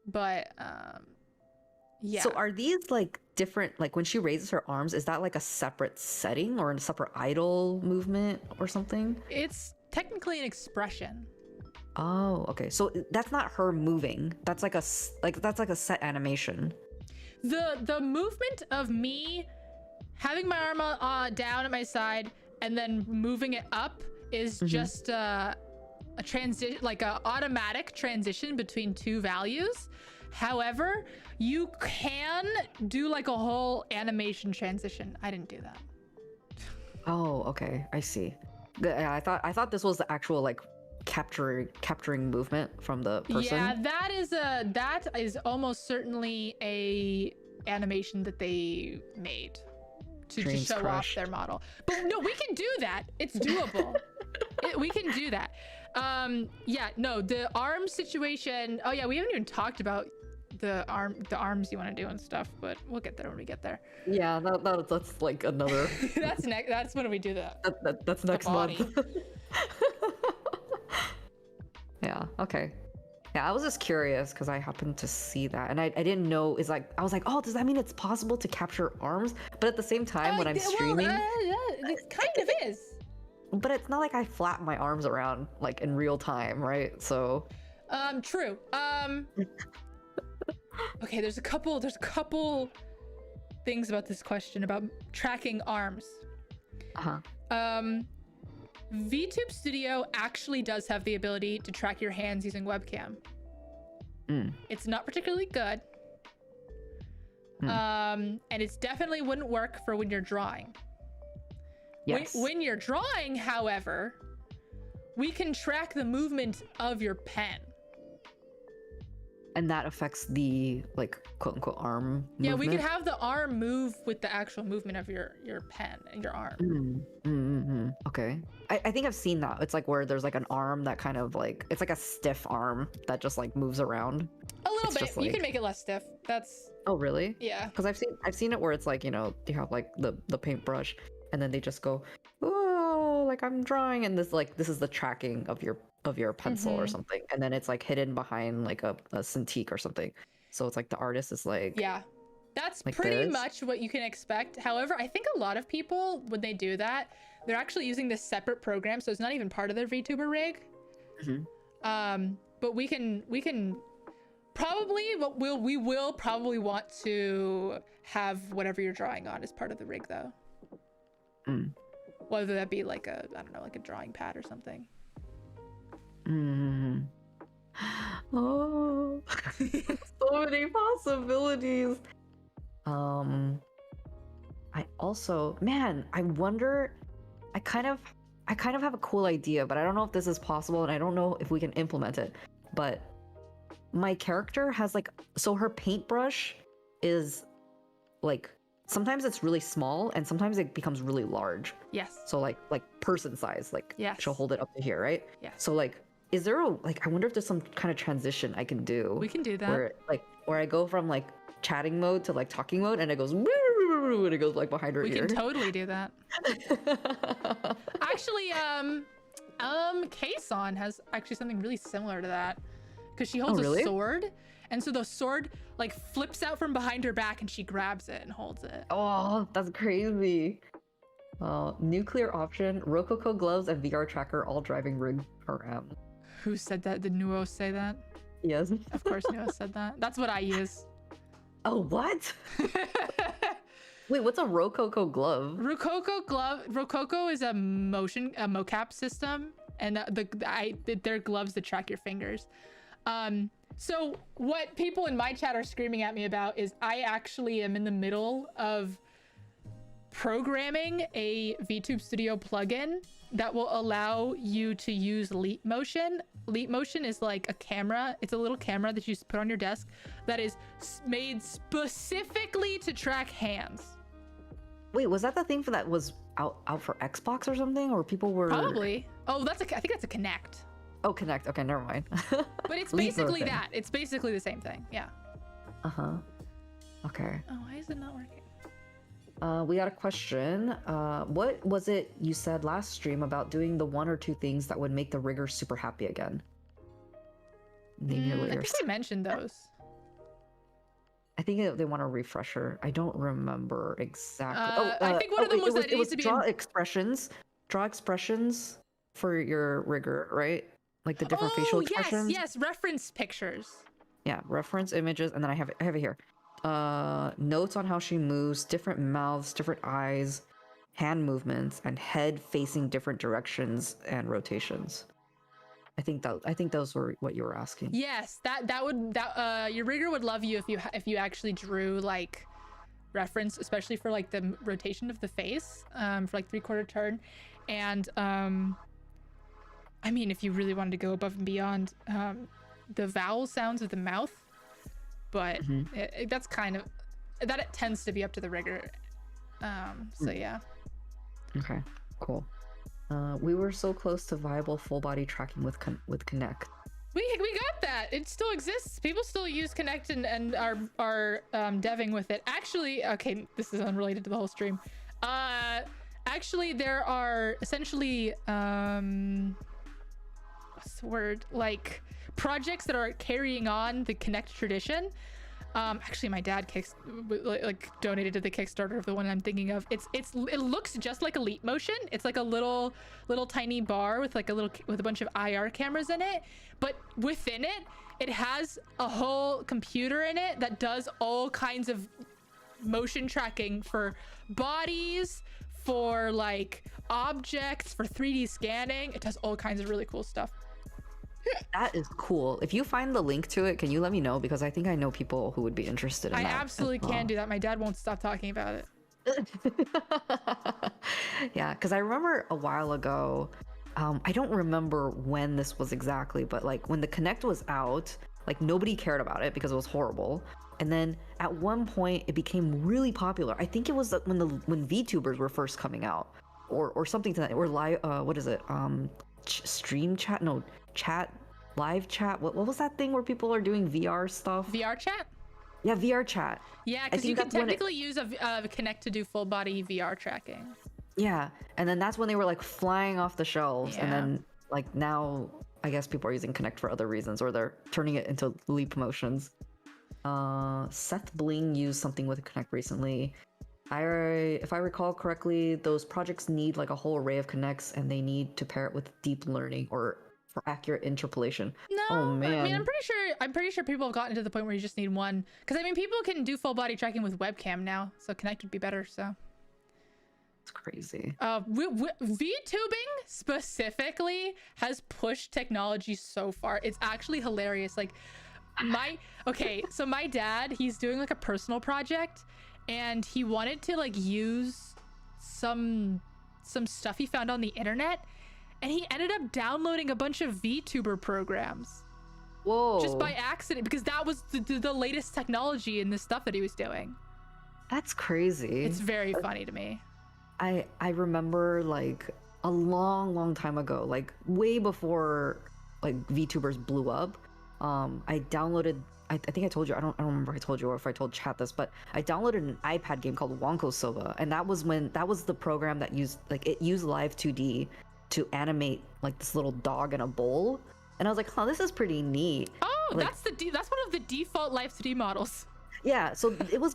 But yeah. So are these like different, like when she raises her arms, is that like a separate setting or a separate idle movement or something? It's technically an expression. Oh, okay. So that's not her moving. That's like a set animation. The movement of me having my arm down at my side and then moving it up is just a transition, like a automatic transition between two values. However, you can do like a whole animation transition. I didn't do that. Oh, okay. I see. Yeah, I thought this was the actual like capturing movement from the person. Yeah, that is almost certainly a animation that they made to show off their model. But no, we can do that. It's doable. We can do that. Yeah, no, the arm situation. Oh yeah, we haven't even talked about the arms you want to do and stuff, but we'll get there when we get there. Yeah, that's like another. That's when we do that. That's next month. Yeah. Okay. Yeah, I was just curious because I happened to see that, and I didn't know. I was like, oh, does that mean it's possible to capture arms? But at the same time, when I'm streaming, it kind of is. But it's not like I flap my arms around like in real time, right? So. True. Okay, there's a couple things about this question about tracking arms. VTube Studio actually does have the ability to track your hands using webcam. It's not particularly good. And it's definitely wouldn't work for when you're drawing. Yes. When you're drawing, however, we can track the movement of your pen. And that affects the like quote unquote arm movement? Yeah, we could have the arm move with the actual movement of your pen and your arm. Okay. I think I've seen that. It's like where there's like an arm that kind of like, it's like a stiff arm that just like moves around. A little bit. You can make it less stiff. That's. Oh really? Yeah. Because I've seen it where it's like, you know, you have like the paintbrush and then they just go, oh, like I'm drawing, and this is the tracking of your pencil or something, and then it's like hidden behind like a Cintiq or something, so it's like the artist is like, yeah, that's like pretty much what you can expect. However, I think a lot of people, when they do that, they're actually using this separate program, so it's not even part of their VTuber rig. but we can probably, but we will probably want to have whatever you're drawing on as part of the rig though. Whether that be like a, I don't know, like a drawing pad or something. Oh, so many possibilities. I also, man, I wonder, I kind of have a cool idea, but I don't know if this is possible, and I don't know if we can implement it. But my character has like, so her paintbrush is like, sometimes it's really small and sometimes it becomes really large. Yes. So like person size, like yes. She'll hold it up to here, right? Yeah. So like, is there a, like, I wonder if there's some kind of transition I can do. We can do that. Where I go from like chatting mode to like talking mode, and it goes and it goes like behind her ear. We can totally do that. Actually, Kason has actually something really similar to that, because she holds a sword, and so the sword like flips out from behind her back, and she grabs it and holds it. Oh, that's crazy. Nuclear option, Rococo gloves, and VR tracker all driving rig around. Who said that? Did Nuo say that? Yes. Of course Nuo said that. That's what I use. Oh, what? Wait, what's a Rococo glove? Rococo is a mocap system, and they're gloves that track your fingers. So what people in my chat are screaming at me about is I actually am in the middle of programming a VTube Studio plugin that will allow you to use Leap Motion. Leap Motion is like a camera. It's a little camera that you just put on your desk that is made specifically to track hands. Wait, was that the thing that was out for Xbox or something, or people were probably? Oh, I think that's a Kinect. Oh, Kinect. Okay, never mind. But it's basically that. It's basically the same thing. Yeah. Okay. Oh, why is it not working? We got a question. What was it you said last stream about doing the 1 or 2 things that would make the riggers super happy again? Name your I layers. think we mentioned those. I think they want a refresher. I don't remember exactly. I think one of them was that it needs to be draw expressions for your rigger, right? Like the different facial expressions. Yes, reference pictures. Yeah, reference images, and then I have it here. Notes on how she moves, different mouths, different eyes, hand movements, and head facing different directions and rotations. I think those were what you were asking. Yes, your rigger would love you if you actually drew like reference, especially for like the rotation of the face, for like 3/4 turn, and I mean, if you really wanted to go above and beyond, the vowel sounds of the mouth. But that's kind of that it tends to be up to the rigger. So yeah. Okay, cool. We were so close to viable full body tracking with Kinect. We got that. It still exists. People still use Kinect and are deving with it. Actually, okay, this is unrelated to the whole stream. Actually, there are essentially what's the word, like projects that are carrying on the Kinect tradition. Actually, my dad donated to the Kickstarter of the one I'm thinking of. It looks just like a Leap Motion. It's like a little tiny bar with a bunch of IR cameras in it, but within it has a whole computer in it that does all kinds of motion tracking for bodies, for like objects, for 3D scanning. It does all kinds of really cool stuff. That is cool. If you find the link to it, can you let me know? Because I think I know people who would be interested in that. I absolutely can do that. My dad won't stop talking about it. Yeah, because I remember a while ago, I don't remember when this was exactly, but like when the Kinect was out, like nobody cared about it because it was horrible. And then at one point it became really popular. I think it was when VTubers were first coming out, or something to that, or live. What is it? Stream chat? No. Chat, live chat. What was that thing where people are doing VR stuff? VR chat? Yeah, VR chat. Yeah, because you can technically use a Kinect to do full body VR tracking. Yeah, and then that's when they were like flying off the shelves, and then like now I guess people are using Kinect for other reasons, or they're turning it into Leap Motions. Seth Bling used something with Kinect recently. If I recall correctly, those projects need like a whole array of Kinects, and they need to pair it with deep learning or for accurate interpolation. No, Oh I mean, man. I'm pretty sure people have gotten to the point where you just need one. Because I mean, people can do full body tracking with webcam now, so Connect would be better. So It's crazy. VTubing specifically has pushed technology so far. It's actually hilarious. Like so my dad, he's doing like a personal project, and he wanted to like use some stuff he found on the internet, and he ended up downloading a bunch of VTuber programs. Whoa. Just by accident, because that was the latest technology in the stuff that he was doing. That's crazy. It's very funny to me. I remember like a long time ago, like way before like VTubers blew up. I downloaded. I think I told you. I don't remember if I told you or if I told chat this, but I downloaded an iPad game called Wonko Soba, and that was the program that used Live 2D to animate like this little dog in a bowl, and I was like, "Huh, this is pretty neat." Oh, like, that's one of the default Live 2D models. Yeah, so it was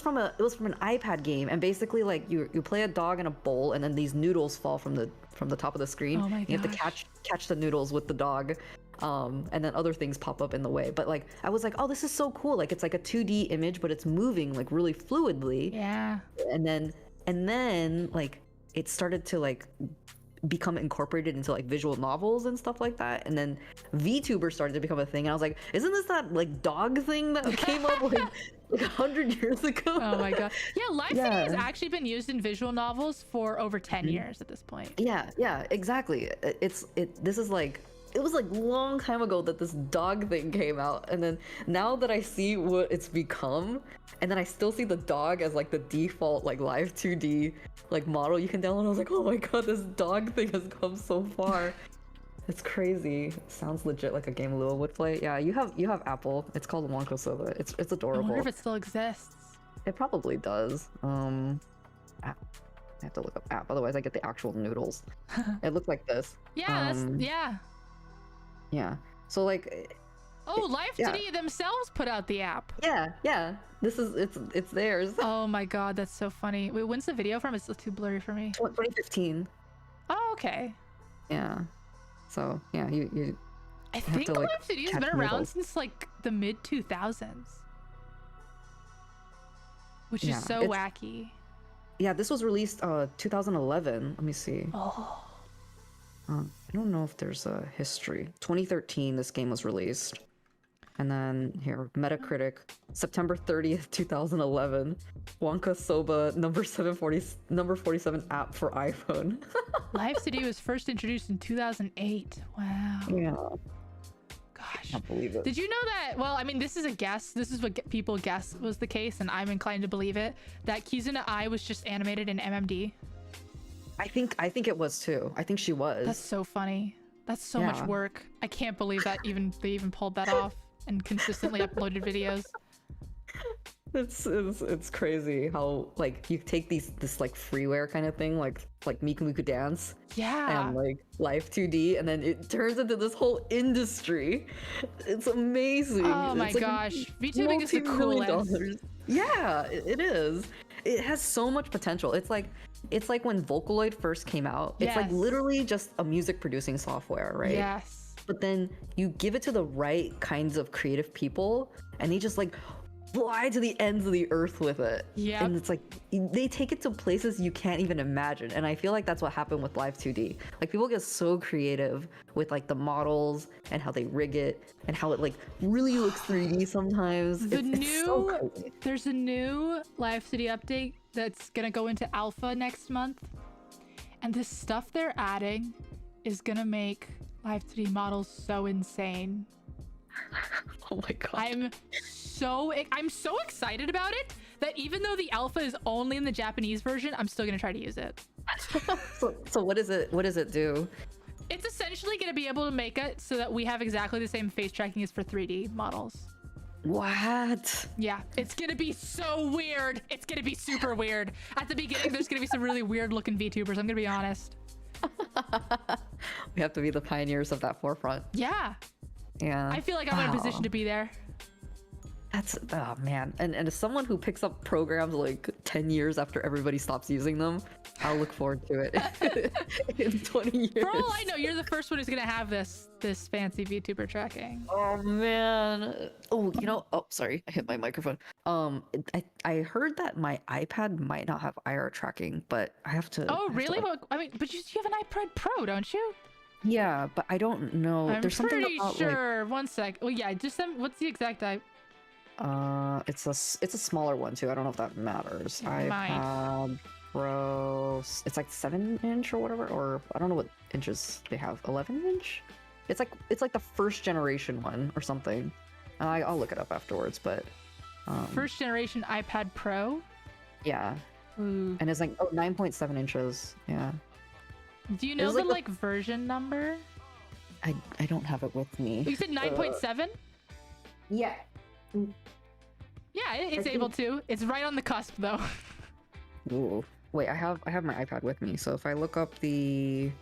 from an iPad game, and basically like you play a dog in a bowl, and then these noodles fall from the top of the screen. Oh my You have to catch the noodles with the dog, and then other things pop up in the way. But like I was like, oh, this is so cool! Like it's like a 2D image, but it's moving like really fluidly. Yeah. And then like it started to like become incorporated into like visual novels and stuff like that, and then VTuber started to become a thing, and I was like, isn't this that like dog thing that came up like 100 years ago? Oh my god. Yeah, Live 2D has actually been used in visual novels for over 10 years at this point. Yeah, exactly. It was like long time ago that this dog thing came out, and then now that I see what it's become, and then I still see the dog as like the default like Live 2D like model you can download, I was like, oh my god, this dog thing has come so far. It's crazy. Sounds legit like a game Lua would play. Yeah, you have Apple. It's called Wonko Soba. It's adorable. I wonder if it still exists. It probably does. App. I have to look up app, otherwise I get the actual noodles. It looks like this. Yeah, Yeah. So like. Oh, Live 2D themselves put out the app. Yeah. It's theirs. Oh my god, that's so funny. Wait, when's the video from? It's still too blurry for me. 2015. Oh, okay. Yeah. So yeah, you. I think to, like, Live 2D has catch been around noodles. since like the mid 2000s, which Yeah, is so wacky. Yeah, this was released 2011. Let me see. Oh. I don't know if there's a history. 2013, this game was released. And then here, Metacritic, September 30th, 2011. Wonka Soba, number 47 app for iPhone. Live 2D was first introduced in 2008. Wow. Yeah. Gosh. I can't believe it. Did you know that? Well, I mean, this is a guess. This is what people guess was the case, and I'm inclined to believe it. That Kizuna Ai was just animated in MMD. I think it was too. I think she was. That's so funny. That's so much work. I can't believe that they even pulled that off and consistently uploaded videos. It's crazy how like you take this like freeware kind of thing like Miku Miku Dance and like Live 2D, and then it turns into this whole industry. It's amazing. Oh my gosh, VTubing is the coolest. Yeah, it is. It has so much potential. It's like when Vocaloid first came out. It's like literally just a music producing software, right? Yes. But then you give it to the right kinds of creative people, and they just like fly to the ends of the earth with it. Yeah. And it's like they take it to places you can't even imagine. And I feel like that's what happened with Live 2D. Like people get so creative with like the models and how they rig it and how it like really looks 3D sometimes. It's so crazy. There's a new Live 2D update that's gonna go into alpha next month. And the stuff they're adding is gonna make Live 2D models so insane. Oh my god. I'm so excited about it that even though the alpha is only in the Japanese version, I'm still gonna try to use it. So what does it do? It's essentially gonna be able to make it so that we have exactly the same face tracking as for 3D models. What? Yeah, it's gonna be so weird. It's gonna be super weird. At the beginning, there's gonna be some really weird looking VTubers, I'm gonna be honest. We have to be the pioneers of that forefront. Yeah. Yeah. I feel like I'm in a position to be there. That's, oh man. And as someone who picks up programs like 10 years after everybody stops using them, I'll look forward to it in 20 years. For all I know, you're the first one who's gonna have this fancy VTuber tracking. Oh man. Oh, oh, sorry, I hit my microphone. I heard that my iPad might not have IR tracking, but I have to. Oh, really? Well, I mean, but you have an iPad Pro, don't you? Yeah, but I don't know. I'm There's something pretty about sure. One sec. Oh yeah, just what's the exact it's a smaller one too. I don't know if that matters. iPad Pro. It's like 7-inch or whatever, or I don't know what inches they have. 11-inch. It's like the first generation one or something. I'll look it up afterwards, but first generation iPad Pro. Yeah. Ooh. And it's like 9.7 inches. Yeah. Do you know the like version number? I don't have it with me. You said 9.7? Yeah. Yeah, it's able to. It's right on the cusp though. Ooh. Wait, I have my iPad with me. So if I look up the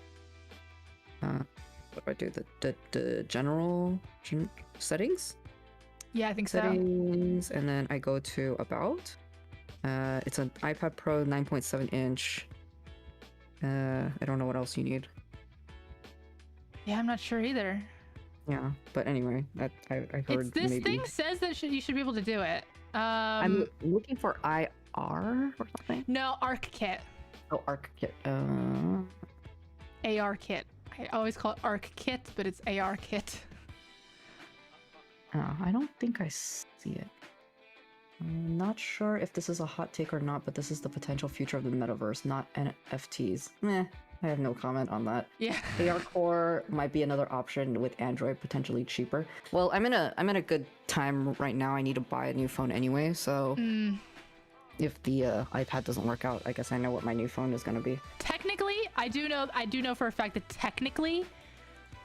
what do I do? The general settings? Yeah, I think settings, and then I go to about. It's an iPad Pro 9.7 inch. I don't know what else you need. Yeah, I'm not sure either. Yeah, but anyway, I heard this maybe... thing says that you should be able to do it. I'm looking for IR or something. No, ARC-Kit. Oh, ARC-Kit. AR-Kit. I always call it ARC-Kit, but it's AR-Kit. Oh, I don't think I see it. I'm not sure if this is a hot take or not, but this is the potential future of the metaverse, not NFTs. Meh, I have no comment on that. Yeah. AR Core might be another option with Android, potentially cheaper. Well, I'm in a good time right now. I need to buy a new phone anyway, so if the iPad doesn't work out, I guess I know what my new phone is going to be. Technically, I do know for a fact that technically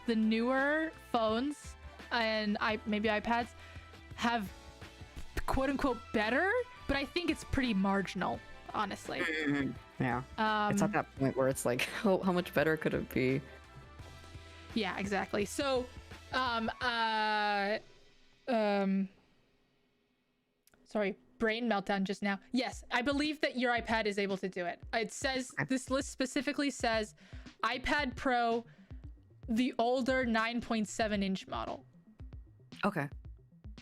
the newer phones and maybe iPads have quote unquote better, but I think it's pretty marginal, honestly. Yeah. It's at that point where it's like, how much better could it be? Yeah, exactly. So, sorry, brain meltdown just now. Yes, I believe that your iPad is able to do it. It says, this list specifically says iPad Pro, the older 9.7 inch model. Okay.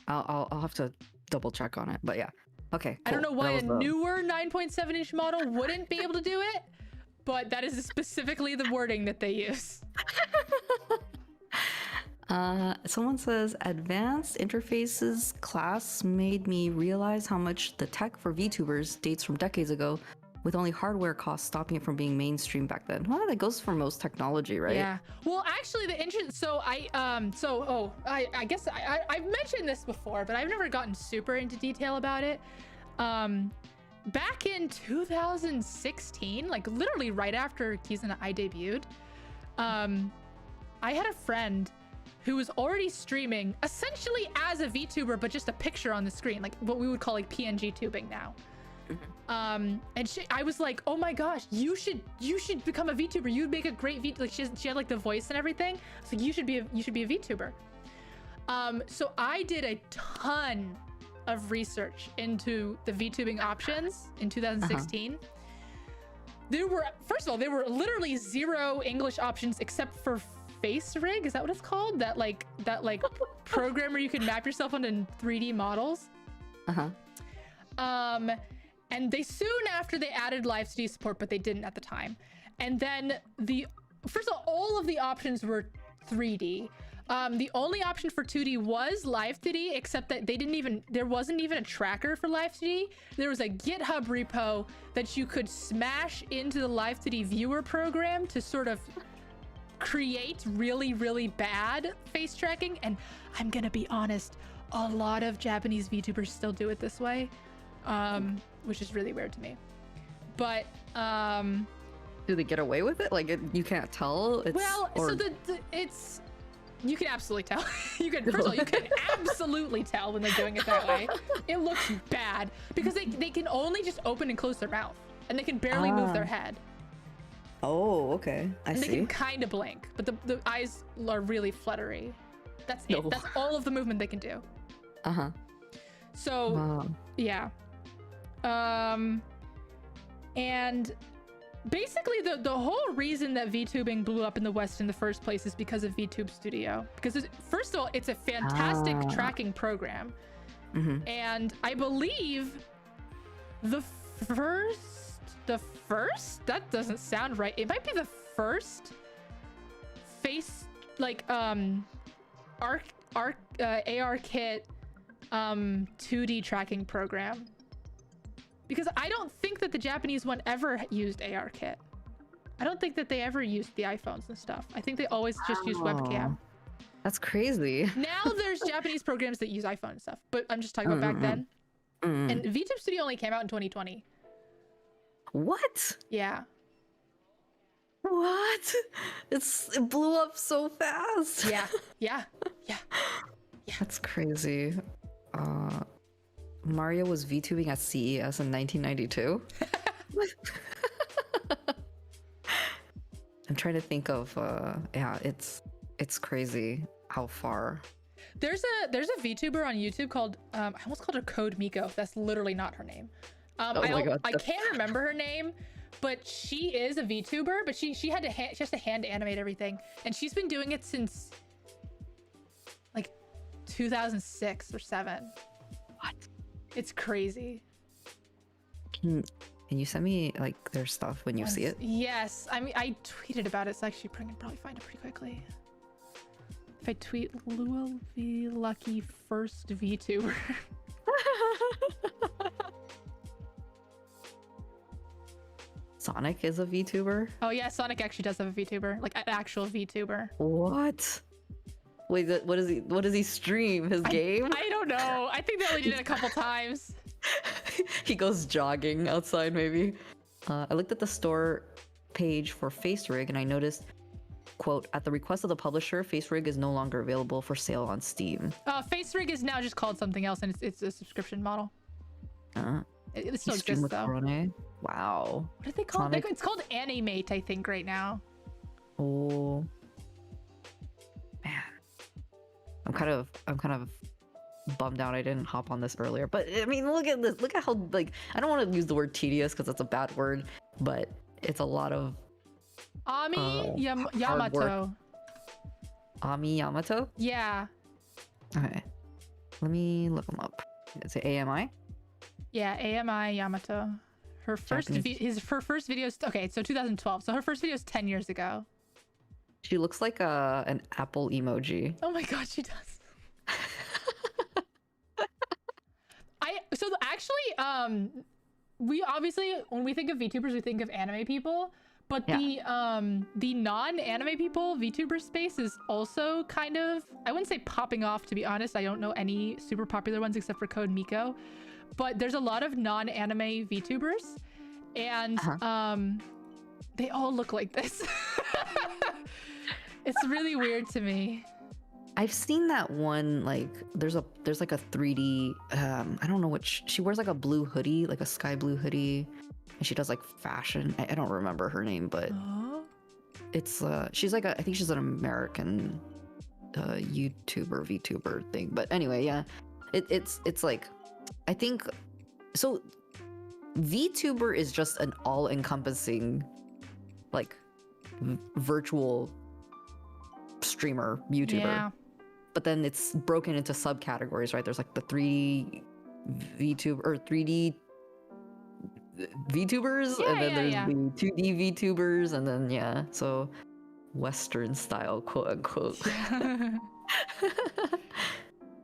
I'll have to double check on it, but yeah. Okay, cool. I don't know why a newer 9.7 inch model wouldn't be able to do it, but that is specifically the wording that they use. Someone says, advanced interfaces class made me realize how much the tech for VTubers dates from decades ago, with only hardware costs stopping it from being mainstream back then. Well, that goes for most technology, right? Yeah. Well, actually, I guess I've mentioned this before, but I've never gotten super into detail about it. Back in 2016, like literally right after Keys and I debuted, I had a friend who was already streaming essentially as a VTuber, but just a picture on the screen, like what we would call like PNG tubing now. And I was like, oh my gosh, you should become a VTuber. You'd make a great V. Like she had like the voice and everything. So you should be a VTuber. So I did a ton of research into the VTubing options in 2016. There were literally 0 English options except for Face Rig. Is that what it's called? That program where you can map yourself onto 3D models. And they soon after they added live 2D support, but they didn't at the time. And then first of all of the options were 3D. The only option for 2D was live 2D, except that there wasn't even a tracker for live 2D. There was a GitHub repo that you could smash into the live 2D viewer program to sort of create really, really bad face tracking. And I'm gonna be honest, a lot of Japanese VTubers still do it this way. Which is really weird to me, but do they get away with it? Like you can't tell? You can absolutely tell. You can absolutely tell when they're doing it that way. It looks bad because they can only just open and close their mouth, and they can barely move their head. Oh, okay. I see. They can kind of blink, but the eyes are really fluttery. That's it. That's all of the movement they can do. So yeah. And basically the whole reason that VTubing blew up in the West in the first place is because of VTube Studio. Because first of all, it's a fantastic tracking program. And I believe the first, that doesn't sound right. It might be the first face, like, ARKit 2D tracking program. Because I don't think that the Japanese one ever used ARKit. I don't think that they ever used the iPhones and stuff. I think they always just used webcam. That's crazy. Now there's Japanese programs that use iPhone and stuff, but I'm just talking about back then. And VTube Studio only came out in 2020. What? Yeah. What? It blew up so fast. Yeah. That's crazy. Mario was VTubing at CES in 1992. I'm trying to think of yeah, it's crazy how far. There's a VTuber on YouTube called I almost called her Code Miko. That's literally not her name. Oh my God. I can't remember her name, but she is a VTuber, but she has to hand animate everything, and she's been doing it since like 2006 or 7. What? It's crazy. Can you send me like their stuff when you see it? Yes. I mean, I tweeted about it, so actually I can probably find it pretty quickly. If I tweet Lua V Lucky first VTuber. Sonic is a VTuber? Oh yeah, Sonic actually does have a VTuber, like an actual VTuber. What? Wait, what does he stream? His game? I don't know. I think they only did it a couple times. He goes jogging outside, maybe. I looked at the store page for FaceRig and I noticed, quote, at the request of the publisher, FaceRig is no longer available for sale on Steam. FaceRig is now just called something else, and it's a subscription model. It still exists though. Rone? Wow. What did they call it? It's called Animate, I think, right now. Oh man, I'm kind of bummed out I didn't hop on this earlier. But I mean, look at this. Look at how, like, I don't want to use the word tedious because that's a bad word, but it's a lot of Yamato. Ami Yamato? Yeah. Okay. Let me look him up. Is it AMI? Yeah, AMI Yamato. Her first video is okay, so 2012. So her first video is 10 years ago. She looks like an apple emoji. Oh my god, she does. We obviously, when we think of VTubers, we think of anime people, but the non-anime people VTuber space is also kind of, I wouldn't say popping off, to be honest. I don't know any super popular ones except for Code Miko, but there's a lot of non-anime VTubers, and they all look like this. It's really weird to me. I've seen that one, like there's like a 3D I don't know which, she wears like a blue hoodie, like a sky blue hoodie, and she does like fashion. I don't remember her name, but it's she's like I think she's an American YouTuber VTuber thing. But anyway, yeah, it's like, I think so VTuber is just an all-encompassing like virtual streamer YouTuber. Yeah. But then it's broken into subcategories, right? There's like the 3D VTubers, and then there's the 2D VTubers, and then so Western style, quote unquote.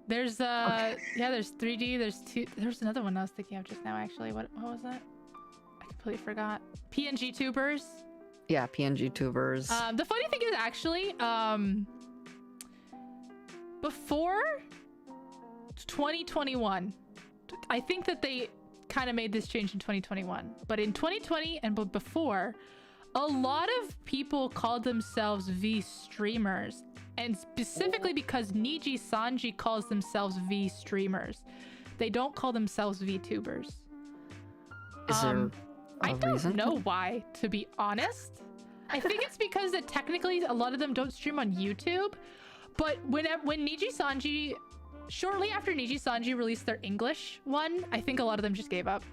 There's there's 3D, there's another one I was thinking of just now actually. What was that? I completely forgot. PNG tubers. Yeah, PNG tubers. The funny thing is actually, before 2021, I think that they kind of made this change in 2021, but in 2020 and before, a lot of people called themselves V streamers, and specifically because Niji Sanji calls themselves V streamers, they don't call themselves VTubers. Is there I don't know why, to be honest. I think it's because that technically a lot of them don't stream on YouTube, but when Niji Sanji, shortly after Niji Sanji released their English one, I think a lot of them just gave up.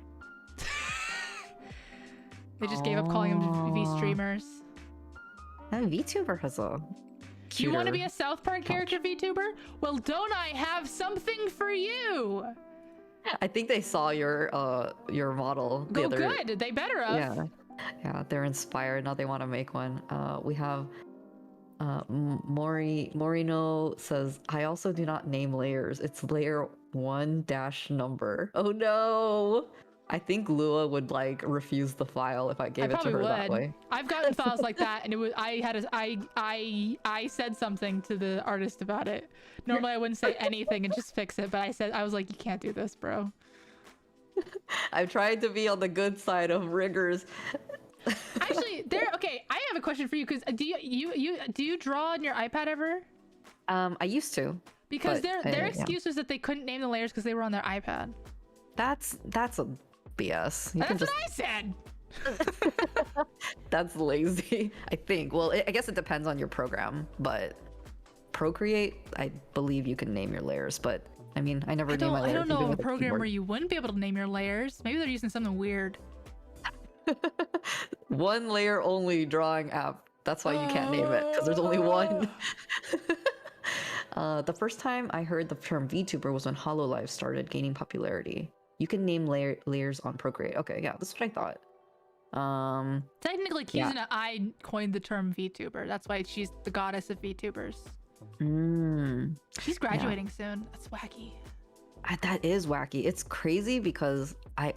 They just gave up calling them V streamers. And VTuber has a You want to be cuter a South Park character VTuber? Well, don't I have something for you? I think they saw your model the Go other. good. They better have. Yeah, they're inspired. Now they want to make one. We have Morino says, I also do not name layers. It's layer 1 dash number. Oh no. I think Lua would like refuse the file if I gave it to her that way. I've gotten files like that, and it was I said something to the artist about it. Normally I wouldn't say anything and just fix it, but I was like, you can't do this, bro. I've tried to be on the good side of riggers. Actually, okay. I have a question for you, because do you draw on your iPad ever? I used to. Because their excuse was that they couldn't name the layers because they were on their iPad. That's a BS. That's what I said. That's lazy, I think. Well, I guess it depends on your program, but Procreate, I believe you can name your layers, but I mean, I never name my layers. I don't know of a program where you wouldn't be able to name your layers. Maybe they're using something weird. One layer only drawing app. That's why you can't name it, because there's only one. The first time I heard the term VTuber was when HoloLive started gaining popularity. You can name layers on Procreate. Okay, yeah, that's what I thought. Technically, Kizuna I coined the term VTuber. That's why she's the goddess of VTubers. She's graduating soon. That's wacky. That is wacky. It's crazy because I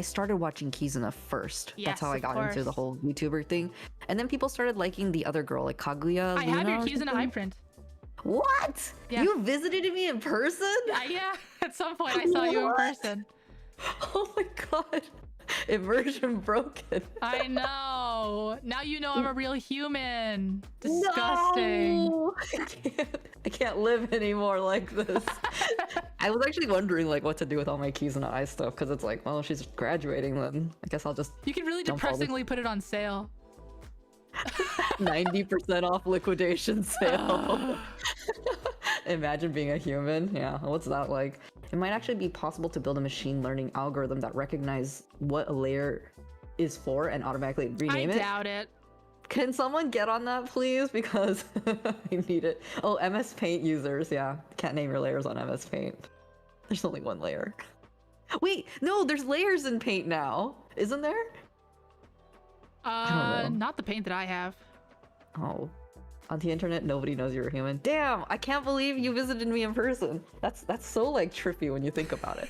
started watching Kizuna first. Yes, that's how I got into the whole VTuber thing. And then people started liking the other girl, like Kaguya. I have your Kizuna eye print. What? Yeah. You visited me in person? Yeah, at some point I saw you in person. Oh my god. Immersion broken. I know. Now you know I'm a real human. Disgusting. No! I can't live anymore like this. I was actually wondering like what to do with all my Kizuna eye stuff, because it's like, well, she's graduating, then I guess I'll just... You can really depressingly put it on sale. 90% off liquidation sale. Imagine being a human. Yeah, what's that like? It might actually be possible to build a machine learning algorithm that recognizes what a layer is for and automatically rename it. I doubt it. Can someone get on that, please? Because I need it. Oh, MS Paint users. Yeah, can't name your layers on MS Paint. There's only one layer. Wait, no, there's layers in Paint now. Isn't there? Not the Paint that I have. Oh. On the internet, nobody knows you're a human. Damn, I can't believe you visited me in person. That's so like trippy when you think about it.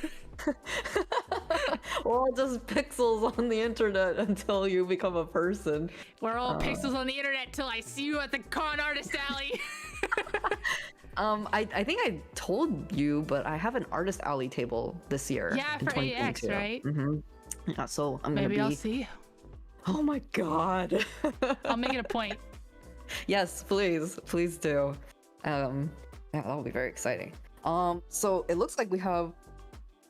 We're all just pixels on the internet until you become a person. We're all pixels on the internet till I see you at the Con Artist Alley. I think I told you, but I have an Artist Alley table this year. Yeah, for AX, right? Yeah, so I'm gonna Maybe I'll see you. Oh my god. I'll make it a point. Yes, please do. Yeah, that'll be very exciting. So it looks like we have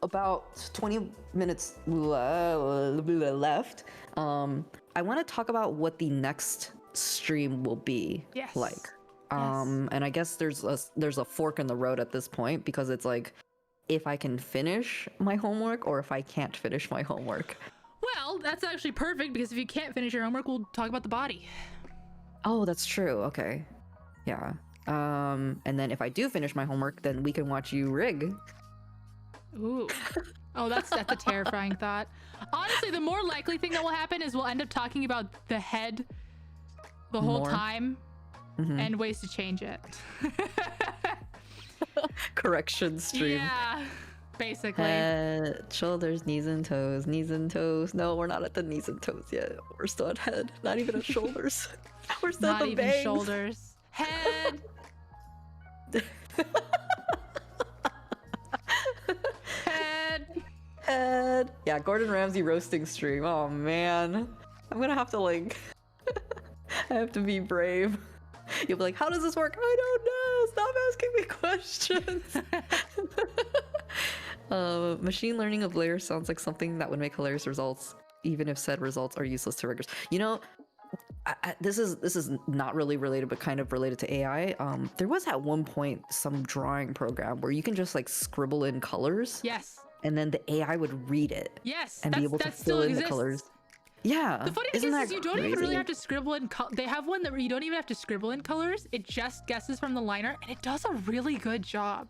about 20 minutes left. I want to talk about what the next stream will be like. And I guess there's a fork in the road at this point, because it's like if I can finish my homework or if I can't finish my homework. Well, that's actually perfect, because if you can't finish your homework, we'll talk about the body. Oh, that's true. Okay. Yeah. And then if I do finish my homework, then we can watch you rig. Ooh. Oh, that's a terrifying thought. Honestly, the more likely thing that will happen is we'll end up talking about the head the whole time and ways to change it. Correction stream. Yeah, basically. Head, shoulders, knees and toes, knees and toes. No, we're not at the knees and toes yet. We're still at head, not even at shoulders. We're still not at the even bangs. Shoulders. Head. Head. Yeah, Gordon Ramsay roasting stream. Oh man, I'm gonna have to like I have to be brave. You'll be like, how does this work? I don't know, stop asking me questions. Machine learning of layers sounds like something that would make hilarious results, even if said results are useless to riggers. You know, this is not really related, but kind of related to AI. There was at one point some drawing program where you can just like scribble in colors. Yes. And then the AI would read it. Yes. And be able to fill in the colors. Yeah. The funny thing Isn't is that you don't even really crazy? have to scribble in they have one that where you don't even have to scribble in colors. It just guesses from the liner, and it does a really good job.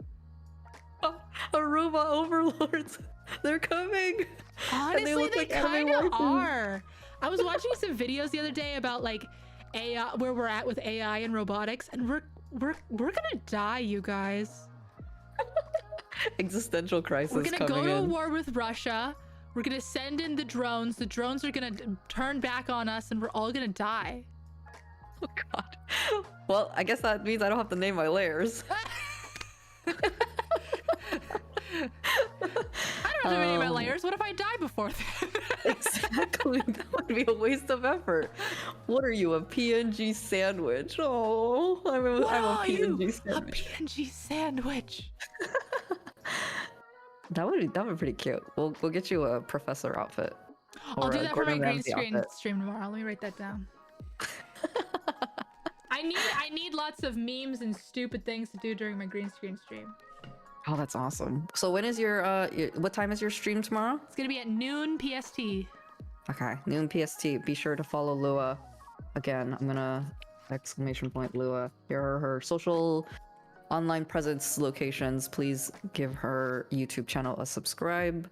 Aruba overlords, they're coming. Honestly, they like kind anime of waifus. are. I was watching some videos the other day about like AI, where we're at with AI and robotics, and we're gonna die, you guys. Existential crisis We're gonna coming go to a in. war with Russia. We're gonna send in the drones. The drones are gonna turn back on us, and we're all gonna die. Oh god. Well, I guess that means I don't have to name my layers. I don't have any of my layers. What if I die before then? Exactly. That would be a waste of effort. What are you, a PNG sandwich? Oh, I'm a PNG A sandwich. PNG sandwich. That would be pretty cute. We'll get you a professor outfit. I'll Or do a that for my Gordon green Ramsay screen outfit. stream tomorrow. Let me write that down. I need lots of memes and stupid things to do during my green screen stream. Oh, that's awesome. So when is what time is your stream tomorrow? It's gonna be at noon PST. Okay, noon PST. Be sure to follow Lua. Again, I'm gonna !Lua. Here are her social online presence locations. Please give her YouTube channel a subscription.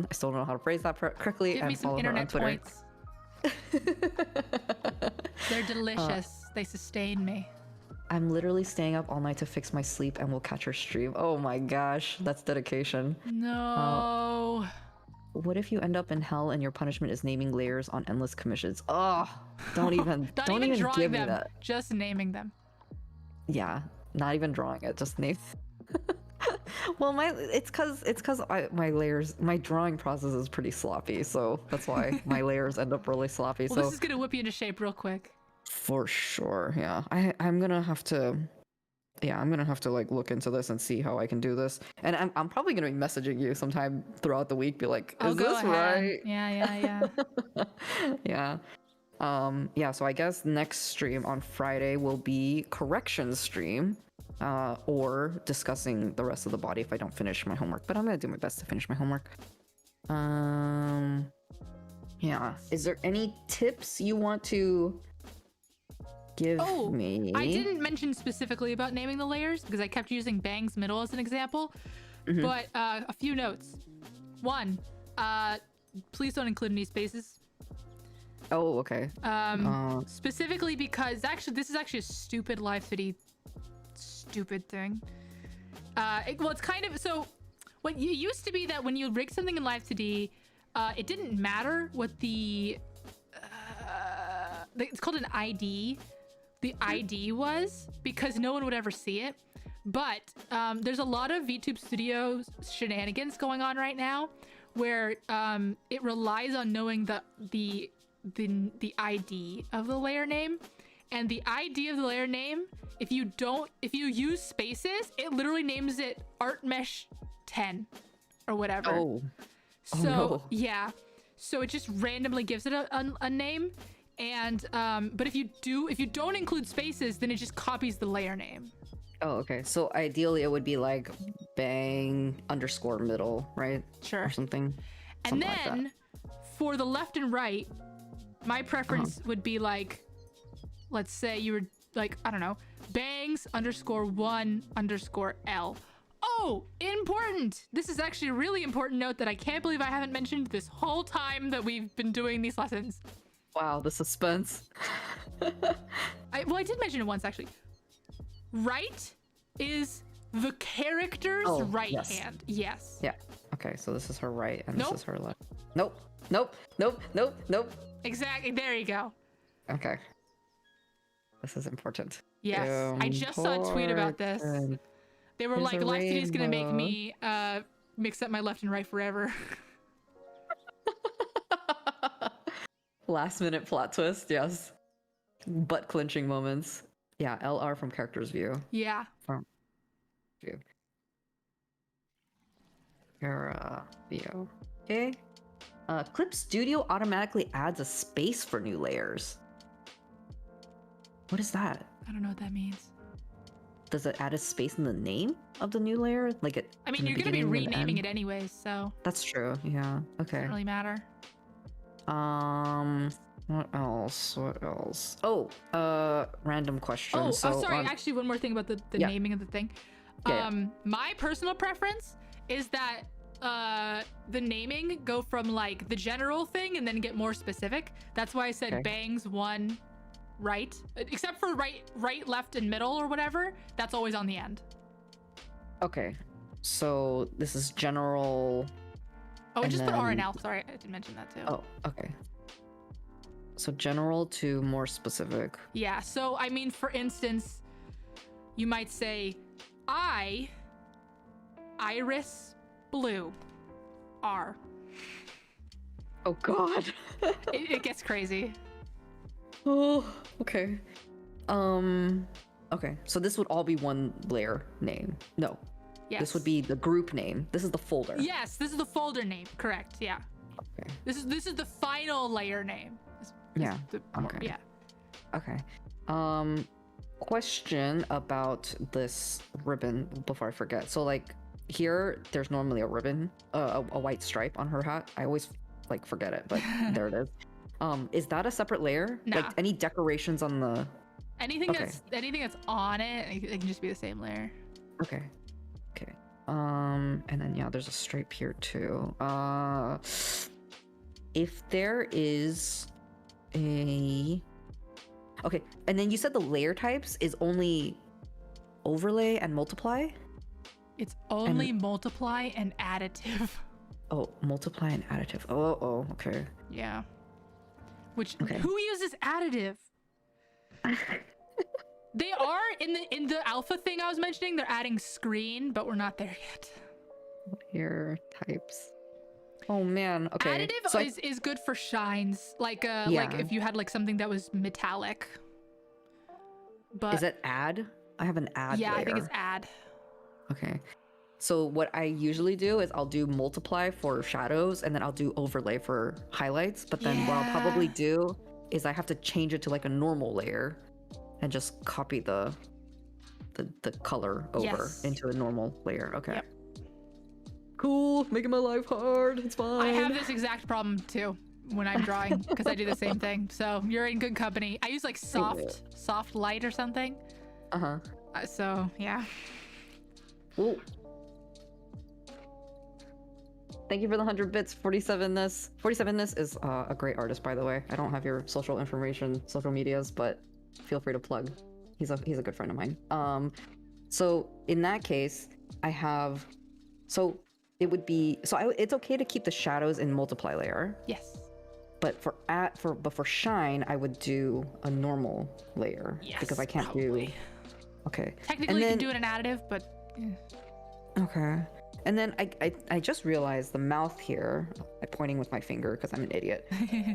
I still don't know how to phrase that correctly. Give and me some follow her on internet Twitter. points. They're delicious. They sustain me. I'm literally staying up all night to fix my sleep and will catch her stream. Oh my gosh, that's dedication. No. What if you end up in hell and your punishment is naming layers on endless commissions? Oh, don't even Not even drawing give me them, that. just naming them. Yeah, not even drawing it, just name. Well, it's cause my drawing process is pretty sloppy, so that's why my layers end up really sloppy. Well, So this is gonna whip you into shape real quick. for sure, yeah, I'm gonna have to. Yeah, I'm gonna have to like look into this and see how I can do this. And I'm probably gonna be messaging you sometime throughout the week, be like, Oh, is go this ahead. right? Yeah. Yeah. Yeah, so I guess next stream on Friday will be correction stream, or discussing the rest of the body if I don't finish my homework. But I'm gonna do my best to finish my homework. Yeah. Is there any tips you want to give me? I didn't mention specifically about naming the layers because I kept using Bang's middle as an example. But a few notes. One, please don't include any spaces. Oh, okay. Specifically because this is actually a stupid Live City stupid thing. It's kind of so. What it used to be that when you rig something in Live City, it didn't matter what it's called an ID. The ID was because no one would ever see it. But there's a lot of VTube Studios shenanigans going on right now, where it relies on knowing the ID of the layer name, and the ID of the layer name, if you use spaces, it literally names it ArtMesh 10 or whatever. Oh. So no. yeah, so it just randomly gives it a name, and but if you don't include spaces, then it just copies the layer name. Oh, okay. So ideally it would be like bang underscore middle, right? Sure. Or something. And Something like then for the left and right, my preference would be like, let's say you were like, I don't know, bangs underscore 1 underscore L. Oh, important! This is actually a really important note that I can't believe I haven't mentioned this whole time that we've been doing these lessons. Wow, the suspense. I did mention it once actually. Right is the character's right hand. Yes. Yeah. Okay, so this is her right and Nope. this is her left. Nope. Nope. Nope. Nope. Nope. Exactly. There you go. Okay. This is important. Yes. I just saw a tweet about this. Important. They were There's like, a Live City is gonna make rainbow. me mix up my left and right forever. Last minute plot twist, yes. Butt clenching moments. Yeah, LR from character's view. Yeah. From view. Your VO. Okay. Clip Studio automatically adds a space for new layers. What is that? I don't know what that means. Does it add a space in the name of the new layer? Like it? I mean, in the you're gonna be beginning and renaming end? it anyways, so That's true. Yeah. it Okay. doesn't really matter. What else? What else? Oh, random question. Oh, So sorry. Actually, one more thing about the Yeah. naming of the thing. Yeah. My personal preference is that the naming go from like the general thing and then get more specific. That's why I said Okay. bangs one right, except for right, left, and middle or whatever. That's always on the end. Okay. So this is general. Oh, and just put R and then- L. Sorry, I didn't mention that too. Oh, okay. So general to more specific. Yeah. So I mean, for instance, you might say, iris blue, R. Oh God. It gets crazy. Oh, okay. Okay. So this would all be one layer name. No. Yes. This would be the group name. This is the folder. Yes, this is the folder name. Correct. Yeah. Okay. This is the final layer name. Yeah. Okay. Yeah. Okay. Question about this ribbon before I forget. So like here, there's normally a ribbon, a white stripe on her hat. I always like forget it, but there it is. Is that a separate layer? Nah. Like any decorations on the? Anything Okay. that's on it, it can just be the same layer. Okay. Okay. And then yeah, there's a stripe here too. If there is a. Okay, and then you said the layer types is only overlay and multiply? It's only multiply and additive. Oh, multiply and additive. Oh, okay. Yeah. Which Okay. who uses additive? They are in the alpha thing I was mentioning. They're adding screen, but we're not there yet. Layer types. Oh man. Okay. Additive So is good for shines, like Yeah. like if you had like something that was metallic. But is it add? I have an add yeah, layer. I think it's add. Okay. So what I usually do is I'll do multiply for shadows and then I'll do overlay for highlights. But then what I'll probably Yeah. do is I have to change it to like a normal layer and just copy the color over Yes. into a normal layer. Okay. Yep. Cool. Making my life hard. It's fine. I have this exact problem too when I'm drawing because I do the same thing. So you're in good company. I use like soft light or something. Uh-huh. So yeah. Ooh. Thank you for the 100 bits, 47ness. 47ness is a great artist, by the way. I don't have your social medias, but feel free to plug. He's a good friend of mine. So in that case, I have, so it would be, it's okay to keep the shadows in multiply layer, Yes. but for shine, I would do a normal layer Yes. because I can't probably. do. Okay. Technically, you can do it in additive, but Okay. And then I just realized the mouth here, I'm pointing with my finger because I'm an idiot.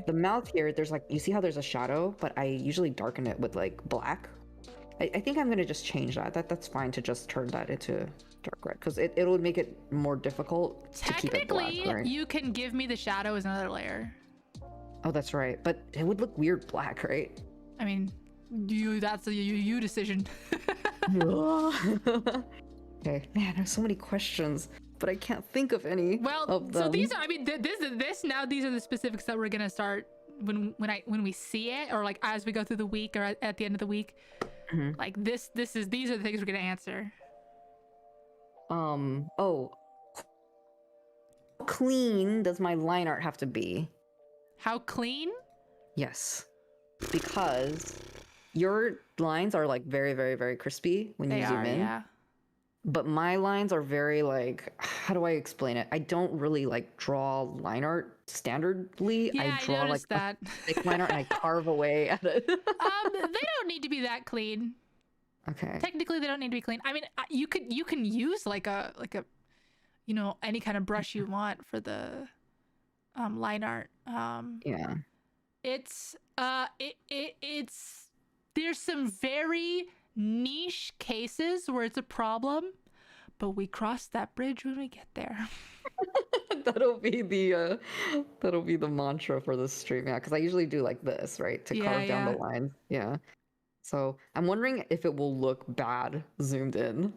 The mouth here, there's like, you see how there's a shadow, but I usually darken it with like black. I think I'm going to just change that. That's fine to just turn that into dark red because it would make it more difficult to keep it black, technically, right? you can give me the shadow as another layer. Oh, that's right. But it would look weird black, right? I mean, that's a you decision. Okay, man, there's so many questions, but I can't think of any Well, of them. so these are, I mean, these are the specifics that we're gonna start when we see it, or like as we go through the week, or at the end of the week. Mhm. Like these are the things we're gonna answer. Oh, clean does my line art have to be? How clean? Yes, because your lines are like very, very, very crispy when you They zoom are, in. yeah. But my lines are very like, how do I explain it? I don't really like draw line art standardly. Yeah, I draw like noticed that. a thick line art and I carve away at it. They don't need to be that clean. Okay. Technically, they don't need to be clean. I mean, you can use like a any kind of brush you want for the line art. Yeah. It's there's some very niche cases where it's a problem, but we cross that bridge when we get there. That'll be the mantra for this stream, yeah, because I usually do like this, right, to carve down the lines. Yeah. So I'm wondering if it will look bad zoomed in.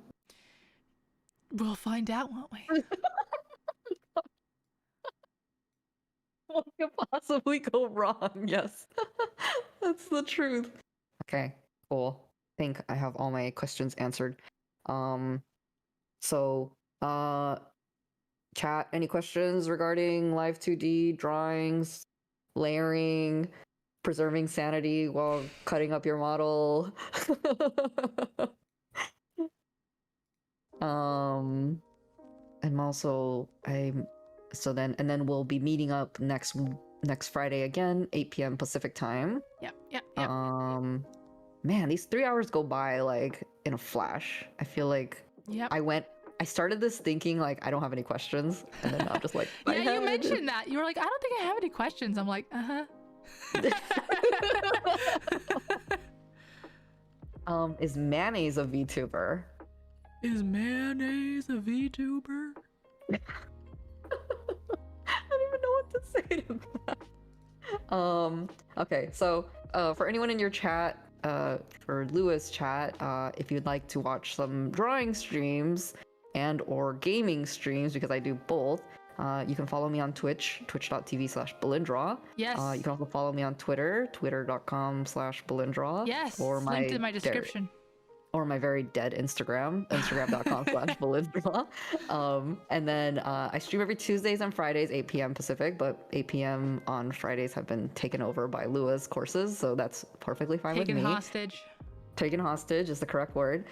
We'll find out, won't we? What could possibly go wrong? Yes, that's the truth. Okay, cool. I think I have all my questions answered. So, chat, any questions regarding live 2D drawings, layering, preserving sanity while cutting up your model? I'm also and then we'll be meeting up next Friday again, 8 p.m. Pacific time. Yep. Man, these 3 hours go by like in a flash. I feel like I started this thinking like I don't have any questions, and then I'm just like, yeah, you mentioned that. You were like, I don't think I have any questions. I'm like, Is mayonnaise a VTuber? Is mayonnaise a VTuber? I don't even know what to say to that. Okay, so for anyone in your chat, for Lewis chat, if you'd like to watch some drawing streams and or gaming streams, because I do both, you can follow me on Twitch, twitch.tv/Belindraw. Yes. You can also follow me on Twitter, twitter.com/Belindraw. Yes. Or it's linked in my description. Or my very dead Instagram, instagram.com/Belindraw. And then I stream every Tuesdays and Fridays, 8 p.m. Pacific, but 8 p.m. on Fridays have been taken over by Lua's courses, so that's perfectly fine with me. Taken hostage. Taken hostage is the correct word.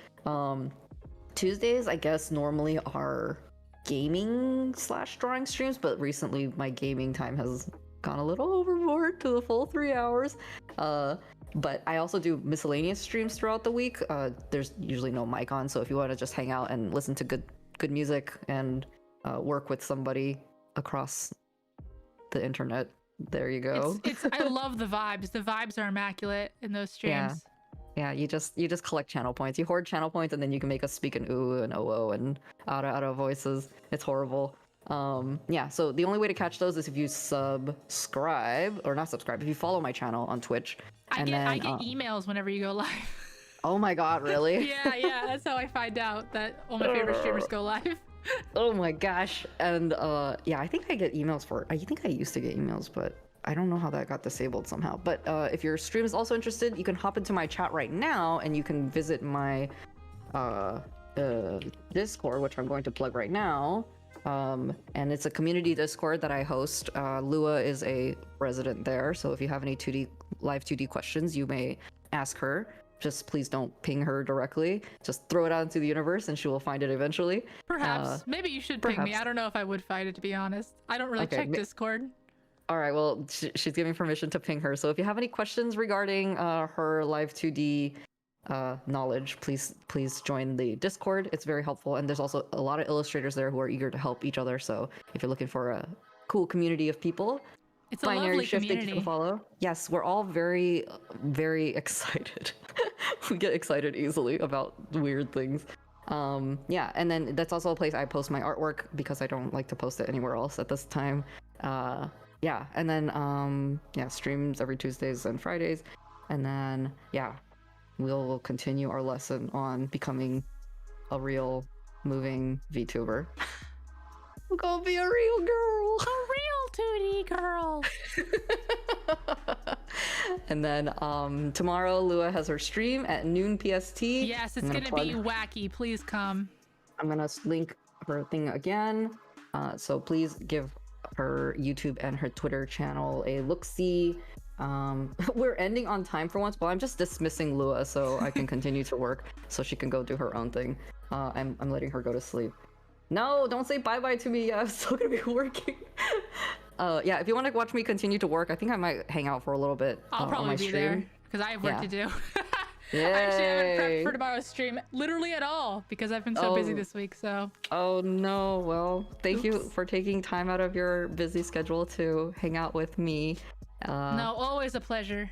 Tuesdays, I guess, normally are gaming/drawing streams, but recently my gaming time has gone a little overboard to the full 3 hours. But I also do miscellaneous streams throughout the week. There's usually no mic on, so if you want to just hang out and listen to good music and work with somebody across the internet, there you go. I love the vibes. The vibes are immaculate in those streams. Yeah, you just collect channel points. You hoard channel points, and then you can make us speak in ooh and oh and out voices. It's horrible. Yeah, so the only way to catch those is if you subscribe, or not subscribe, if you follow my channel on Twitch. I get emails whenever you go live. Oh my god, really? yeah, that's how I find out that all my favorite streamers go live. Oh my gosh. And yeah, I think I get emails I think I used to get emails, but I don't know how that got disabled somehow. But if your stream is also interested, you can hop into my chat right now and you can visit my Discord, which I'm going to plug right now. And it's a community Discord that I host. Lua is a resident there, so if you have any live 2D questions, you may ask her. Just please don't ping her directly. Just throw it out into the universe and she will find it eventually. Perhaps. Maybe you should ping me. I don't know if I would find it, to be honest. I don't really check Discord. All right, well, she's giving permission to ping her. So if you have any questions regarding her live 2D knowledge, please join the Discord. It's very helpful, and there's also a lot of illustrators there who are eager to help each other. So if you're looking for a cool community of people, it's a lovely community. That you can follow. Yes, we're all very, very excited. We get excited easily about weird things. Yeah, and then that's also a place I post my artwork because I don't like to post it anywhere else at this time. Yeah, and then yeah, streams every Tuesdays and Fridays, and then yeah, we'll continue our lesson on becoming a real moving VTuber. We're gonna be a real girl. A real 2D girl. And then tomorrow Lua has her stream at noon PST. Yes, it's gonna be wacky. Please come. I'm gonna link her thing again. So please give her YouTube and her Twitter channel a look-see. We're ending on time for once, but I'm just dismissing Lua so I can continue to work so she can go do her own thing. I'm letting her go to sleep. No, don't say bye-bye to me. I'm still gonna be working. Yeah, if you want to watch me continue to work, I think I might hang out for a little bit. I'll probably be stream. there because I have work to do. Yay. I actually haven't prepped for tomorrow's stream literally at all because I've been so busy this week. So. Oh no! Well, thank you for taking time out of your busy schedule to hang out with me. No, always a pleasure.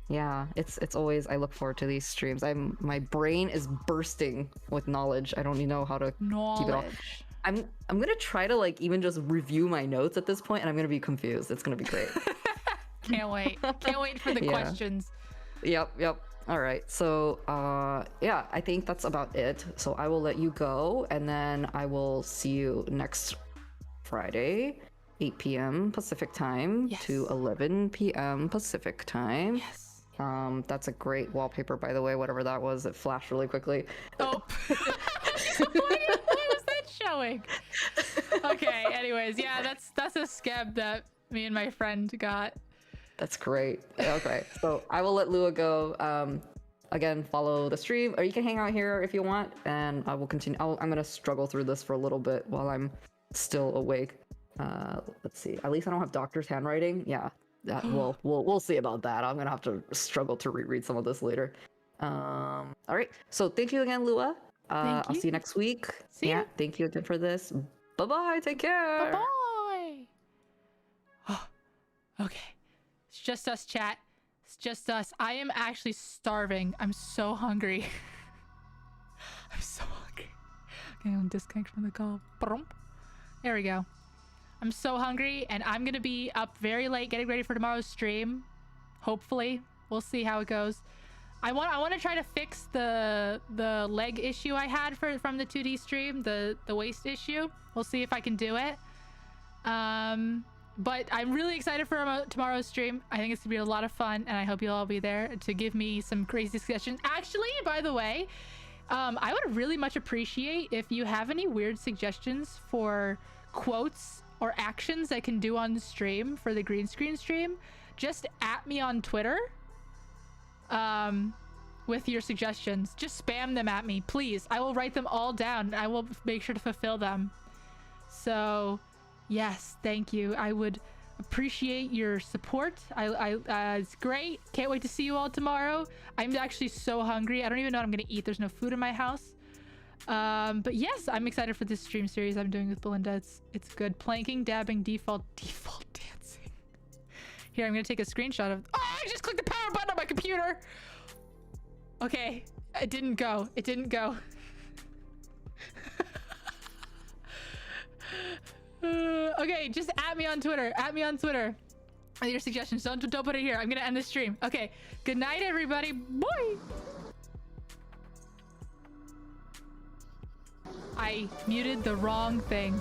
Yeah, it's always. I look forward to these streams. My brain is bursting with knowledge. I don't even know how to keep it off. I'm gonna try to like even just review my notes at this point, and I'm gonna be confused. It's gonna be great. Can't wait. Can't wait for the questions. Yep. All right. So yeah, I think that's about it. So I will let you go, and then I will see you next Friday. 8 p.m. Pacific time to 11 p.m. Pacific time. Yes. That's a great wallpaper, by the way, whatever that was. It flashed really quickly. Oh. Why was that showing? Okay, anyways, yeah, that's a scab that me and my friend got. That's great. Okay, so I will let Lua go. Again, follow the stream, or you can hang out here if you want, and I will continue. I'm gonna struggle through this for a little bit while I'm still awake. Let's see. At least I don't have doctor's handwriting. Yeah. We'll see about that. I'm gonna have to struggle to reread some of this later. All right. So thank you again, Lua. I'll see you next week. See ya. Thank you again for this. Bye bye. Take care. Bye bye. Okay. It's just us, chat. It's just us. I am actually starving. I'm so hungry. I'm so hungry. Okay, I'm disconnect from the call. There we go. I'm so hungry, and I'm gonna be up very late getting ready for tomorrow's stream. Hopefully. We'll see how it goes. I want to try to fix the leg issue I had from the 2D stream, the waist issue. We'll see if I can do it. But I'm really excited for tomorrow's stream. I think it's gonna be a lot of fun, and I hope you'll all be there to give me some crazy suggestions. Actually, by the way, I would really much appreciate if you have any weird suggestions for quotes or actions I can do on stream for the green screen stream. Just at me on Twitter with your suggestions. Just spam them at me, please. I will write them all down. I will make sure to fulfill them. So yes, thank you. I would appreciate your support. It's great. Can't wait to see you all tomorrow. I'm actually so hungry. I don't even know what I'm gonna eat. There's no food in my house. But yes, I'm excited for this stream series I'm doing with Belinda. It's good. Planking, dabbing, default dancing. Here, I'm gonna take a screenshot of. Oh, I just clicked the power button on my computer. Okay, it didn't go. It didn't go. Okay, just at me on Twitter. At me on Twitter. Your suggestions. Don't put it here. I'm gonna end the stream. Okay. Good night, everybody. Bye. I muted the wrong thing.